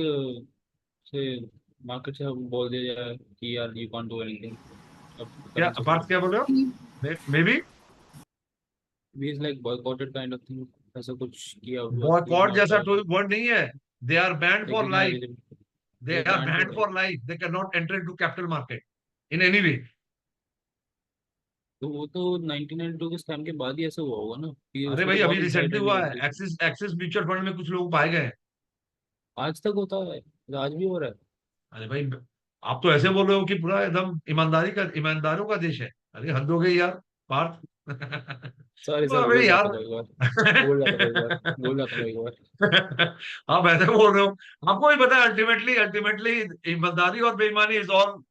say market से बोल दिया जाए कि यार you can't do anything. अब क्या currency पार्थ क्या बोल रहे हो? Maybe he's like boycotted kind of thing. ऐसा कुछ किया हुआ boycott होता जैसा है. कोई वर्ड नहीं है. They are banned Like for he's not life. eligible. They He's are banned banned for for life. They cannot enter into capital market in any way. तो वो तो 1992 के स्कैम के बाद ही ऐसा हुआ होगा ना कि अरे उसमें तो भाई अभी बहुत रिसेंटली इंसाइडर हुआ गेम है, थी. एक्सिस म्यूचुअल फंड में कुछ लोग पाए गए हैं. आज तक होता है, आज भी हो रहा है. अरे भाई आप तो ऐसे बोल रहे हो कि पूरा एकदम ईमानदारों का देश है. अरे हद हो गई यार पार्थ. सॉरी सर, अबे भूल यार. जाता हूँ एक बार. भूल जाता हूँ एक बार. भूल जाता हूँ एक बार. आप ऐसे बोल रहे हो, आपको भी पता है अल्टीमेटली अल्टीमेटली ईमानदारी और बेईमानी इज ऑल.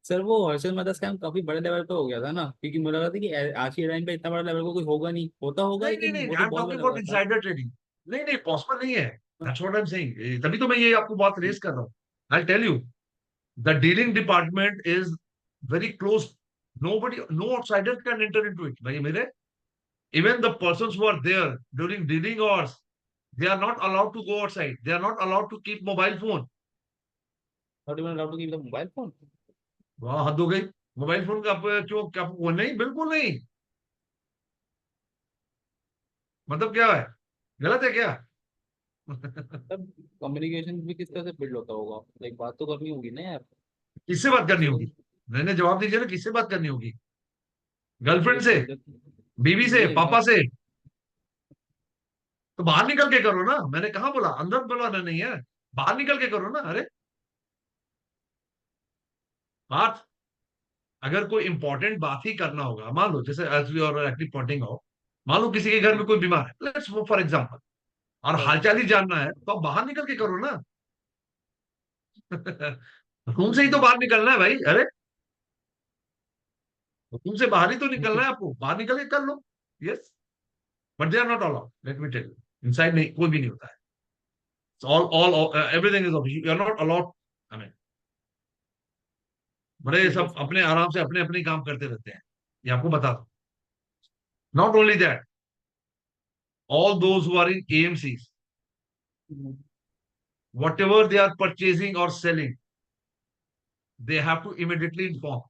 सर वो हर्षद मेहता स्कैम काफी बड़े लेवल पे हो गया था ना, क्योंकि मुझे लगा था कि आज के टाइम पे इतना बड़ा लेवल का कोई होगा नहीं, होता होगा नहीं नहीं लेकिन नहीं, वो आई तो एम बहुत बड़ा टॉकिंग अबाउट लेवल का था. Insider trading. नहीं नहीं, पॉसिबल नहीं है. That's what I am saying. तभी तो मैं ये आपको बात रेस कर रहा हूँ. I tell you, the dealing department is very close. Nobody, no outsider can enter into it. भाई मेरे, even the persons who are there during dealing hours, they are not allowed to go outside. They are not allowed to keep mobile phone. Not even allowed to give the mobile phone. वाह हद हो गई. Mobile phone का क्यों क्या वो नहीं, बिल्कुल नहीं. मतलब क्या है, गलत है क्या? तब कम्युनिकेशन भी किस तरह से बिल्ड होता होगा, लाइक बात तो करनी होगी ना यार. किससे बात करनी ऐसे तो होगी? मैंने जवाब दीजिए ना, किससे बात करनी होगी? गर्लफ्रेंड एक से, बोल देते. बीवी से, नहीं पापा से? तो बाहर निकल के करो ना. मैंने कहा बोला अंदर बुलाना नहीं है, बाहर निकल के करो ना. अरे बात, अगर कोई इंपॉर्टेंट बात ही करना होगा, मान लो जैसे as we are active pointing out, मान लो किसी के घर में कोई बीमार है, लेट्स फॉर एग्जांपल, और हालचाल ही जानना है, तो आप बाहर निकल के करो ना. रूम से ही तो बाहर निकलना है भाई. अरे रूम से बाहर ही तो निकलना है आपको, बाहर निकल के कर लो. Yes, but they are not allowed. Let me tell you, inside नहीं, कोई भी नहीं होता है. All everything is official. You are not allowed. I mean, बड़े सब अपने आराम से अपने अपने काम करते रहते हैं, ये आपको बता दो. Not only that, all those who are in AMCs, whatever they are purchasing or selling, they have to immediately inform.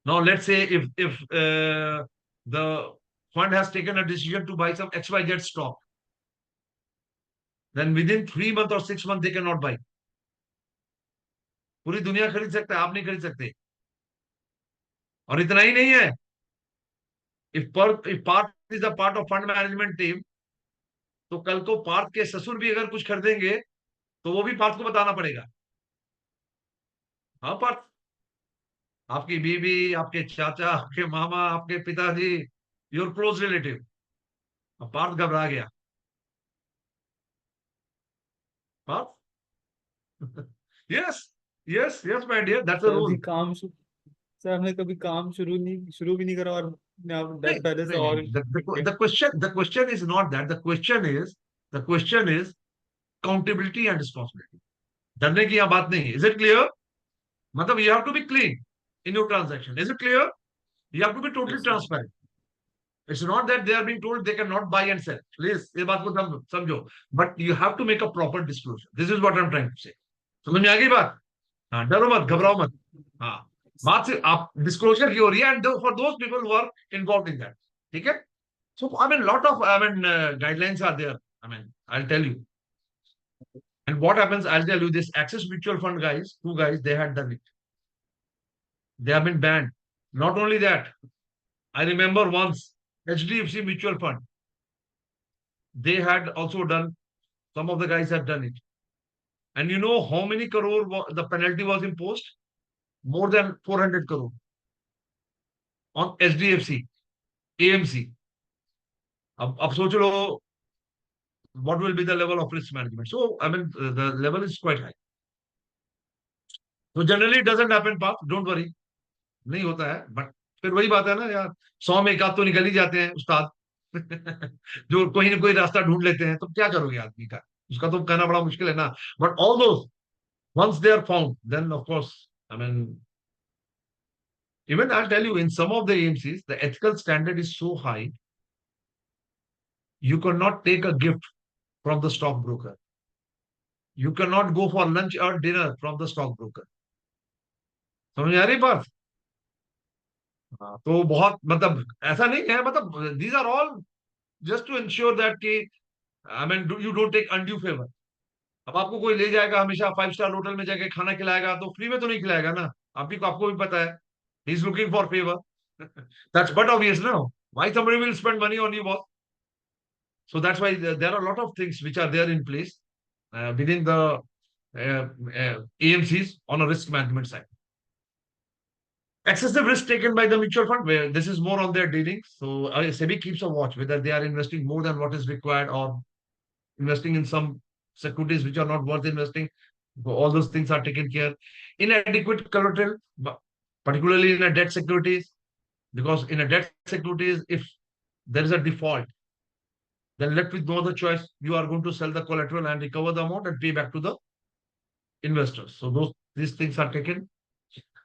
Now, let's say if the fund has taken a decision to buy some XYZ stock, then within 3 months or 6 months they cannot buy. पूरी दुनिया खरीद सकता है, आप नहीं खरीद सकते. और इतना ही नहीं है, if Parth is a part of fund management team, तो कल को पार्थ के ससुर भी अगर कुछ खरीदेंगे तो वो भी पार्थ को बताना पड़ेगा. हाँ पार्थ, आपकी बीवी, आपके चाचा, आपके मामा, आपके पिताजी, योर क्लोज रिलेटिव. अब पार्थ घबरा गया. Parth, yes yes yes my dear, that's a sir अभी रूल. काम सर हमने कभी काम शुरू भी नहीं करा और आप नहीं पहले से नहीं और नहीं, the question is not that. The question is accountability and responsibility. डरने की यहाँ बात नहीं है. Is it clear? मतलब you have to be clean in your transaction. Is it clear? You have to be totally yes, sir. Transparent. It's not that they are being told they cannot buy and sell. Please, ये बात को समझो. But you have to make a proper disclosure. This is what I'm trying to say. समझ में आ गई बात? हाँ, डरो मत, घबराओ मत. हाँ, बात से आप डिस्क्लोजर की हो रही है, and for those people who are involved in that. ठीक है? So I mean, lot of guidelines are there. I mean, I'll tell you. And what happens? I'll tell you. This Access Mutual Fund guys, two guys, they had done it. They have been banned. Not only that, I remember once HDFC Mutual Fund. They had also done. Some of the guys have done it. And you know how many crore the penalty was imposed? More than 400 crore on HDFC, AMC. अब सोच लो what will be the level of risk management. So I mean the level is quite high. So generally it doesn't happen, Path. Don't worry. नहीं होता है, but फिर वही बात है ना यार, 100 में एक आध तो निकल ही जाते हैं उस्ताद. जो कोई ना कोई रास्ता ढूंढ लेते हैं, तो क्या करोगे आदमी का, उसका तो कहना बड़ा मुश्किल है ना. But all those once they are found, then of course, I mean, even I'll tell you, in some of the AMCs, the ethical standard is so high, you cannot take a gift from the stockbroker. You cannot go for lunch or dinner from the stockbroker. समझ आ रही बात? हाँ, तो बहुत मतलब ऐसा नहीं है, मतलब these are all just to ensure that कि I mean you don't take undue favor. अब आपको कोई ले जाएगा हमेशा 5 स्टार होटल में जाके खाना खिलाएगा, तो फ्री में तो नहीं खिलाएगा ना. आपको भी पता है, he is looking for favor. That's but obvious, no? Why somebody will spend money on you, boss? So that's why there are a lot of things which are there in place within the AMCs on a risk management side. Excessive risk taken by the mutual fund, where this is more on their dealings. So SEBI keeps a watch whether they are investing more than what is required or investing in some securities which are not worth investing. All those things are taken care. Inadequate collateral, particularly in a debt securities, because in a debt securities, if there is a default, then left with no other choice, you are going to sell the collateral and recover the amount and pay back to the investors. So these things are taken.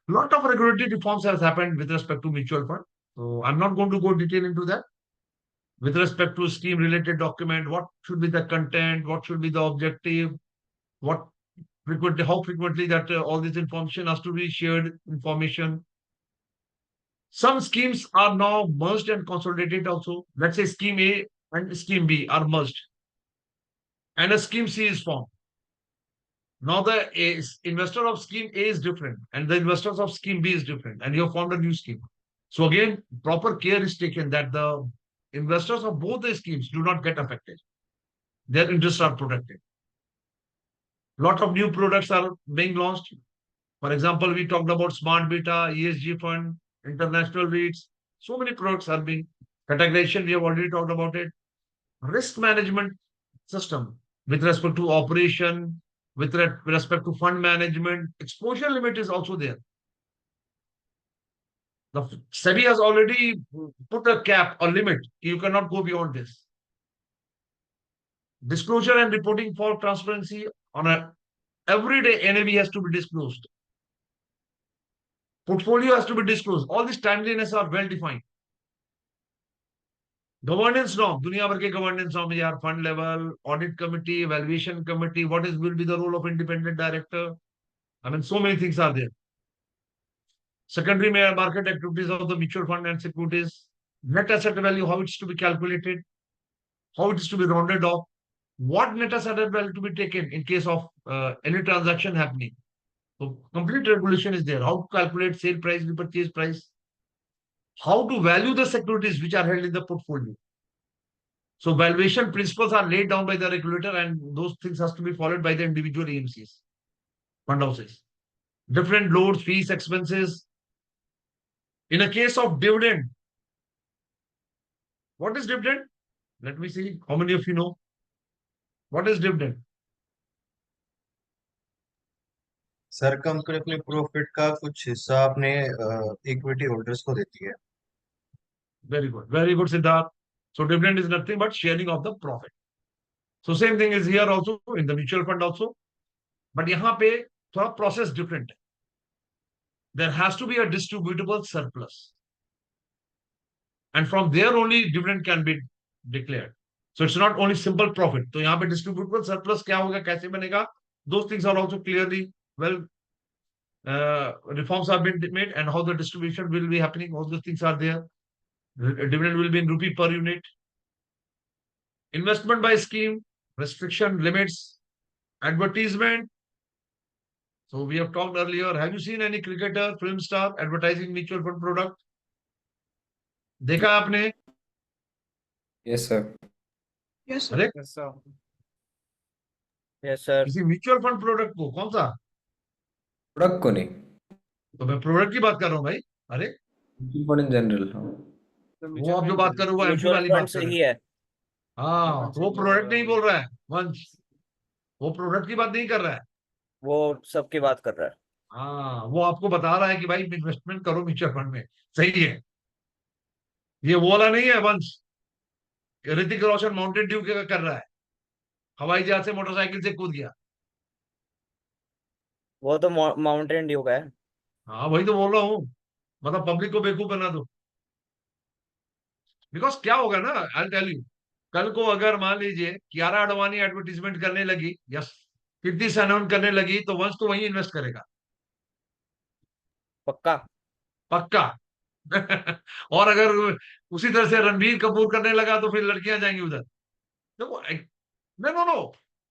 Lot of regulatory reforms has happened with respect to mutual fund. So I'm not going to go detail into that. With respect to scheme related document, what should be the content, what should be the objective, how frequently that all this information has to be shared information. Some schemes are now merged and consolidated also. Let's say scheme A and scheme B are merged, and a scheme C is formed. Now the investor of scheme A is different, and the investors of scheme B is different, and you have formed a new scheme. So again, proper care is taken that the investors of both the schemes do not get affected. Their interests are protected. Lot of new products are being launched. For example, we talked about smart beta, ESG fund, international REITs. So many products are being categorization. We have already talked about it. Risk management system with respect to operation, with respect to fund management, exposure limit is also there. The SEBI has already put a cap or limit. You cannot go beyond this. Disclosure and reporting for transparency on a everyday NAV has to be disclosed. Portfolio has to be disclosed. All these timeliness are well defined. Governance norm, दुनिया भर के governance norm है यार, fund level, audit committee, evaluation committee, will be the role of independent director. I mean, so many things are there. Secondary market activities of the mutual fund and securities, net asset value, how it's to be calculated, how it is to be rounded off, what net asset value to be taken in case of any transaction happening. So complete regulation is there. How to calculate sale price, repurchase price, how to value the securities which are held in the portfolio. So valuation principles are laid down by the regulator, and those things has to be followed by the individual AMCs, fund houses. Different loads, fees, expenses. In a case of dividend, what is dividend? Let me see. How many of you know? What is dividend? Sir company अपने profit का कुछ हिस्सा अपने equity holders को देती है. Very good. Very good, Siddharth. So dividend is nothing but sharing of the profit. So same thing is here also in the mutual fund also. But यहाँ पे थोड़ा process different. There has to be a distributable surplus. and from there only dividend can be declared. So it's not only simple profit. तो यहाँ पे distributable surplus क्या होगा, कैसे बनेगा? Those things are also clearly well reforms have been made, and how the distribution will be happening. All those things are there. Dividend will be in rupee per unit. Investment by scheme, restriction limits, advertisement. So we have talked earlier. Have you seen any cricketer, film star advertising mutual fund product? देखा आपने? Yes, sir. Yes, sir. अरे Yes, sir. Yes sir. किसी mutual fund product को, कौन सा? Product को नहीं, तो मैं प्रोडक्ट की बात कर रहा हूँ भाई। अरे म्यूचुअल फंड इन जनरल। हाँ, तो वो म्यूचुअल आप जो फंड बात कर रहे हो वो एमपी म्यूचुअल वाली फंड बात कर से रहे ही हैं। है। हाँ, तो वो प्रोडक्ट नहीं बोल रहा है वंश, वो प्रोडक्ट की बात नहीं कर रहा है। वो सबकी बात कर रहा है। हाँ, वो आपको बता रहा है कि भाई इन्वेस्टमेंट करो म्यूचुअल फंड में, सही है। ये वो वाला नहीं है वंश, ऋतिक रोशन माउंटेन ड्यू कर रहा है, हवाई जहाज से मोटरसाइकिल से कूद गया। वो तो माउंटेन ड्यू का है। हाँ वही तो बोल रहा हूँ, मतलब पब्लिक को बेवकूफ बना दो। बिकॉज क्या होगा ना, आई टेल यू, कल को अगर मान लीजिए कियारा आडवाणी एडवर्टीजमेंट करने लगी या कीर्ति सनोन करने लगी, तो वंश तो वही इन्वेस्ट करेगा, पक्का। पक्का। और अगर उसी तरह से रणबीर कपूर करने लगा तो फिर लड़कियां जाएंगी उधर। देखो, no no no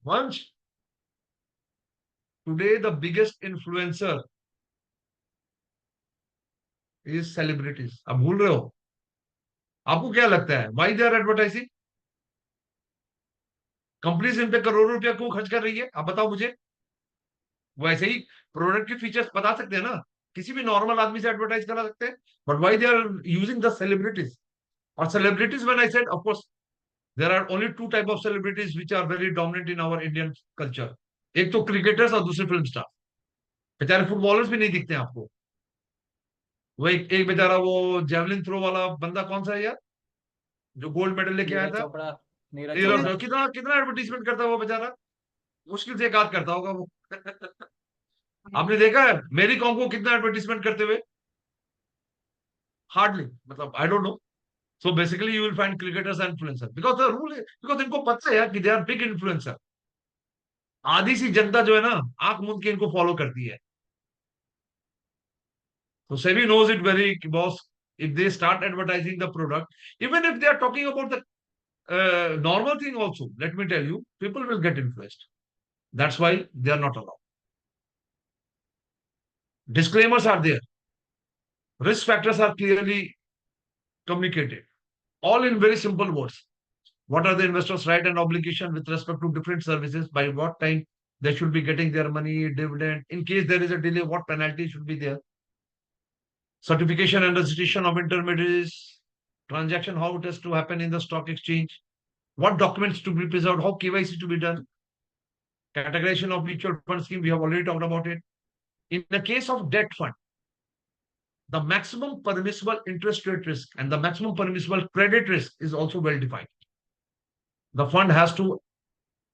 Vansh, today the biggest influencer is celebrities. आप भूल रहे हो? आपको क्या लगता है why they are advertising? Companies इन पे करोड़ों रुपया क्यों खर्च कर रही है, आप बताओ मुझे। वैसे ही प्रोडक्ट के फीचर्स बता सकते हैं ना, किसी भी नॉर्मल आदमी से एडवर्टाइज करा सकते हैं, but why they are using the celebrities? और celebrities, when I said, of course there are only two type of celebrities which are very dominant in our Indian culture. एक तो क्रिकेटर्स और दूसरे फिल्म स्टार। बेचारे footballers भी नहीं दिखते हैं आपको। वो एक बेचारा वो जेवलिन थ्रो वाला बंदा, कौन सा है यार, जो गोल्ड मेडल लेके आया नीरज था? चोपड़ा। नीरज नीरज चोपड़ा। चोपड़ा। कितना कितना एडवर्टीजमेंट करता है वो बेचारा, मुश्किल से एक आध करता होगा वो। आपने देखा है मेरी कॉम को कितना एडवर्टीजमेंट करते हुए? हार्डली, मतलब आई don't no. So basically you will find cricketers and influencer, because the rule, because इनको पता है यार कि दे आर बिग इन्फ्लुएंसर। आधी सी जनता जो है ना, आंख मूंद के इनको फॉलो करती है। तो SEBI knows it very, boss, if they start advertising the product, even if they are talking about the normal thing also, let me tell you, people will get influenced. That's why they are not allowed. Disclaimers are there. Risk factors are clearly communicated, all in very simple words. What are the investors' right and obligation with respect to different services? By what time they should be getting their money, dividend? In case there is a delay, what penalty should be there? Certification and registration of intermediaries, transaction, how it has to happen in the stock exchange, what documents to be preserved, how KYC to be done, categorization of mutual fund scheme, we have already talked about it. In the case of debt fund, the maximum permissible interest rate risk and the maximum permissible credit risk is also well defined. The fund has to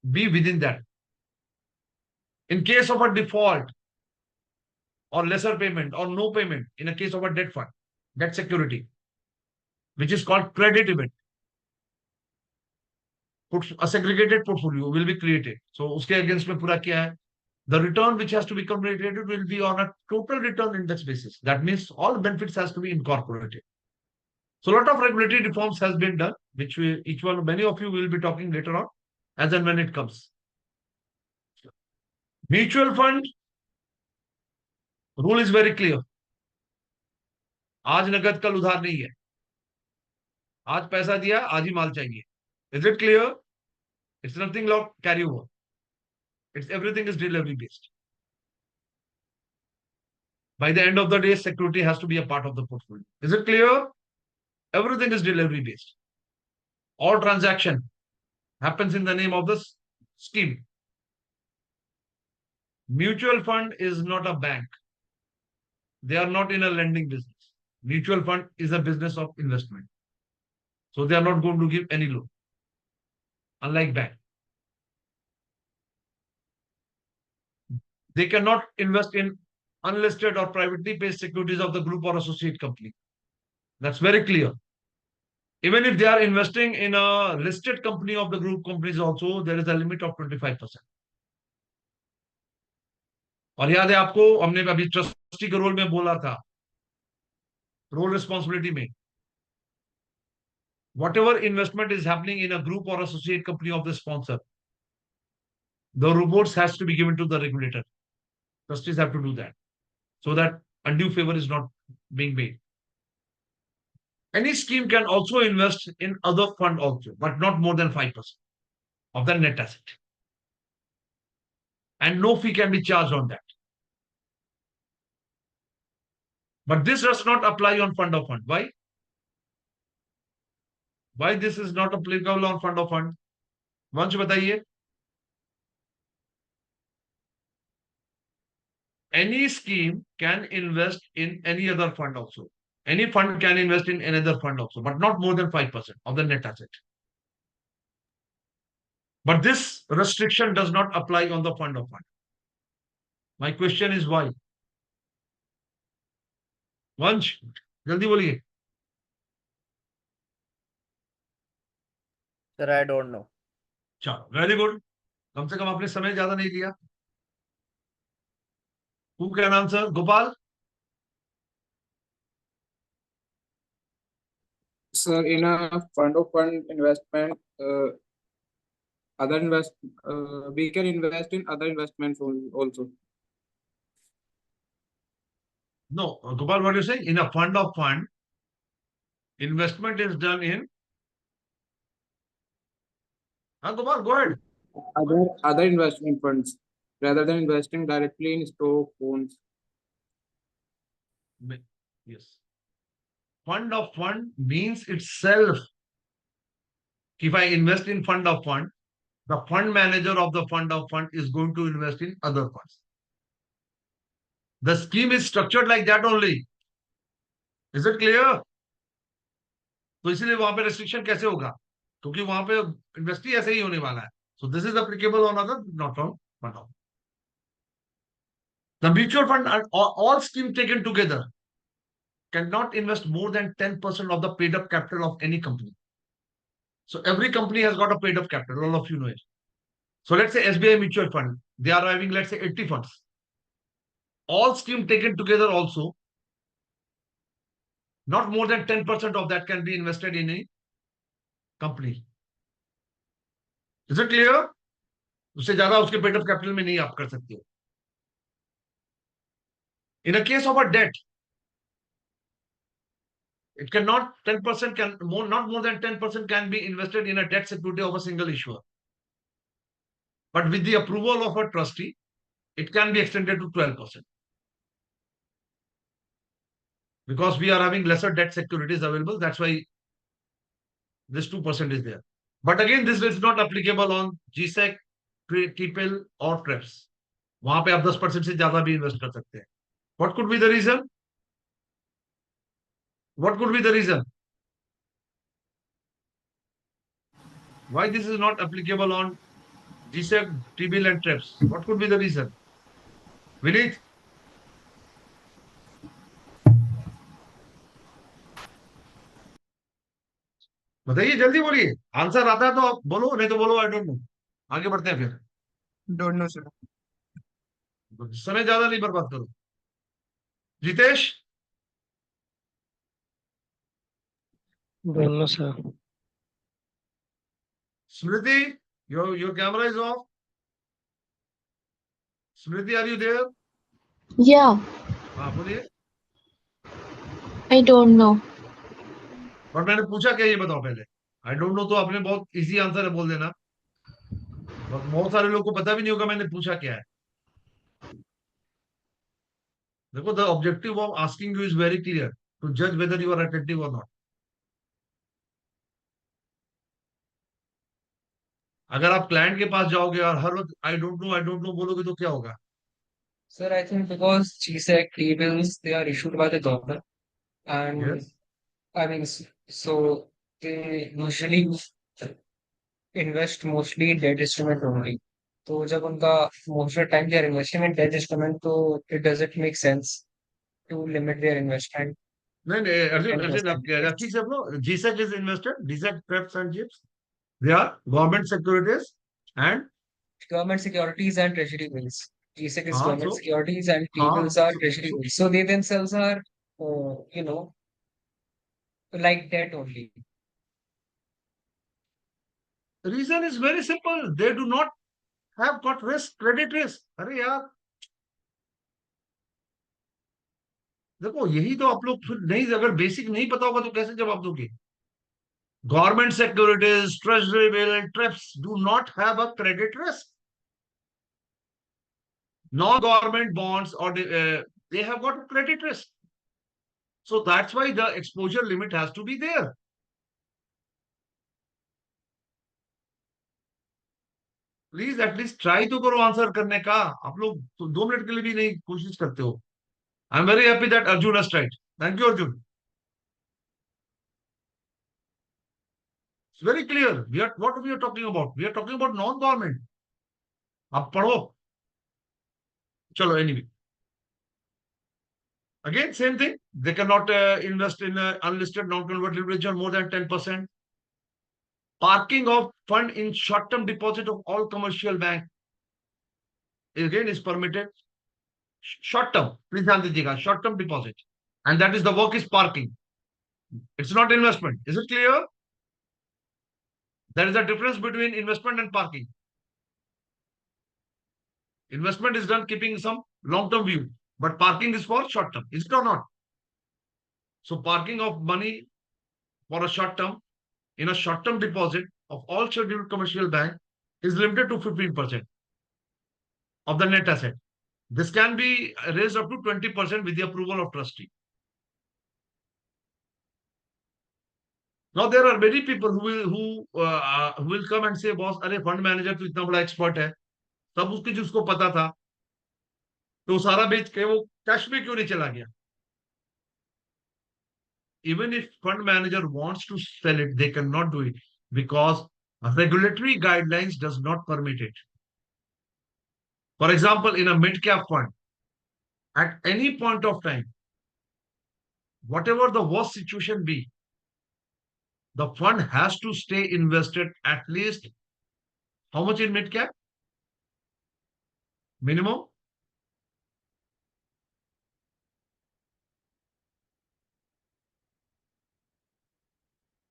be within that. In case of a default or lesser payment or no payment, in a case of a debt fund, debt security, which is called credit event, a segregated portfolio will be created. So uske against mein pura kya hai? The return which has to be calculated will be on a total return index basis. That means all benefits has to be incorporated. So a lot of regulatory reforms has been done, which each one, many of you will be talking later on, as and when it comes. Mutual fund rule is very clear. आज नगद कल उधार नहीं है, आज पैसा दिया आज ही माल चाहिए. Is it clear? It's nothing like carry over. It's everything is delivery based. By the end of the day, security has to be a part of the portfolio. Is it clear? Everything is delivery based. All transaction happens in the name of the scheme. Mutual fund is not a bank. They are not in a lending business. Mutual fund is a business of investment. So they are not going to give any loan, unlike bank. They cannot invest in unlisted or privately placed securities of the group or associate company. That's very clear. Even if they are investing in a listed company of the group companies also, there is a limit of 25%. और याद है आपको, हमने अभी trustee के role में बोला था, रोल रिस्पॉन्सिबिलिटी में, whatever investment is happening in a group or associate company of the sponsor, the reports has to be given to the regulator. Trustees have to do that so that undue favor is not being made. Any scheme can also invest in other fund also, but not more than 5% of the net asset. And no fee can be charged on that. But this does not apply on fund of fund. Why? Why this is not applicable on fund of fund? वंश बताइए. Any scheme can invest in any other fund also. Any fund can invest in another fund also, but not more than 5% of the net asset. But this restriction does not apply on the fund of fund. My question is why? वंश जल्दी बोलिए. Sir I don't no. चलो, very good. कम से कम आपने समय ज्यादा नहीं लिया. Who can answer? Gopal? Sir, in a fund of fund investment, we can invest in other investments also. No, Gopal, what you're saying? In a fund of fund, investment is done in. Gopal, go ahead. Other investment funds, rather than investing directly in stock bonds. Yes. Fund of fund means itself. If I invest in fund of fund, the fund manager of the fund of fund is going to invest in other funds. The scheme is structured like that only. Is it clear? तो इसीलिए वहां पे restriction कैसे होगा? क्योंकि वहां पे invest ही ऐसे ही होने वाला है. So this is applicable on other, not on fund of. The mutual fund are all schemes taken together cannot invest more than 10% of the paid up capital of any company. So every company has got a paid up capital. All of you know it. So let's say SBI Mutual Fund, they are having, let's say, 80 funds. All scheme taken together also, not more than 10% of that can be invested in a company. Is it clear? उससे ज्यादा उसके paid up capital में नहीं आप कर सकते हो. In a case of a debt, it cannot 10% can more not more than 10% can be invested in a debt security of a single issuer. But with the approval of a trustee, it can be extended to 12%. Because we are having lesser debt securities available, that's why this 2% is there. But again, this is not applicable on GSEC, TPIL or TREPS. वहां पे आप 10% से ज्यादा भी invest कर सकते हैं. What could be the reason? What could be the reason? Why this is not applicable on GSEC, TPIL and TREPS? What could be the reason? Vineet? बताइए, जल्दी बोलिए. आंसर आता है तो आप बोलो, नहीं तो बोलो आई डोंट नो. आगे बढ़ते हैं फिर. Don't know, sir. समय ज्यादा नहीं बर्बाद करो. Jitesh? Don't know, sir. Smriti, your camera is off. Smriti, are you there? Yeah, हाँ बोलिए. I don't know. और मैंने पूछा क्या, ये बताओ पहले. आई डोंट नो तो आपने बहुत इजी आंसर है बोल देना. बहुत सारे लोग को पता भी नहीं होगा मैंने पूछा क्या है. देखो, the objective of asking you is very clear to जज वेदर यू आर अटेंटिव और नॉट. अगर आप क्लाइंट के पास जाओगे और हर वक्त आई डोंट नो बोलोगे तो क्या होगा? Sir, I think because GSEC T-bills, they are issued by the government, and Yes. I mean, so they usually invest mostly in debt instrument only. तो जब उनका most of the time they are investing in debt instrument, तो it doesn't make sense to limit their investment नहीं नहीं अर्जुन अर्जुन 10%. आप ठीक से बोलो GSEC is invested GSEC preps and chips they are government securities and Government securities and treasury bills. GSEC is हाँ government so securities and हाँ T-bills are so, treasury so bills. So they themselves are, you know, like debt only. the reason is very simple they do not have got risk credit risk अरे यार देखो यही तो आप लोग फिर नहीं अगर बेसिक नहीं पता होगा तो कैसे जवाब दोगे government securities treasury bill trips do not have a credit risk non-government bonds or they have got a credit risk so that's why the exposure limit has to be there please at least try तो करो answer करने का आप लोग तो 2 minute के लिए भी नहीं कोशिश करते हो I am very happy that Arjun has tried thank you Arjun it's very clear we are what we are talking about we are talking about non government आप पढ़ो चलो anyway again same thing they cannot invest in unlisted non-convertible debentures more than 10% parking of fund in short-term deposit of all commercial bank again is permitted short term please ध्यान दीजिएगा short term deposit and that is the work is parking it's not investment is it clear there is a difference between investment and parking investment is done keeping some long term view but parking is for short term is it or not so parking of money for a short term in a short term deposit of all scheduled commercial bank is limited to 15% of the net asset this can be raised up to 20% with the approval of trustee now there are many people who will come and say boss अरे fund manager तो इतना बड़ा expert है तब उसके जिसको पता था तो सारा बेच के वो कैश में क्यों नहीं चला गया even if fund manager wants to sell it they cannot do it because regulatory guidelines does not permit it for example in a mid cap fund at any point of time whatever the worst situation be the fund has to stay invested at least how much in mid cap minimum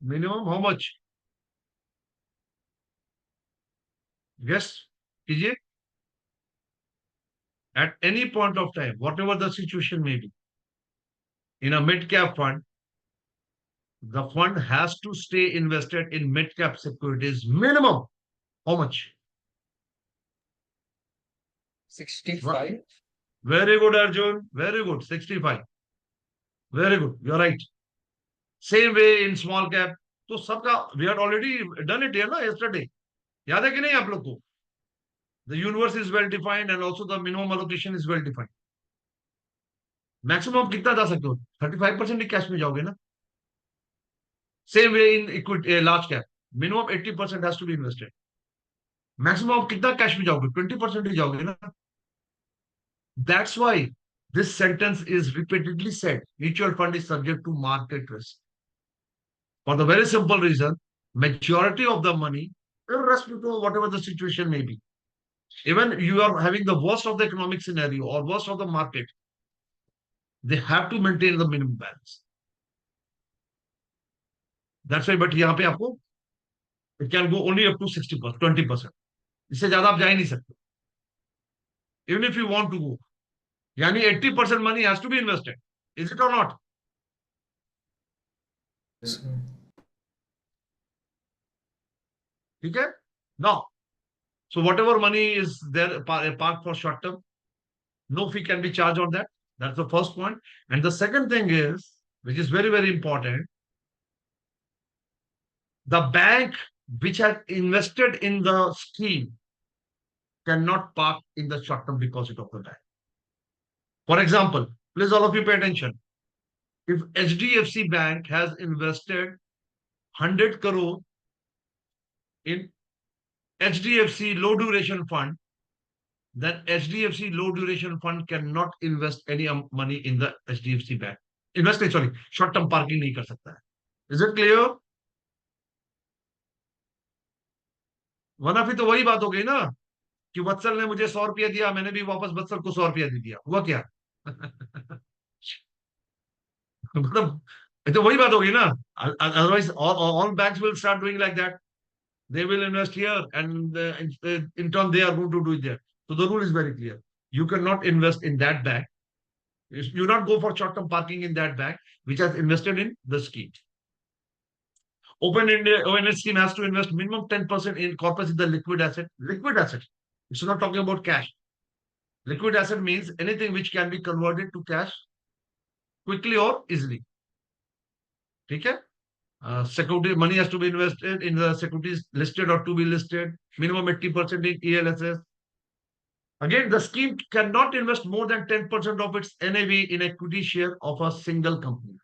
minimum how much guess कीजिए at any point of time whatever the situation may be in a mid cap fund the fund has to stay invested in mid cap securities minimum how much 65. very good Arjun very good 65 very good you're right same way in small cap तो सबका we had already done it here ना yesterday याद है कि नहीं आप लोग को the universe is well defined and also the minimum allocation is well defined maximum कितना जा सकते हो 35% ही कैश में जाओगे ना same way in equity large cap minimum 80% has to be invested maximum आप कितना कैश में जाओगे 20% ही जाओगे ना that's why this sentence is repeatedly said mutual fund is subject to market risk for the very simple reason majority of the money irrespective of whatever the situation may be even you are having the worst of the economic scenario or worst of the market they have to maintain the minimum balance that's why but यहाँ पे आपको it can go only up to 60% 20% इससे ज्यादा आप जा ही नहीं सकते even if you want to go यानी 80% money has to be invested is it or not Yes. ठीक है now so whatever money is there parked for short term no fee can be charged on that that's the first point and the second thing is which is very very important the bank which has invested in the scheme cannot park in the short term deposit of the bank for example please all of you pay attention if HDFC bank has invested 100 crore in HDFC low duration fund then HDFC low duration fund cannot invest any money in the HDFC bank invest नहीं, sorry, short term parking नहीं कर सकता है। Is it clear? वरना फिर तो वही बात हो गई ना कि वत्सल ने मुझे 100 रुपया दिया, मैंने भी वापस वत्सल को 100 रुपया दे दिया, हुआ क्या? मतलब ये तो वही बात हो गई ना। Otherwise all banks will start doing like that. They will invest here, and in turn they are going to do it there. So the rule is very clear. You cannot invest in that bank. You not go for short-term parking in that bank which has invested in the scheme. Open India ONS scheme has to invest minimum 10% in corpus is the liquid asset. Liquid asset. It's not talking about cash. Liquid asset means anything which can be converted to cash quickly or easily. ठीक है? Security money has to be invested in the securities listed or to be listed. Minimum 80% in ELSS. Again, the scheme cannot invest more than 10% of its NAV in equity share of a single company.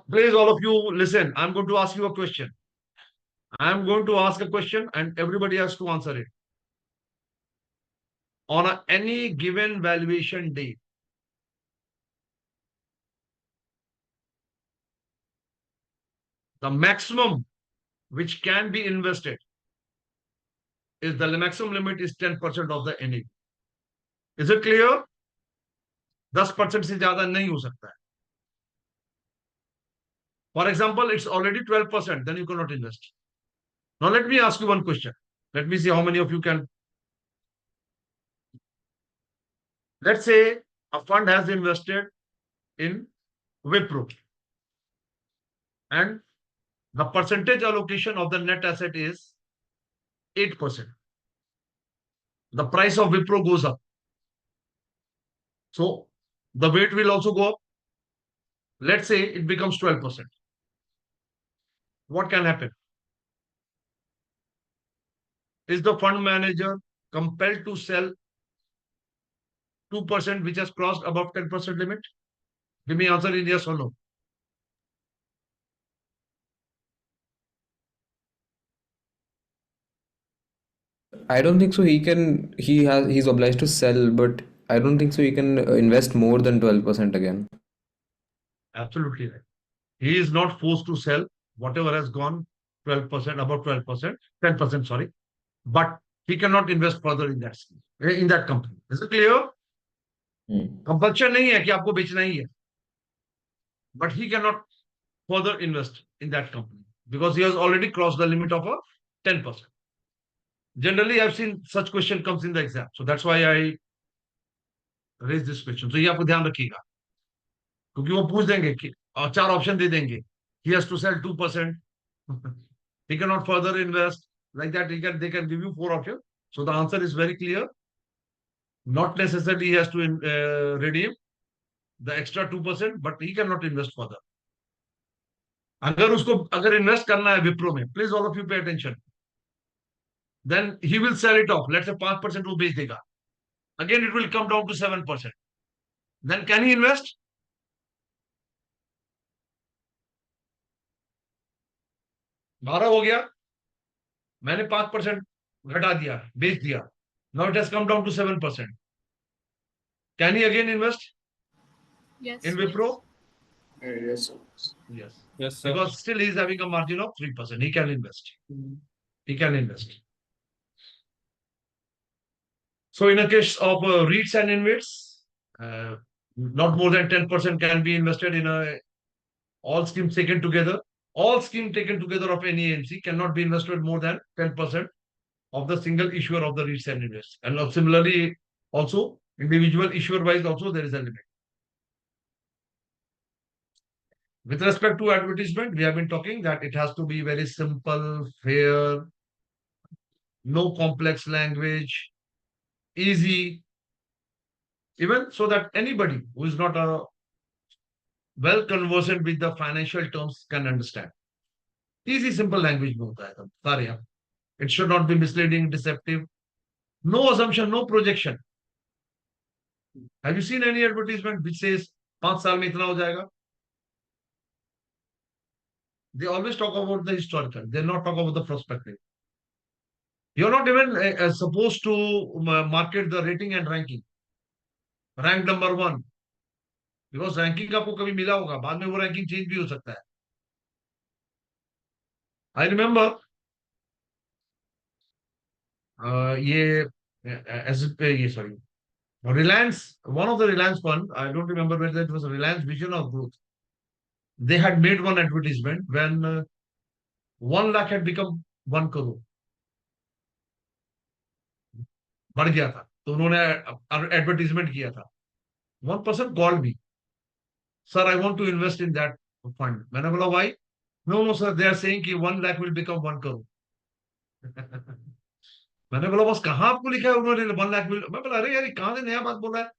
Please, all of you, listen. I'm going to ask you a question. I'm going to ask a question, and everybody has to answer it. On any given valuation day, the maximum which can be invested is the maximum limit is 10% of the NAV. Is it clear? 10% से ज्यादा नहीं हो सकता है. For example, it's already 12%, then you cannot invest. Now let me ask you one question. Let me see how many of you can. Let's say a fund has invested in Wipro, and the percentage allocation of the net asset is 8%. The price of Wipro goes up, so the weight will also go up. Let's say it becomes 12%. What can happen? Is the fund manager compelled to sell 2% which has crossed above 10% limit? Give me answer in yes or no. I don't think so. He's obliged to sell, but I don't think so. He can invest more than 12% again. Absolutely right. He is not forced to sell whatever has gone 12%, about 12%, 10%, sorry, but he cannot invest further in that scheme, in that company. Is it clear? Compulsion नहीं है कि आपको बेचना ही है, but he cannot further invest in that company because he has already crossed the limit of a 10%. Generally, I've seen such question comes in the exam, so that's why I raise this question. So ये आपको ध्यान रखिएगा, क्योंकि वो पूछ देंगे कि और 4 ऑप्शन दे देंगे. He has to sell 2%. He cannot further invest. Like that, they can give you 4 options. So the answer is very clear. Not necessarily he has to redeem the extra 2%, but he cannot invest further. अगर invest करना है विप्रो में, please all of you pay attention. Then he will sell it off. Let's say 5% वो बेच देगा. Again, it will come down to 7%. Then can he invest? बारह हो गया, मैंने 5% घटा दिया, बेच दिया. Now it has come down to 7%. Can he again invest Yes. in Wipro? Yes. Yes. Yes, sir. Because still he is having a margin of 3%. He can invest. He can invest. So in a case of REITs and InvITs, not more than 10% can be invested in all schemes taken together. All schemes taken together of any AMC cannot be invested more than 10% of the single issuer of the REITs and InvITs. And similarly, also individual issuer wise also there is a limit. With respect to advertisement, we have been talking that it has to be very simple, fair, no complex language, easy, even so that anybody who is not well conversant with the financial terms can understand. Easy, simple language में होता है तब सारे यहाँ. It should not be misleading, deceptive. No assumption, no projection. Have you seen any advertisement which says 5 साल में इतना हो जाएगा? They always talk about the historical. They not talk about the prospective. You're not even supposed to market the rating and ranking. Rank number 1, because ranking आपको कभी मिला होगा, बाद में वो रैंकिंग चेंज भी हो सकता है. आई रिमेम्बर ये ये sorry, Reliance, one of the Reliance fund, I don't remember whether it was a Reliance Vision or Growth. They had made one advertisement when 1 lakh had become 1 crore. बढ़ गया था, तो उन्होंने एडवर्टीजमेंट किया था. One person called me, sir, I want to invest in that fund. मैंने बोला why? No, no, sir, they are saying कि 1 lakh will become 1 crore. मैंने बोला बॉस कहाँ आपको लिखा है उन्होंने 1 लाख मिल. मैं बोला अरे यार ये कहाँ से नया बात बोला है.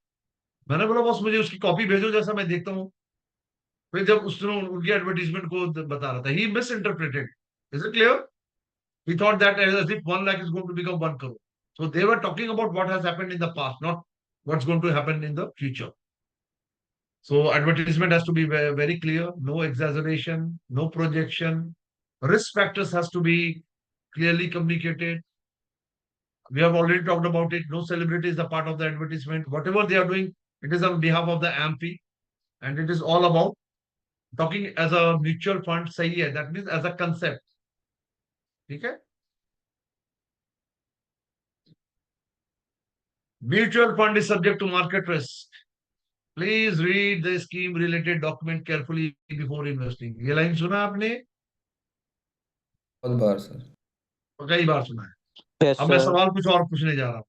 मैंने बोला बॉस मुझे उसकी कॉपी भेजो जैसा मैं देखता हूँ. फिर जब उसने उनकी एडवर्टीजमेंट को बता रहा था, he misinterpreted. Is it clear? He thought that as if 1 lakh is going to become 1 crore. So they were talking about what has happened in the past, not what's going to happen in the future. So advertisement has to be very, very clear, no exaggeration, no projection. Risk factors has to be clearly communicated. We have already talked about it. No celebrity is a part of the advertisement. Whatever they are doing, it is on behalf of the AMP, and it is all about talking as a mutual fund. सही है, that means as a concept. ठीक है? Mutual fund is subject to market risk. Please read the scheme related document carefully before investing. ये line सुना आपने? बहुत बार sir. कई बार सुना है. यस अब मैं सर। सवाल कुछ और पूछने जा रहा हूँ,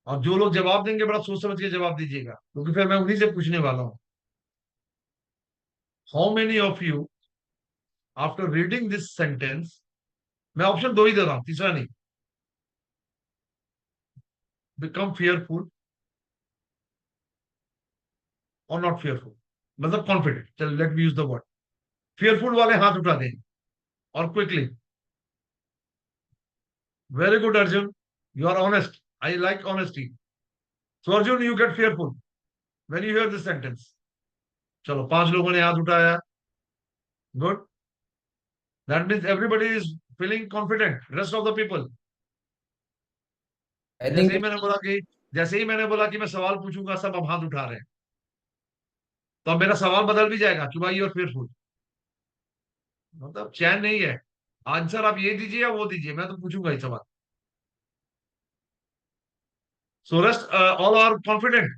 और जो लोग जवाब देंगे बड़ा सोच समझ के जवाब दीजिएगा, क्योंकि फिर मैं उन्हीं से पूछने वाला हूँ. How many of you after reading this sentence, मैं ऑप्शन 2 ही दे रहा हूँ, तीसरा नहीं, बिकम fearful और नॉट fearful, मतलब कॉन्फिडेंट. चल let me use the word. fearful वाले हाथ उठा दें और quickly. Very good Arjun, you are honest. I like honesty. So Arjun, you get fearful when you hear this sentence. चलो 5 लोगों ने हाथ उठाया. Good. That means everybody is feeling confident. Rest of the people, I जैसे थिंक ही मैंने बोला कि जैसे ही मैंने बोला कि मैं सवाल पूछूंगा, सब अब हाथ उठा रहे हैं. तो अब मेरा सवाल बदल भी जाएगा कि भाई यू आर fearful. मतलब चैन नहीं है. आंसर आप ये दीजिए या वो दीजिए, मैं तो पूछूंगा ही सवाल. So rest all are confident.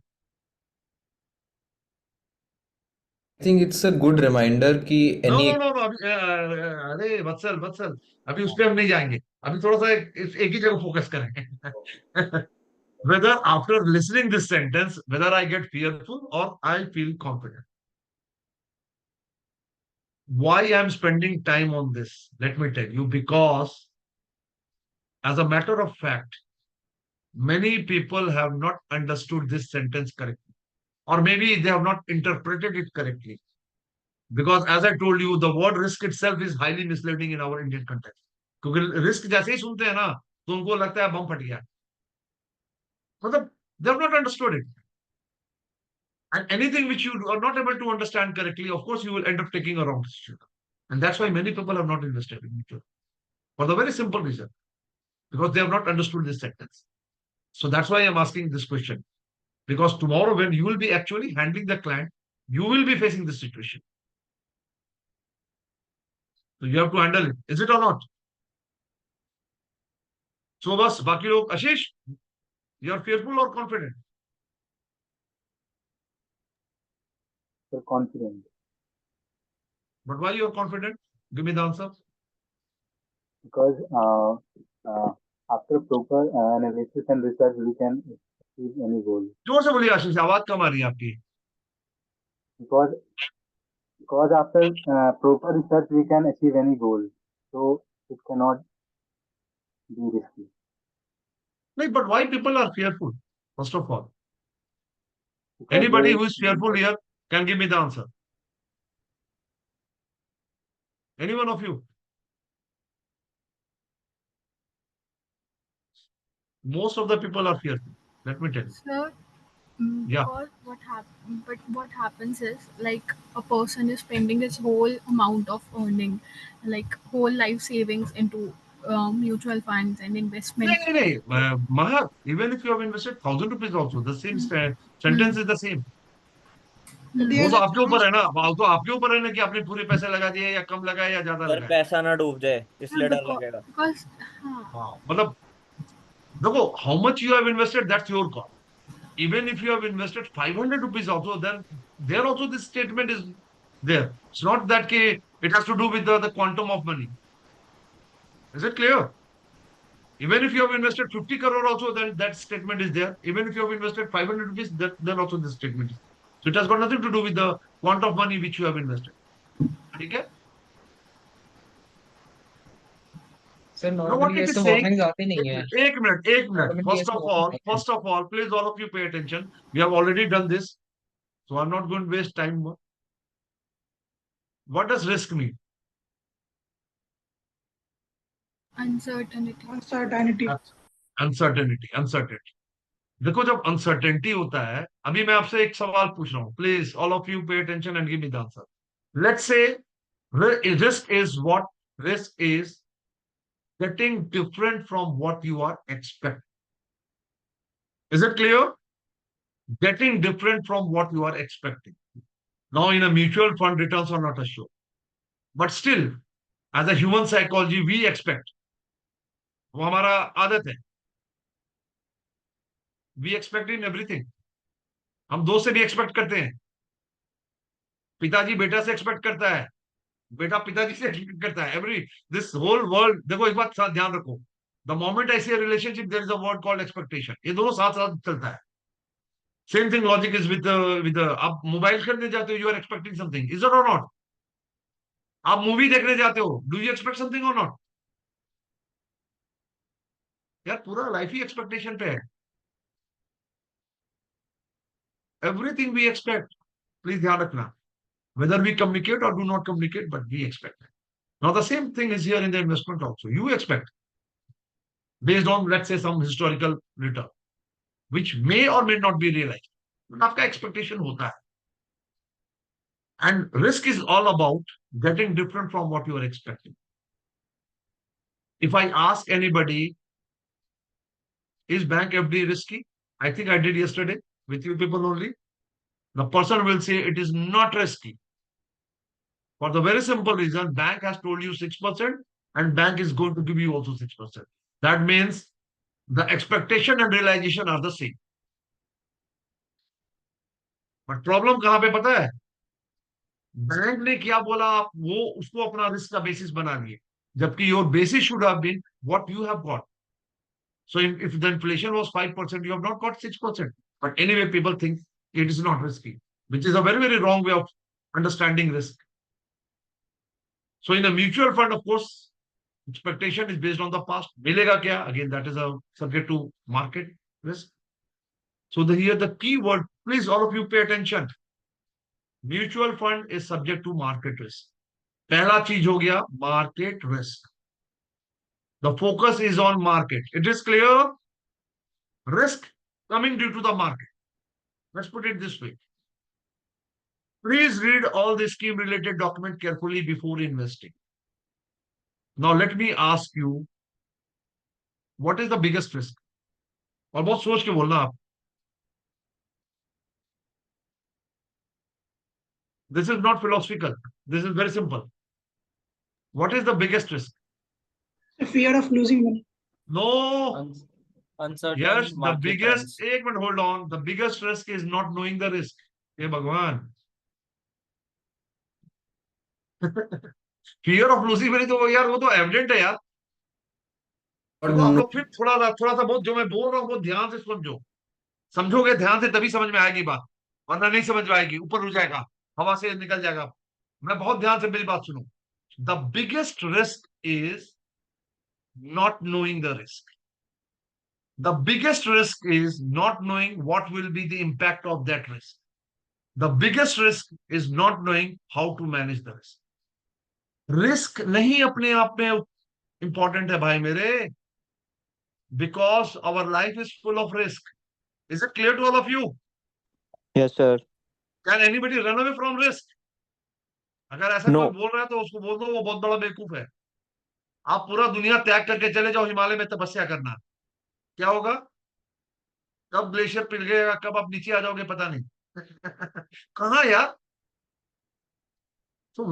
I think it's a good reminder कि no any no no no, अभी अरे वत्सल वत्सल, अभी उस पर हम नहीं जाएंगे. अभी थोड़ा सा एक ही जगह फोकस करेंगे. whether after listening this sentence, whether I get fearful or I feel confident. Why I'm spending time on this? Let me tell you, because as a matter of fact, many people have not understood this sentence correctly, or maybe they have not interpreted it correctly. Because as I told you, the word risk itself is highly misleading in our Indian context. क्योंकि risk जैसे ही सुनते हैं ना, तो उनको लगता है बम फट गया. मतलब they have not understood it. And anything which you are not able to understand correctly, of course, you will end up taking a wrong decision. And that's why many people have not invested in mutual, for the very simple reason, because they have not understood this sentence. So that's why I'm asking this question. Because tomorrow, when you will be actually handling the client, you will be facing this situation. So you have to handle it. Is it or not? So बस बाकी लोग, आशीष, you are fearful or confident? So confident. But why you are confident? Give me the answer. Because after proper analysis and research, we can achieve any goal. जोर से बोलिए आशीष, आवाज कम आ रही है आपकी. Because after proper research, we can achieve any goal. So it cannot be risky. नहीं, but why people are fearful? First of all, Because anybody they who is fearful here can give me the answer. Any one of you? Most of the people are fearful. Let me tell you. Sir, Yeah. what happens is like a person is spending his whole amount of earning, like whole life savings into mutual funds and investment. Mahak, even if you have invested 1,000 rupees also, the same sentence is the same. वो तो आपके ऊपर है ना, वो तो आपके ऊपर है ना कि आपने पूरे पैसे लगा दिए या कम लगाए या ज्यादा सर लगाए. पैसा ना डूब जाए Yeah, इसलिए डर लगेगा। because हाँ, हाँ, मतलब देखो, how much you have invested, that's your call. Even if you have invested 500 rupees also, then there also this statement is there. It's not that it has to do with the quantum of money. Is it clear? Even if you have invested 50 crore also, then that statement is there. Even if you have invested 500 rupees, then also this statement is there. So it has got nothing to do with the quantum of money which you have invested. Okay? Sir Now what normally it ऐसे is saying, warnings आती नहीं है। एक minute. Normally ऐसे warning आते हैं। First of all, please all of you pay attention. We have already done this. So I'm not going to waste time more. What does risk mean? uncertainty. Uncertainty. देखो, जब uncertainty होता है, अभी मैं आपसे एक सवाल पूछ रहा हूँ, please all of you pay attention and give me the answer. Let's say risk is getting different from what you are expecting. Is it clear? Getting different from what you are expecting. Now, in a mutual fund, returns are not assured. But still, as a human psychology, we expect. वो हमारा आदत है. We expect in everything. हम दोस्त से भी expect करते हैं. पिताजी बेटा से एक्सपेक्ट करता है. बेटा पिताजी से एक्सपेक्ट करता है. This whole world. देखो, एक बात साथ ध्यान रखो. The moment I see relationship, there is a word called expectation. ये दोनों साथ साथ चलता है. Same thing logic is with आप मोबाइल खरीदने जाते हो, you are expecting something. Is it और नॉट? आप मूवी देखने जाते हो, डू यू एक्सपेक्ट समथिंग और नॉट? यार, पूरा लाइफ ही एक्सपेक्टेशन पे है. Everything we expect. प्लीज ध्यान रखना. वेदर वी कम्युनिकेट और do not communicate, but we expect. Now the same thing is here in the investment also. You expect based on, let's say, some historical return, which may or may not be realized. But आपका expectation होता है. And risk is all about getting different from what you are expecting. If I ask anybody, is bank FD risky? I think I did yesterday with you people only. The person will say it is not risky. For the very simple reason, bank has told you 6% and bank is going to give you also 6%. That means the expectation and realization are the same. But problem कहाँ पे पता है? Bank ने क्या बोला, आप वो उसको अपना रिस्क का बेसिस बना लिए, जबकि your basis should have been what you have got. So if the inflation was 5%, you have not got 6%. But anyway, people think it is not risky, which is a very, very wrong way of understanding risk. So in a mutual fund, of course, expectation is based on the past. Milega kya? Again, that is a subject to market risk. So here the key word, please all of you pay attention. Mutual fund is subject to market risk. पहला चीज हो गया market risk. The focus is on market. It is clear? Risk coming due to the market. Let's put it this way. Please read all the scheme related document carefully before investing. Now let me ask you, what is the biggest risk? और बहुत सोच के बोलना आप. This is not philosophical. This is very simple. What is the biggest risk? The fear of losing money. No. Uncertain Yes, the market biggest, trends. एक minute, hold on. The biggest risk is not knowing the risk. हे भगवान. Fear of losing money, तो यार वो तो evident है यार. और तो आप लोग फिर थोड़ा सा बहुत जो मैं बोल रहा हूँ वो ध्यान से समझो. समझोगे ध्यान से तभी समझ में आएगी बात, वरना नहीं समझ में आएगी, ऊपर उड़ जाएगा, हवा से निकल जाएगा. मैं बहुत ध्यान से मेरी बात सुनो. The biggest risk is not knowing the risk. The biggest risk is not knowing what will be the impact of that risk. The biggest risk is not knowing how to manage the risk. Risk नहीं अपने आप में important है भाई मेरे, because our life is full of risk. Is it clear to all of you? Yes, sir. Can anybody run away from risk? अगर ऐसा No. कोई बोल रहा है तो उसको बोल दो वो बहुत बड़ा बेवकूफ है. आप पूरा दुनिया त्याग करके चले जाओ हिमालय में तपस्या करना, क्या होगा? कब ग्लेशियर पिघलेगा, कब आप नीचे आ जाओगे पता नहीं। कहाँ यार? तो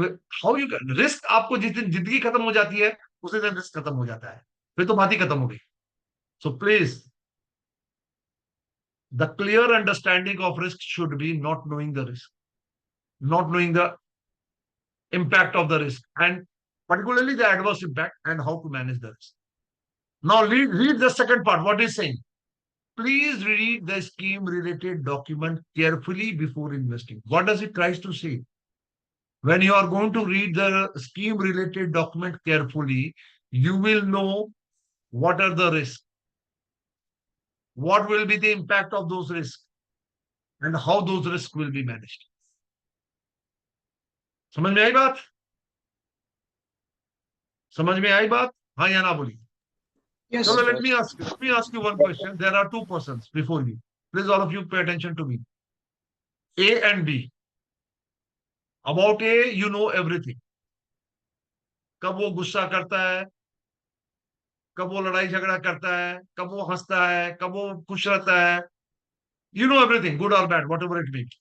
हाउ यू कैन रिस्क, आपको जिस दिन जिंदगी खत्म हो जाती है उसी दिन रिस्क खत्म हो जाता है, फिर तो बात ही खत्म हो गई। So please, the clear understanding of risk should be not knowing the risk, not knowing the impact of the risk, and particularly the adverse impact, and how to manage the risk. Now read the second part. What is saying? Please read the scheme related document carefully before investing. What does it tries to say? When you are going to read the scheme related document carefully, you will know what are the risks, what will be the impact of those risks, and how those risks will be managed. समझ में आई बात? समझ में आई बात? हाँ या ना बोलिए? Yes, So sir. let me ask you one question. There are two persons before you. Please, all of you, pay attention to me. A and B. About A, you know everything. कब वो गुस्सा करता है, कब वो लड़ाई झगड़ा करता है, कब वो हंसता है, कब वो खुश रहता है. You know everything, good or bad, whatever it may be.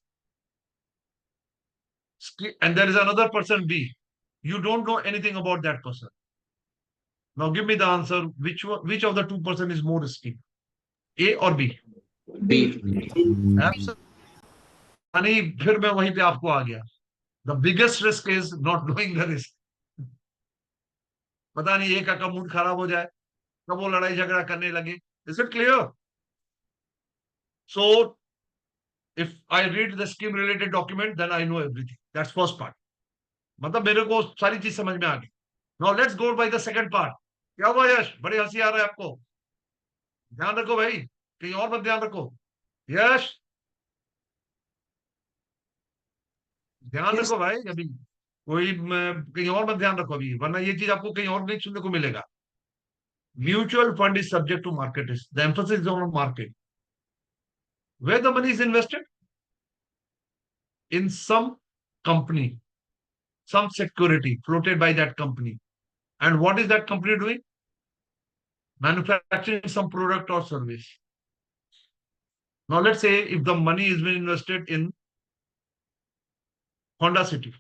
And there is another person B. You don't know anything about that person. Now give me the answer. Which of the two person is more risky? A or B? B. Absolutely. फिर मैं वहीं पे आपको आ गया. The biggest risk is not knowing the risk. पता नहीं एक का मूड खराब हो जाए, कब वो लड़ाई झगड़ा करने लगे. Is it clear? So if I read the scheme related document then I know everything. That's first part. मतलब मेरे को सारी चीज समझ में आ गई. Now let's go by the second part. क्या हुआ यश, बड़ी हंसी आ रहा है आपको? ध्यान रखो भाई, कहीं और मत ध्यान रखो. यश, ध्यान Yes. रखो भाई. अभी कोई कहीं और मत ध्यान रखो अभी, वरना ये चीज आपको कहीं और नहीं सुनने को मिलेगा. Mutual fund is subject to market risk. The emphasis is on market. Where the money is invested? In some company, some security floated by that company. And what is that company doing? Manufacturing some product or service. Now let's say if the money is being invested in Honda City.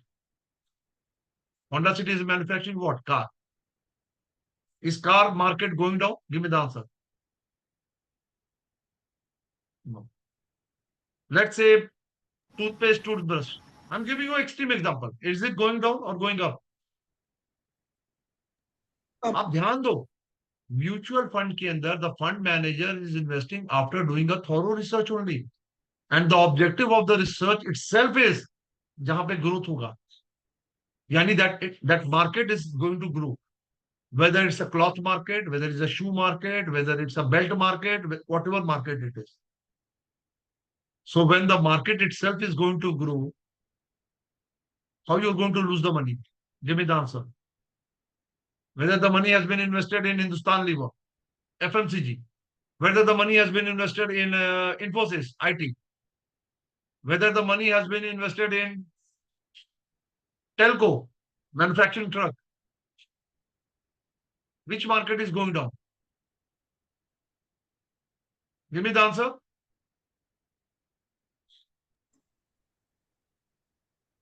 Honda City is manufacturing what? Car. Is car market going down? Give me the answer. No. Let's say toothpaste, toothbrush. I'm giving you an extreme example. Is it going down or going up? आप ध्यान दो. Mutual fund के अंदर the fund manager is investing after doing a thorough research only, and the objective of the research itself is जहां पे growth होगा, यानी that market is going to grow, whether it's a cloth market, whether it's a shoe market, whether it's a belt market, whatever market it is. So when the market itself is going to grow, how you're going to lose the money? Give me the answer. Whether the money has been invested in Hindustan Lever, FMCG, whether the money has been invested in Infosys, IT, whether the money has been invested in telco, manufacturing truck, which market is going down? Give me the answer.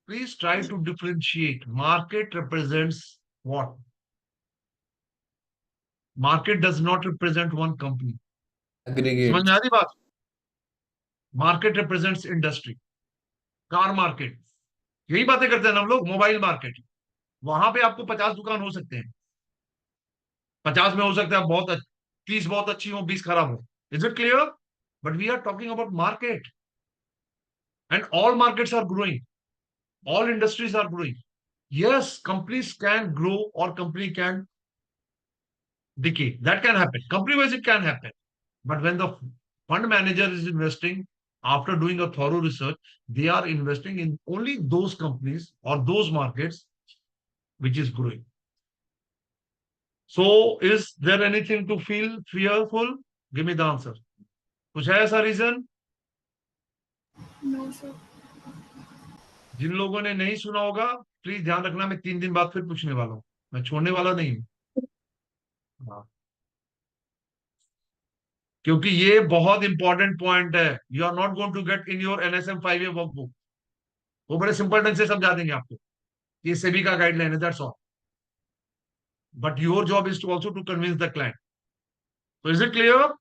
Please try to differentiate. Market represents what? Market does not represent one company. समझ Aggregate. में आ रही बात? Market represents industry. Car market, यही बातें करते हैं ना हम लोग. मोबाइल मार्केट, वहां पे आपको 50 दुकान हो सकते हैं. 50 में हो सकता है बहुत 30 बहुत अच्छी हो, 20 खराब हो. Is it clear? But we are talking about market, and all markets are growing, all industries are growing. Yes, companies can grow or company can decay. That can happen. Company wise, it can happen. But when the fund manager is investing after doing a thorough research, they are investing in only those companies or those markets which is growing. So, is there anything to feel fearful? Give me the answer. कुछ है ऐसा reason? No, sir. जिन लोगों ने नहीं सुना होगा please ध्यान रखना, मैं 3 दिन बाद फिर पूछने वाला हूं, मैं छोड़ने वाला नहीं हूं. हाँ, क्योंकि ये बहुत इंपॉर्टेंट पॉइंट है. You are not going to get in your NSM 5A workbook. वो बड़े सिंपल ढंग से समझा देंगे आपको. ये सेबी का गाइडलाइन है, that's all. But your job is to also to convince the client. तो इज इट क्लियर?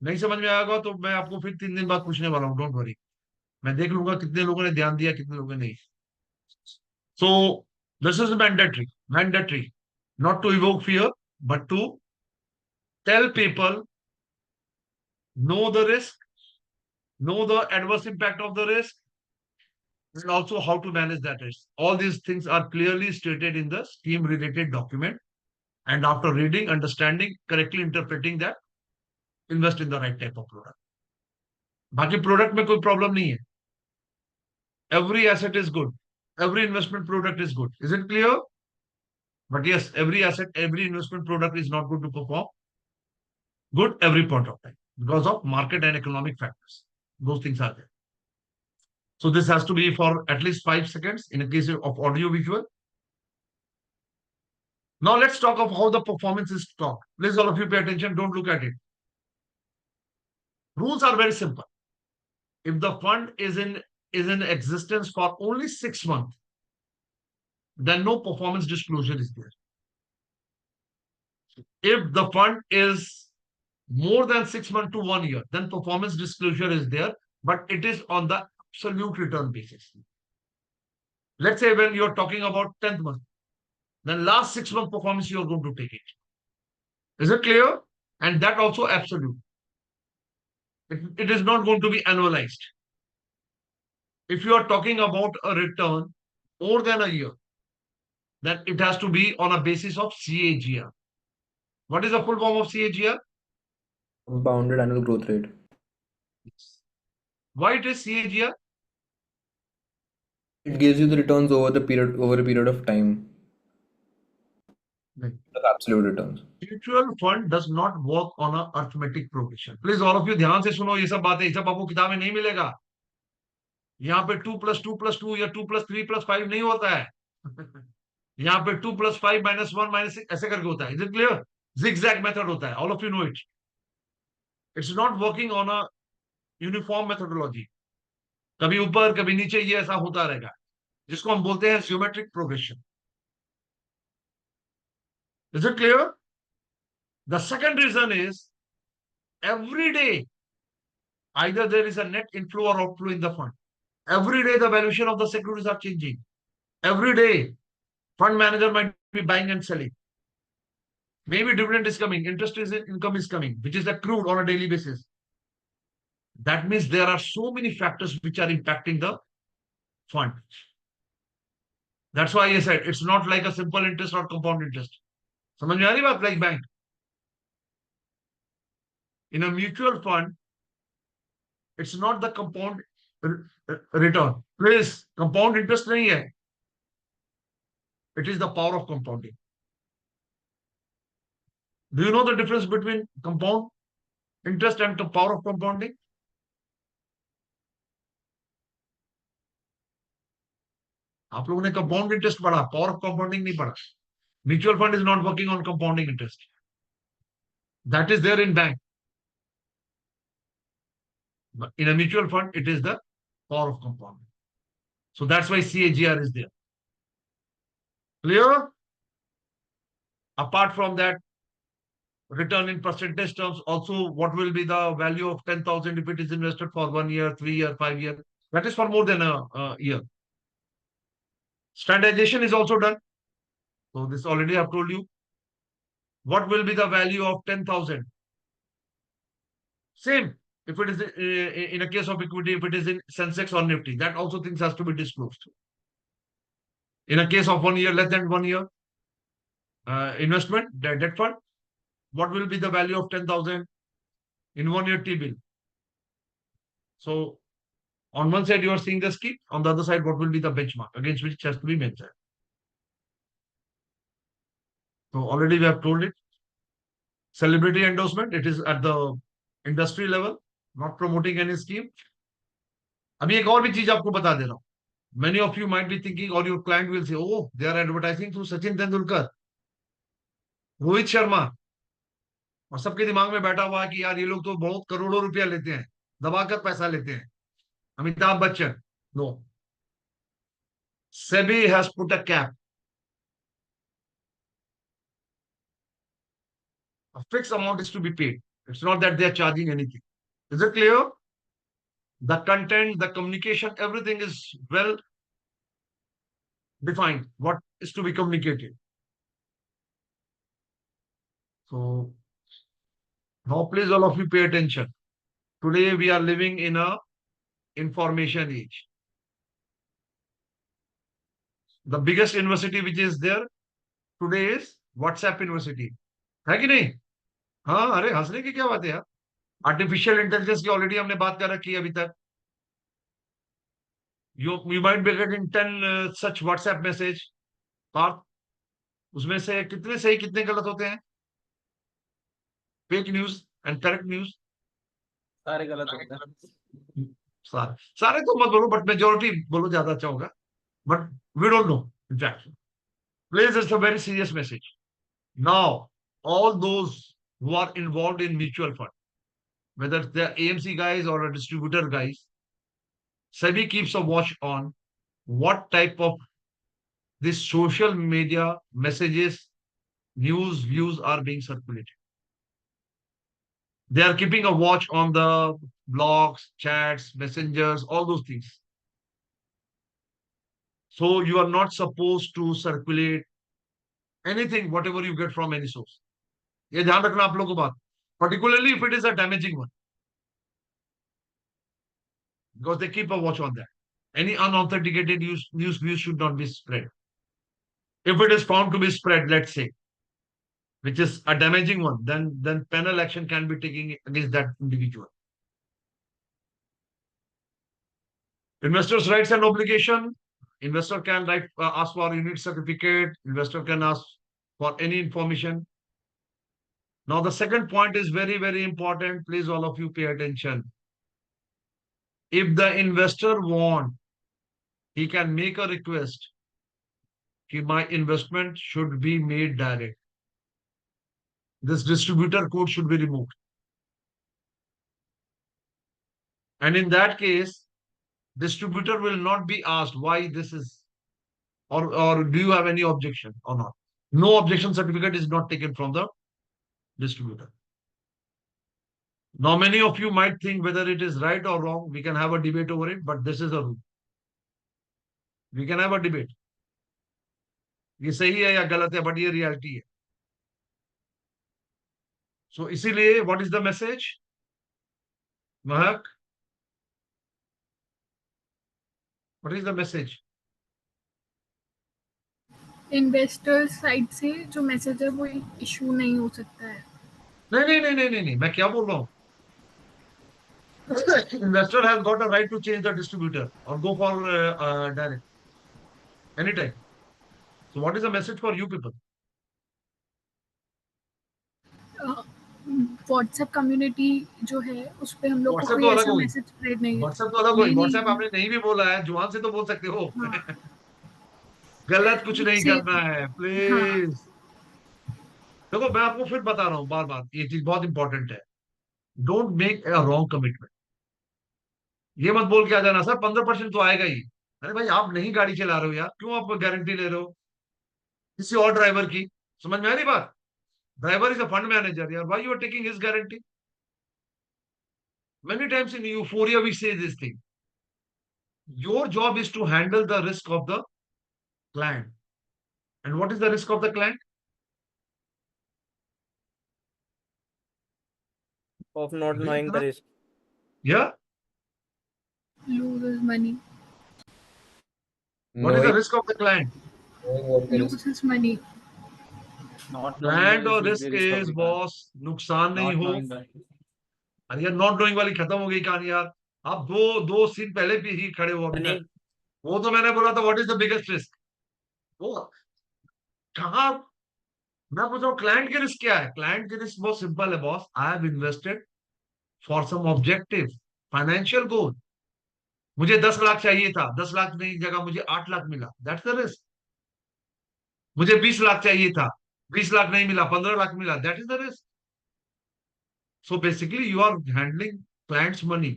नहीं समझ में आएगा तो मैं आपको फिर 3 दिन बाद पूछने वाला हूँ, डोंट वरी. मैं देख लूंगा कितने लोगों ने ध्यान दिया, कितने लोगों ने नहीं. So this is mandatory not to evoke fear, but to tell people, know the risk, know the adverse impact of the risk, and also how to manage that risk. All these things are clearly stated in the scheme related document. And after reading, understanding, correctly interpreting that, invest in the right type of product. बाकी product में कोई problem नहीं है. Every asset is good. Every investment product is good. Is it clear? But yes, every asset, every investment product is not going to perform good every point of time because of market and economic factors. Those things are there. So this has to be for at least 5 seconds in a case of audio visual. Now let's talk of how the performance is talked. Please all of you pay attention. Don't look at it. Rules are very simple. If the fund is in existence for only 6 months, then no performance disclosure is there. If the fund is more than 6 months to 1 year, then performance disclosure is there, but it is on the absolute return basis. Let's say when you're talking about 10th month, then last 6 month performance you're going to take it. Is it clear? And that also absolute. It is not going to be annualized. If you are talking about a return more than a year, then it has to be on a basis of CAGR. What is the full form of CAGR? Compounded annual growth rate. Why it is CAGR? It gives you the returns over a period of time. Right. The absolute returns. Mutual fund does not work on a arithmetic progression. Please all of you ध्यान से सुनो ये सब बातें. ये सब आपको किताब में नहीं मिलेगा. यहाँ पे 2+2+2 या 2+3+5 नहीं होता है. यहाँ पे 2+5 -1 -6 ऐसे करके होता है. Is it clear? Zigzag method होता है. All of you know it. It's not working on a uniform methodology. कभी ऊपर कभी नीचे ये ऐसा होता रहेगा, जिसको हम बोलते हैं geometric progression. Is it clear? The second reason is every day either there is a net inflow or outflow in the fund. Every day the valuation of the securities are changing. Every day fund manager might be buying and selling. Maybe dividend is coming, income is coming, which is accrued on a daily basis. That means there are so many factors which are impacting the fund. That's why I said it's not like a simple interest or compound interest. समझ में आ रही बात? Like bank. In a mutual fund, it's not the compound return. Please, compound interest nahi hai. It is the power of compounding. Do you know the difference between compound interest and the power of compounding? आप लोगों ने compound interest पढ़ा, power of compounding नहीं पढ़ा. Mutual fund is not working on compounding interest. That is there in bank. But in a mutual fund, it is the power of compounding. So that's why CAGR is there. Clear? Apart from that, return in percentage terms, also what will be the value of 10,000 if it is invested for 1 year, 3 year, 5 year. That is for more than a year. Standardization is also done. So this already I have told you. What will be the value of 10,000? Same. If it is in a case of equity, if it is in Sensex or Nifty, that also things has to be disclosed. In a case of 1 year, less than 1 year, investment, debt fund, what will be the value of 10,000 in 1 year T-bill? So on one side, you are seeing the scheme. On the other side, what will be the benchmark against which has to be measured? So already we have told it. Celebrity endorsement, it is at the industry level, not promoting any scheme. अभी एक और भी चीज आपको बता दे रहा हूं. Many of you might be thinking or your client will say, oh, they are advertising through Sachin Tendulkar. Rohit Sharma, और सबके दिमाग में बैठा हुआ है कि यार ये लोग तो बहुत करोड़ों रुपया लेते हैं, दबाकर पैसा लेते हैं। Amitabh Bachchan, no, SEBI has put a cap, a fixed amount is to be paid. It's not that they are charging anything. Is it clear? The content, the communication, everything is well defined. What is to be communicated. So now, please, all of you, pay attention. Today we are living in a information age. The biggest university which is there today is WhatsApp University. है कि नहीं? हाँ, अरे हंसने की क्या बात है यार? आर्टिफिशियल इंटेलिजेंस की ऑलरेडी हमने बात कर रखी है अभी तक. You might be getting 10 such WhatsApp message. Partha, उसमें से कितने सही कितने गलत होते हैं? Fake news and correct news. सारे गलत होते हैं. सारे सारे तो मत बोलो, बट मेजोरिटी बोलो, ज्यादा अच्छा होगा. But we don't know in fact. Please, it's a very serious message. Now all those who are involved in mutual fund, whether they're AMC guys or a distributor guys, SEBI keeps a watch on what type of this social media messages, news, views are being circulated. They are keeping a watch on the blogs, chats, messengers, all those things. So you are not supposed to circulate anything, whatever you get from any source. ये ध्यान रखना आप लोगों को बात. Particularly if it is a damaging one, because they keep a watch on that. Any unauthenticated news views should not be spread. If it is found to be spread, let's say, which is a damaging one, then penal action can be taken against that individual. Investors' rights and obligation. Investor can ask for a unit certificate. Investor can ask for any information. Now, the second point is very, very important. Please, all of you, pay attention. If the investor want, he can make a request that my investment should be made direct. This distributor code should be removed. And in that case, distributor will not be asked why this is, or do you have any objection or not. No objection certificate is not taken from the distributor. Now, many of you might think whether it is right or wrong. We can have a debate over it, but this is a rule. We can have a debate. ये सही है या गलत है, but ये reality है. So इसीलिए what is the message? Mahak, what is the message? Investors side से जो मैसेज है वो इशू नहीं हो सकता है. नहीं नहीं नहीं नहीं नहीं नहीं, मैं क्या बोल रहा हूँ? Investor has got a right to change the distributor or go for direct anytime. So what is the message for you people? WhatsApp community जो है उस पे हम लोग को व्हाट्सएप कोई तो अलग ऐसा होगी. मैसेज स्प्रेड नहीं है. व्हाट्सएप तो अलग होगी. व्हाट्सएप आपने नहीं भी बोला है, जुबान से तो बोल सकते हो. हाँ. गलत कुछ नहीं से करना है, हाँ. प्लीज. देखो, मैं आपको फिर बता रहा हूँ बार बार, ये चीज बहुत इंपॉर्टेंट है. Don't make a wrong commitment. ये मत बोल के आ जाना सर 15% तो आएगा ही. अरे भाई, आप नहीं गाड़ी चला रहे हो यार, क्यों आप गारंटी ले रहे हो किसी और ड्राइवर की? समझ में आ रही बात? Driver is a fund manager यार, why you are taking his guarantee? Many times in euphoria we say this thing. Your job is to handle the risk of the client. And what is the risk of the client? Of not knowing the risk. Yeah. loses money. What is the Knowing, risk of the client? knowing what the risk. loses money. Not knowing Client the और risk is risk the risk of is the client. Boss नुकसान नहीं Not हो. knowing the अरे यार, not doing वाली खत्म हो गई कहानी यार. आप दो दो सीन पहले भी ही खड़े हो अभी तक. वो तो मैंने बोला था what is the biggest risk. वो कहा, मैं पूछ रहा हूँ क्लाइंट के रिस्क क्या है. क्लाइंट के रिस्क बहुत सिंपल है boss. I have invested for some objective, financial goal. मुझे 10 लाख चाहिए था, 10 लाख नहीं जगह मुझे 8 लाख मिला, दैट्स द रिस्क. मुझे 20 लाख चाहिए था, 20 लाख नहीं मिला, 15 लाख मिला, that is the risk. So basically you are handling client's money,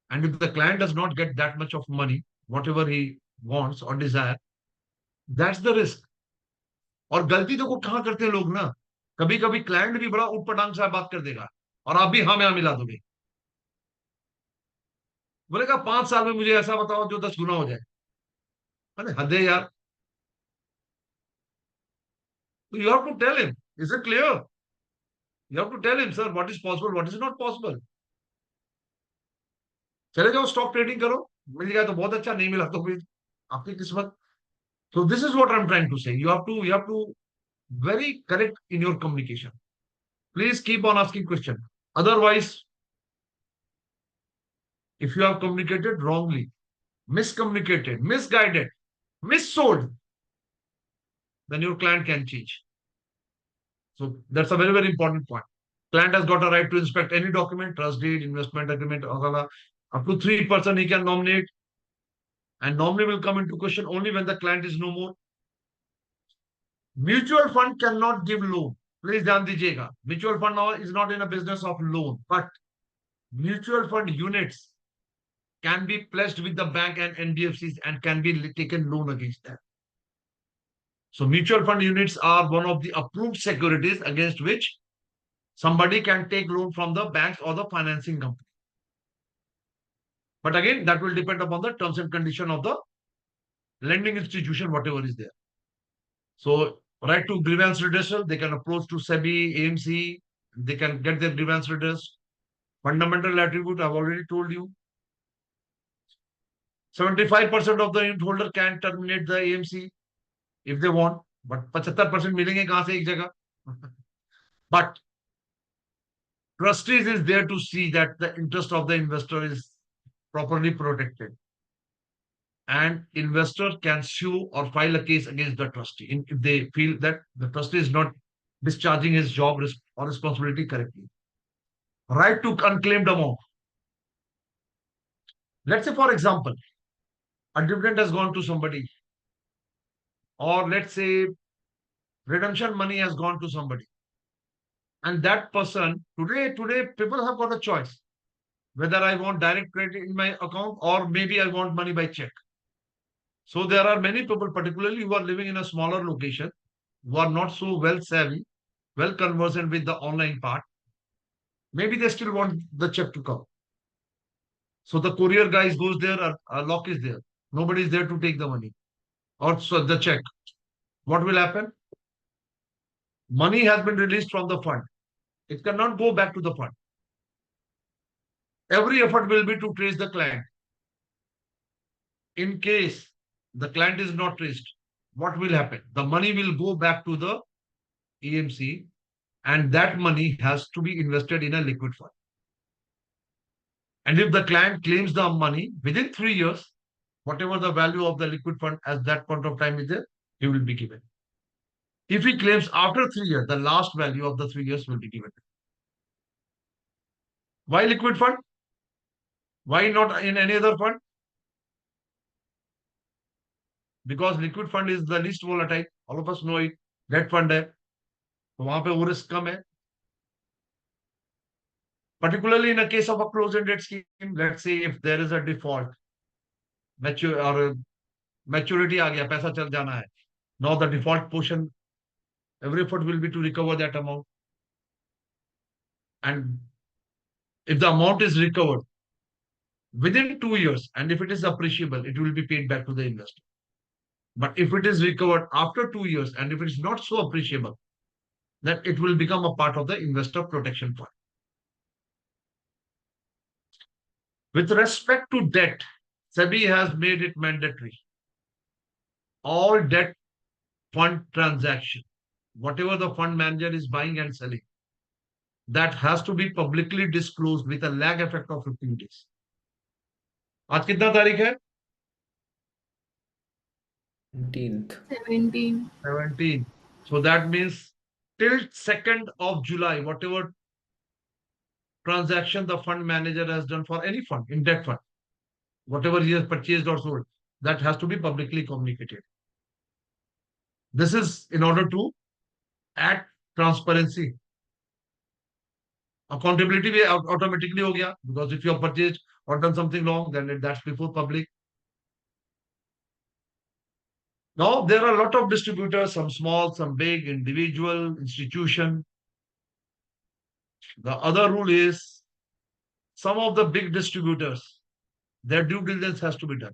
and if the client does not get that much of money, whatever he wants or desire, that's the risk. और गलती देखो कहाँ करते हैं लोग ना, कभी कभी क्लाइंट भी बड़ा ऊटपटांग सा बात कर देगा और आप भी हाँ में हाँ मिला दोगे, बोलेगा 5 साल में मुझे ऐसा बताओ जो 10 गुना हो जाए। अरे हद है यार। तो you have to tell him, is it clear? You have to tell him sir what is possible, what is not possible. चले जाओ स्टॉक ट्रेडिंग करो, मिल गया तो बहुत अच्छा, नहीं मिला तो फिर आपकी किस्मत। So this is what I'm trying to say. You have to very correct in your communication. Please keep on asking question. Otherwise, if you have communicated wrongly, miscommunicated, misguided, missold, then your client can change. So that's a very, very important point. Client has got a right to inspect any document, trust deed, investment agreement, up to 3% he can nominate, and nominee will come into question only when the client is no more. Mutual fund cannot give loan. Please ध्यान दीजिएगा. Mutual fund now is not in a business of loan, but mutual fund units can be pledged with the bank and NBFCs and can be taken loan against them. So mutual fund units are one of the approved securities against which somebody can take loan from the banks or the financing company. But again, that will depend upon the terms and condition of the lending institution, whatever is there. So right to grievance redressal, they can approach to SEBI, AMC, they can get their grievance redressed. Fundamental attribute, I've already told you. 75% of the unit holder can terminate the AMC if they want, but 75% मिलेंगे कहां से एक जगह? But trustees is there to see that the interest of the investor is properly protected, and investor can sue or file a case against the trustee if they feel that the trustee is not discharging his job or responsibility correctly. Right to unclaimed amount. Let's say, for example, a dividend has gone to somebody, or let's say redemption money has gone to somebody, and that person today people have got a choice whether I want direct credit in my account or maybe I want money by check. So there are many people, particularly who are living in a smaller location, who are not so well savvy, well conversant with the online part. Maybe they still want the check to come. So the courier guys goes there, a lock is there. Nobody is there to take the money or so the check. What will happen? Money has been released from the fund. It cannot go back to the fund. Every effort will be to trace the client. In case the client is not traced, what will happen? The money will go back to the EMC, and that money has to be invested in a liquid fund. And if the client claims the money within 3 years, whatever the value of the liquid fund at that point of time is there, he will be given. If he claims after 3 years, the last value of the 3 years will be given. Why liquid fund? Why not in any other fund? Because liquid fund is the least volatile. All of us know it. Debt fund है, तो वहां पे वो risk कम है. Particularly in a case of a closed-ended scheme, let's say if there is a default, maturity आ गया, पैसा चल जाना है. Now the default portion, every effort will be to recover that amount. And if the amount is recovered within 2 years, and if it is appreciable, it will be paid back to the investor. But if it is recovered after 2 years, and if it is not so appreciable, then it will become a part of the investor protection fund. With respect to debt, SEBI has made it mandatory. All debt fund transaction, whatever the fund manager is buying and selling, that has to be publicly disclosed with a lag effect of 15 days. आज कितना तारीख है? 17th. 17. So that means till 2nd of July, whatever transaction the fund manager has done for any fund, in debt fund, whatever he has purchased or sold, that has to be publicly communicated. This is in order to add transparency. Accountability भी automatically हो गया, because if you have purchased or done something wrong, then that's before public. Now there are a lot of distributors, some small, some big, individual, institution. The other rule is some of the big distributors, their due diligence has to be done.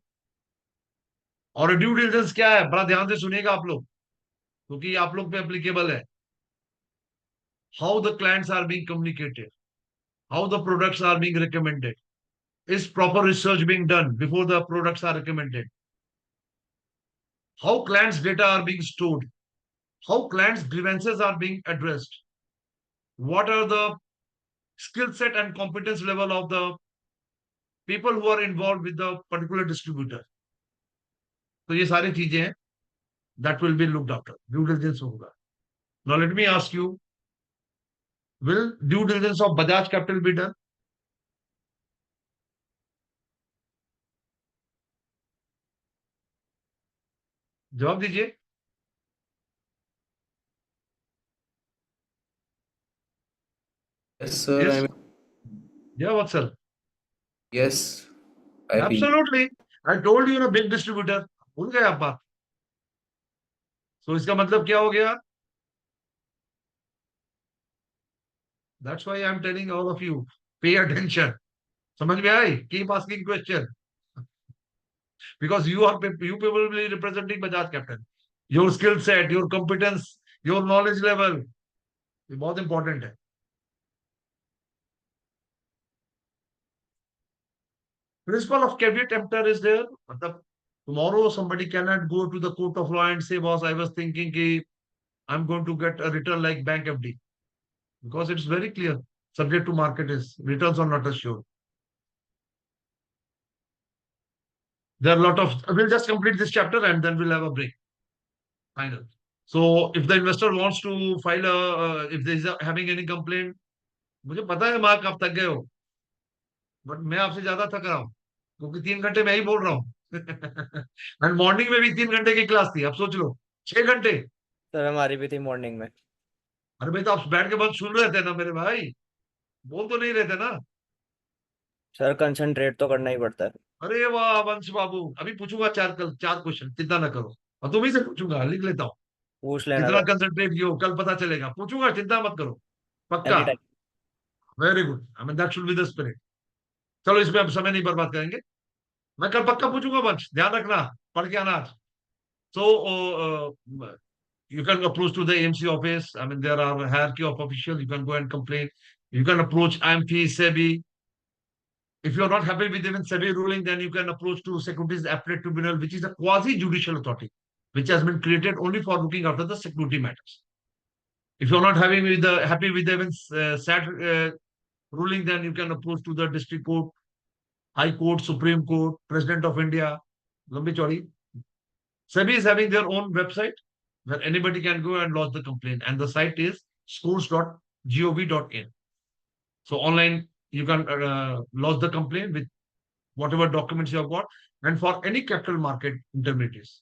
और due diligence क्या है, बड़ा ध्यान से सुनिएगा आप लोग, क्योंकि आप लोग पे एप्लीकेबल है. How the clients are being communicated, how the products are being recommended, is proper research being done before the products are recommended, how clients data are being stored, how clients grievances are being addressed, what are the skill set and competence level of the people who are involved with the particular distributor. तो ये सारी चीजें हैं, that will be looked after, due diligence होगा. Now let me ask you, will due diligence of Bajaj Capital be done? जवाब दीजिए. Yes, sir. Yes. I mean, Yeah, Vatsal. yes, I feel. Absolutely. I told you, big distributor. भूल गए आप बात. So इसका मतलब क्या हो गया? That's why I'm telling all of you, pay attention. समझ में आई? Keep asking question. Because you people will be representing Bajaj Capital. Your skill set, your competence, your knowledge level, ये बहुत important है. Principle of caveat emptor is there. मतलब tomorrow somebody cannot go to the court of law and say, boss, I was thinking कि I'm going to get a return like bank FD. Because it's very clear, subject to market is returns are not assured. There are a lot of, we'll just complete this chapter and then we'll have a break. Final. So if the investor wants to file if there is having any complaint, मुझे पता है mark आप थक गए हो, but मैं आपसे ज्यादा थक रहा हूँ, क्योंकि 3 घंटे मैं ही बोल रहा हूँ. एंड मॉर्निंग में भी 3 घंटे की क्लास थी, अब सोच लो 6 घंटे. सर हमारी भी थी मॉर्निंग में. अरे भाई, तो आप बैठ के बस सुन रहे थे ना मेरे भाई, बोल तो नहीं रहे थे ना. सर कंसंट्रेट तो करना ही पड़ता है. अरे वाह वंश बाबू, अभी पूछूंगा 4 क्वेश्चन, चिंता ना करो. और तुम ही से पूछूंगा, लिख लेता हूँ. पूछ लेना कितना सर. कंसंट्रेट किया हो कल पता चलेगा, पूछूंगा, चिंता मत करो. पक्का. Any time. Very good, I mean that should be the spirit. चलो इसमें अब समय नहीं बर्बाद करेंगे, मैं कल पक्का पूछूंगा वंश, ध्यान रखना, पढ़ के आना आज. सो you can approach to the AMC office. I mean, there are a hierarchy of officials. You can go and complain. You can approach AMFI, SEBI. If you are not happy with even SEBI ruling, then you can approach to Securities Appellate Tribunal, which is a quasi-judicial authority, which has been created only for looking after the security matters. If you are not happy with the even SAT ruling, then you can approach to the District Court, High Court, Supreme Court, President of India. Lambi chori. SEBI is having their own website where anybody can go and lodge the complaint, and the site is schools.gov.in. So online you can lodge the complaint with whatever documents you have got, and for any capital market intermediaries,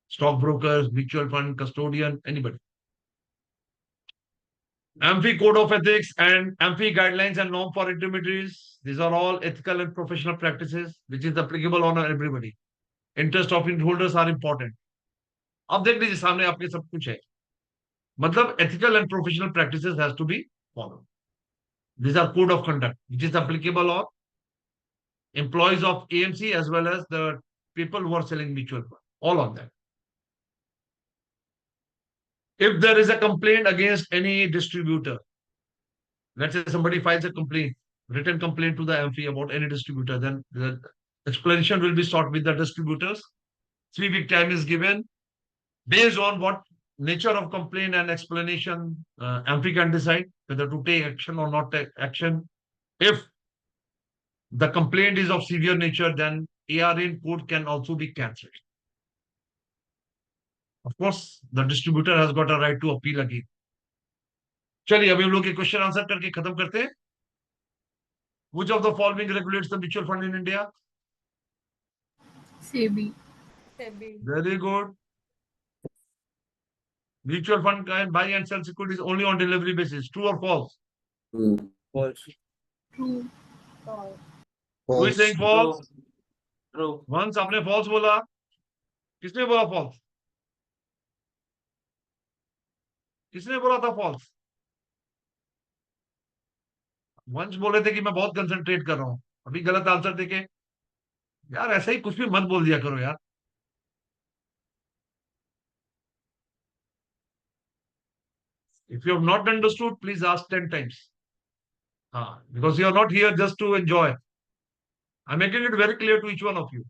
stockbrokers, mutual fund, custodian, anybody. AMFI Code of Ethics and AMFI Guidelines and Norm for Intermediaries. These are all ethical and professional practices which is applicable on everybody. Interest of holders are important. अब देख लीजिए सामने आपके सब कुछ है, मतलब ethical and professional practices has to be followed. These are code of conduct which is applicable on employees of AMC as well as the people who are selling mutual fund, all of that. If there is a complaint against any distributor, let's say somebody files a complaint, written complaint to the AMFI about any distributor, then the explanation will be sought with the distributors. 3-week time is given. Based on what nature of complaint and explanation, AMFI can decide whether to take action or not take action. If the complaint is of severe nature, then ARA in court can also be cancelled. Of course, the distributor has got a right to appeal again. चलिए अभी हम लोग के question answer करके खत्म करते हैं. Which of the following regulates the mutual fund in India? SEBI. Very good. Mutual fund can buy and sell securities only on delivery basis. True or false? True. False. True. Who is saying True. false? True. Once आपने false बोला, किसने बोला false? किसने बोला था false? वंश बोल रहे थे कि मैं बहुत कंसंट्रेट कर रहा हूं, अभी गलत आंसर देके यार ऐसा ही कुछ भी मत बोल दिया करो यार। If you have not understood, please ask 10 times. Because you are not here just to enjoy. I'm making it very clear to each one of you.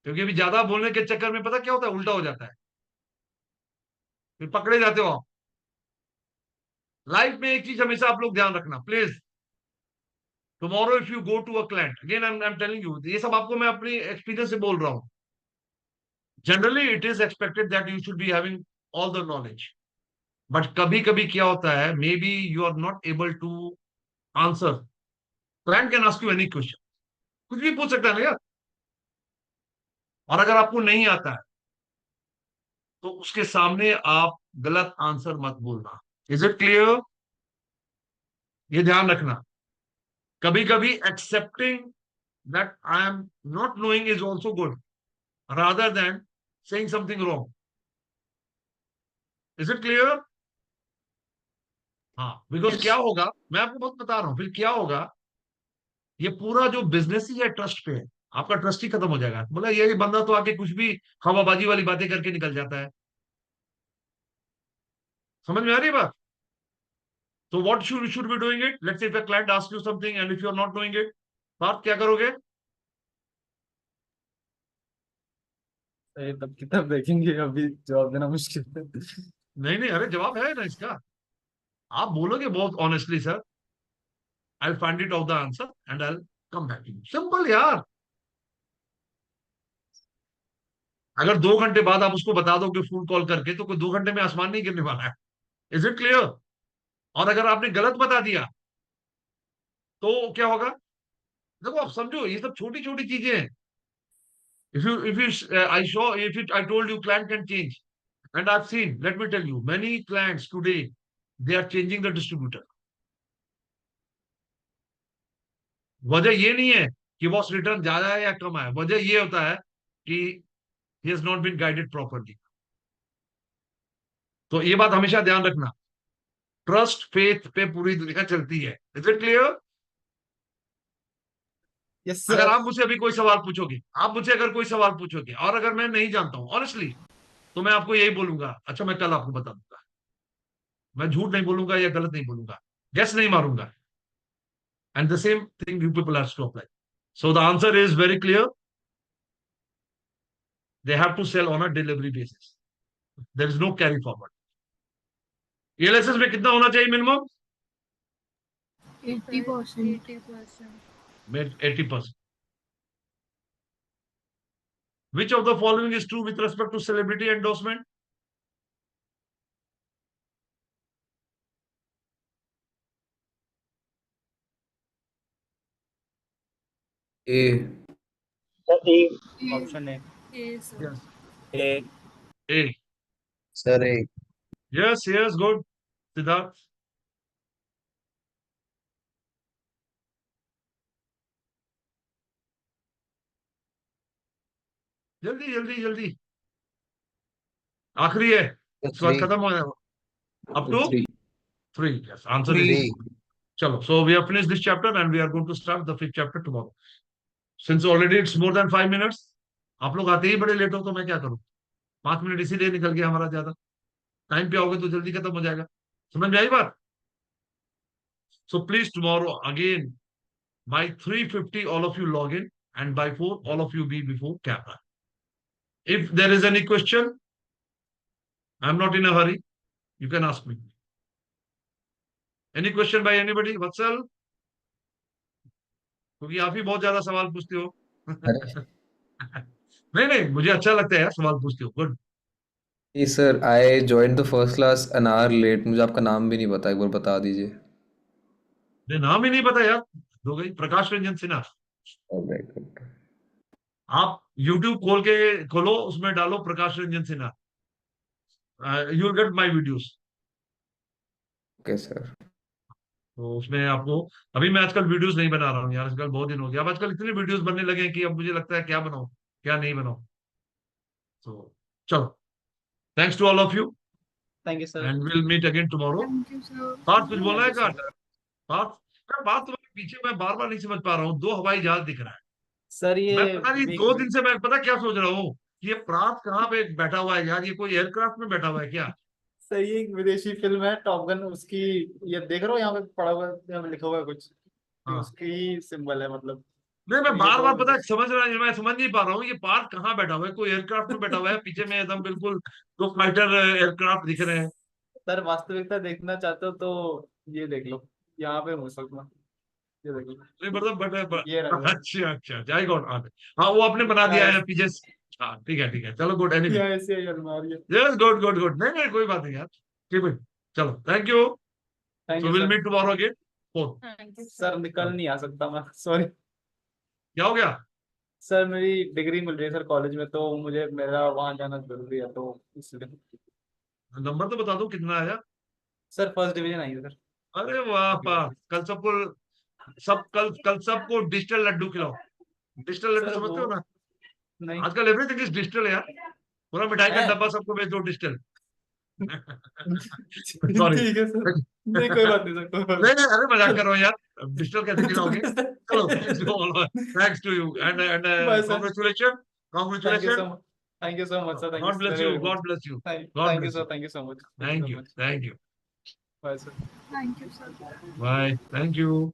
क्योंकि अभी ज्यादा बोलने के चक्कर में पता क्या होता है, उल्टा हो जाता है, फिर पकड़े जाते हो आप। लाइफ में एक चीज हमेशा आप लोग ध्यान रखना please. Tomorrow if you go to a client, again I am telling you, ये सब आपको मैं अपनी एक्सपीरियंस से बोल रहा हूं। Generally it is expected that you should be having all the knowledge, but कभी कभी क्या होता है, may be you are not able to answer. Client can ask you any question, कुछ भी पूछ सकता है ना यार। और अगर आपको नहीं आता है तो उसके सामने आप गलत आंसर मत बोलना। Is it clear? ये ध्यान रखना। कभी कभी accepting that I am not knowing is also good rather than saying something wrong. Is it clear? हाँ, बिकॉज क्या Yes. होगा, मैं आपको बहुत बता रहा हूं, फिर क्या होगा, ये पूरा जो बिजनेस ही है ट्रस्ट पे है, आपका ट्रस्ट ही खत्म हो जाएगा। बोला ये बंदा तो आके कुछ भी हवाबाजी वाली बातें करके निकल जाता है। समझ में आ रही है बात? तो what should be doing it, let's say if a client ask you something and if you are not doing it, बात क्या करोगे? सही, तब किताब देखेंगे, अभी जवाब देना मुश्किल है। नहीं नहीं, अरे जवाब है ना इसका। आप बोलोगे बहुत honestly, sir I find it out the answer and I come back to you. Simple यार। अगर 2 घंटे बाद आप उसको बता दो कि फोन कॉल करके, तो कोई 2 घंटे में आसमान नहीं गिरने वाला है। Is it clear? और अगर आपने गलत बता दिया तो क्या होगा? देखो आप समझो, ये सब छोटी छोटी चीजें हैं। if you I saw, I told you client can change, and I've seen, let me tell you, many clients today, they are changing the distributor. वजह ये नहीं है कि बॉस रिटर्न ज्यादा है या कम है, वजह ये होता है कि he has not been guided properly. तो ये बात हमेशा ध्यान रखना। ट्रस्ट फेथ पे पूरी दुनिया चलती है। Is it clear? यस अगर सर। आप मुझसे अभी कोई सवाल पूछोगे, आप मुझसे अगर कोई सवाल पूछोगे और अगर मैं नहीं जानता हूं ऑनेस्टली, तो मैं आपको यही बोलूंगा, अच्छा मैं कल आपको बता दूंगा। मैं झूठ नहीं बोलूंगा या गलत नहीं बोलूंगा, गैस नहीं मारूंगा। And the same thing you people have to apply. So the answer is very clear, they have to sell on a delivery basis, there is no carry forward. LSS में कितना होना चाहिए minimum? 80%. 80%। Which of the following is true with respect to celebrity endorsement? A. Sir A. Option है। Yes. A. A. Sir A. Yes, yes, good. Siddharth. जल्दी जल्दी जल्दी, आखिरी है, उसके बाद थ्री। खत्म हो जाएगा। Up to 3. 3। Yes, answer three. is chalo. So we have finished this chapter and we are going to start the 5th chapter tomorrow. Since already it's more than 5 minutes, आप लोग आते ही बड़े लेट हो, तो मैं क्या करूं? 5 मिनट इसीलिए निकल गया हमारा ज्यादा। टाइम पे आओगे तो जल्दी खत्म हो जाएगा। समझ में आई बात? So please tomorrow again by 3:50 all of you log in, and by 4 all of you be before camera. If there is any question, I'm not in a hurry, you can ask me. Any question by anybody? Vatsal? क्योंकि आप ही बहुत ज्यादा सवाल पूछते हो। अरे नहीं नहीं, मुझे अच्छा लगता है यार, सवाल पूछते हो, गुड। जी sir, I join the first class an hour late, मुझे आपका नाम भी नहीं पता, एक बार बता दीजिए। नाम ही नहीं पता यार, हो गई प्रकाश रंजन सिन्हा। ऑलराइट। आप यूट्यूब खोलो, उसमें डालो Prakash Ranjan Sinha, you will get my videos. Okay sir. तो उसमें आपको, अभी मैं आजकल वीडियोस नहीं बना रहा हूँ यार, आजकल बहुत दिन हो गया। अब आजकल इतने वीडियोस बनने लगे हैं कि अब मुझे लगता है क्या बनाऊं क्या नहीं बनाऊं। तो चलो, thanks to all of you, thank you sir. And will meet again tomorrow. Thank you sir. Parth, कुछ बोलना थैंक है यू क्या? सर। पार्थ, क्या बात तुम्हारे पीछे मैं बार बार नहीं समझ पा रहा हूँ, दो हवाई जहाज दिख रहा है। सर मैं ये पता नहीं, दो दिन से मैं पता क्या सोच रहा हूँ कि ये प्रात कहाँ पे बैठा हुआ है यार, ये कोई एयरक्राफ्ट में बैठा हुआ है क्या? सर ये एक विदेशी फिल्म है टॉप गन, उसकी ये देख रहे हो यहाँ पे पड़ा हुआ है, यहाँ पे लिखा हुआ है कुछ कि हाँ, उसकी सिंबल है मतलब। नहीं मैं तो ये बार दो बार पता है, मैं समझ नहीं पा रहा हूँ ये पार्थ कहाँ बैठा हुआ है, कोई एयरक्राफ्ट में बैठा हुआ है पीछे में एकदम बिल्कुल, दो फाइटर एयरक्राफ्ट दिख रहे हैं। सर वास्तविकता देखना चाहते हो तो ये देख लो, यहाँ पे हो सकता, ये देख लो, नहीं मतलब ये रहा वो। अच्छा अच्छा, जय गॉड। हाँ वो आपने बना यहाँ दिया है ऐसे, पीछे। हाँ ठीक है, चलो गुड, एनीवे, यहाँ ऐसे ही अलमारी है। यस गुड गुड गुड, नहीं नहीं कोई बात नहीं यार, ठीक है, चलो thank you, thank so you will sir. Meet tomorrow again. Phone, sir निकल नहीं आ सकता मैं, सॉरी। क्या हो गया? सर मेरी डिग्री मिल रही है सर कॉलेज में, तो मुझे मेरा वहाँ जाना जरूरी है, तो इसलिए। नंबर तो बता दो कितना आया। सर फर्स्ट डिवीजन आई है सर। अरे वाह पार्थ, कल कल सबको डिजिटल लड्डू खिलाओ। डिजिटल लड्डू सर वो समझते हो ना? नहीं आजकल एवरीथिंग इज डिजिटल यार, पूरा मिठाई का है। डब्बा सबको भेज दो डिजिटल। सॉरी, ठीक है सर। नहीं कोई बात नहीं सर, कोई बात नहीं नहीं, अरे मजाक कर नहीं। रहा हूँ यार, डिजिटल कैसे खिलाओगे? चलो, thanks to you and bye sir. Congratulation, thank you congratulation. So much. Thank you so much sir, thank you God bless very you, much. God bless you, thank God thank you bless you. Sir, thank you so much, thank you thank so you, much. Thank you, bye sir. Thank you sir. Bye, thank you.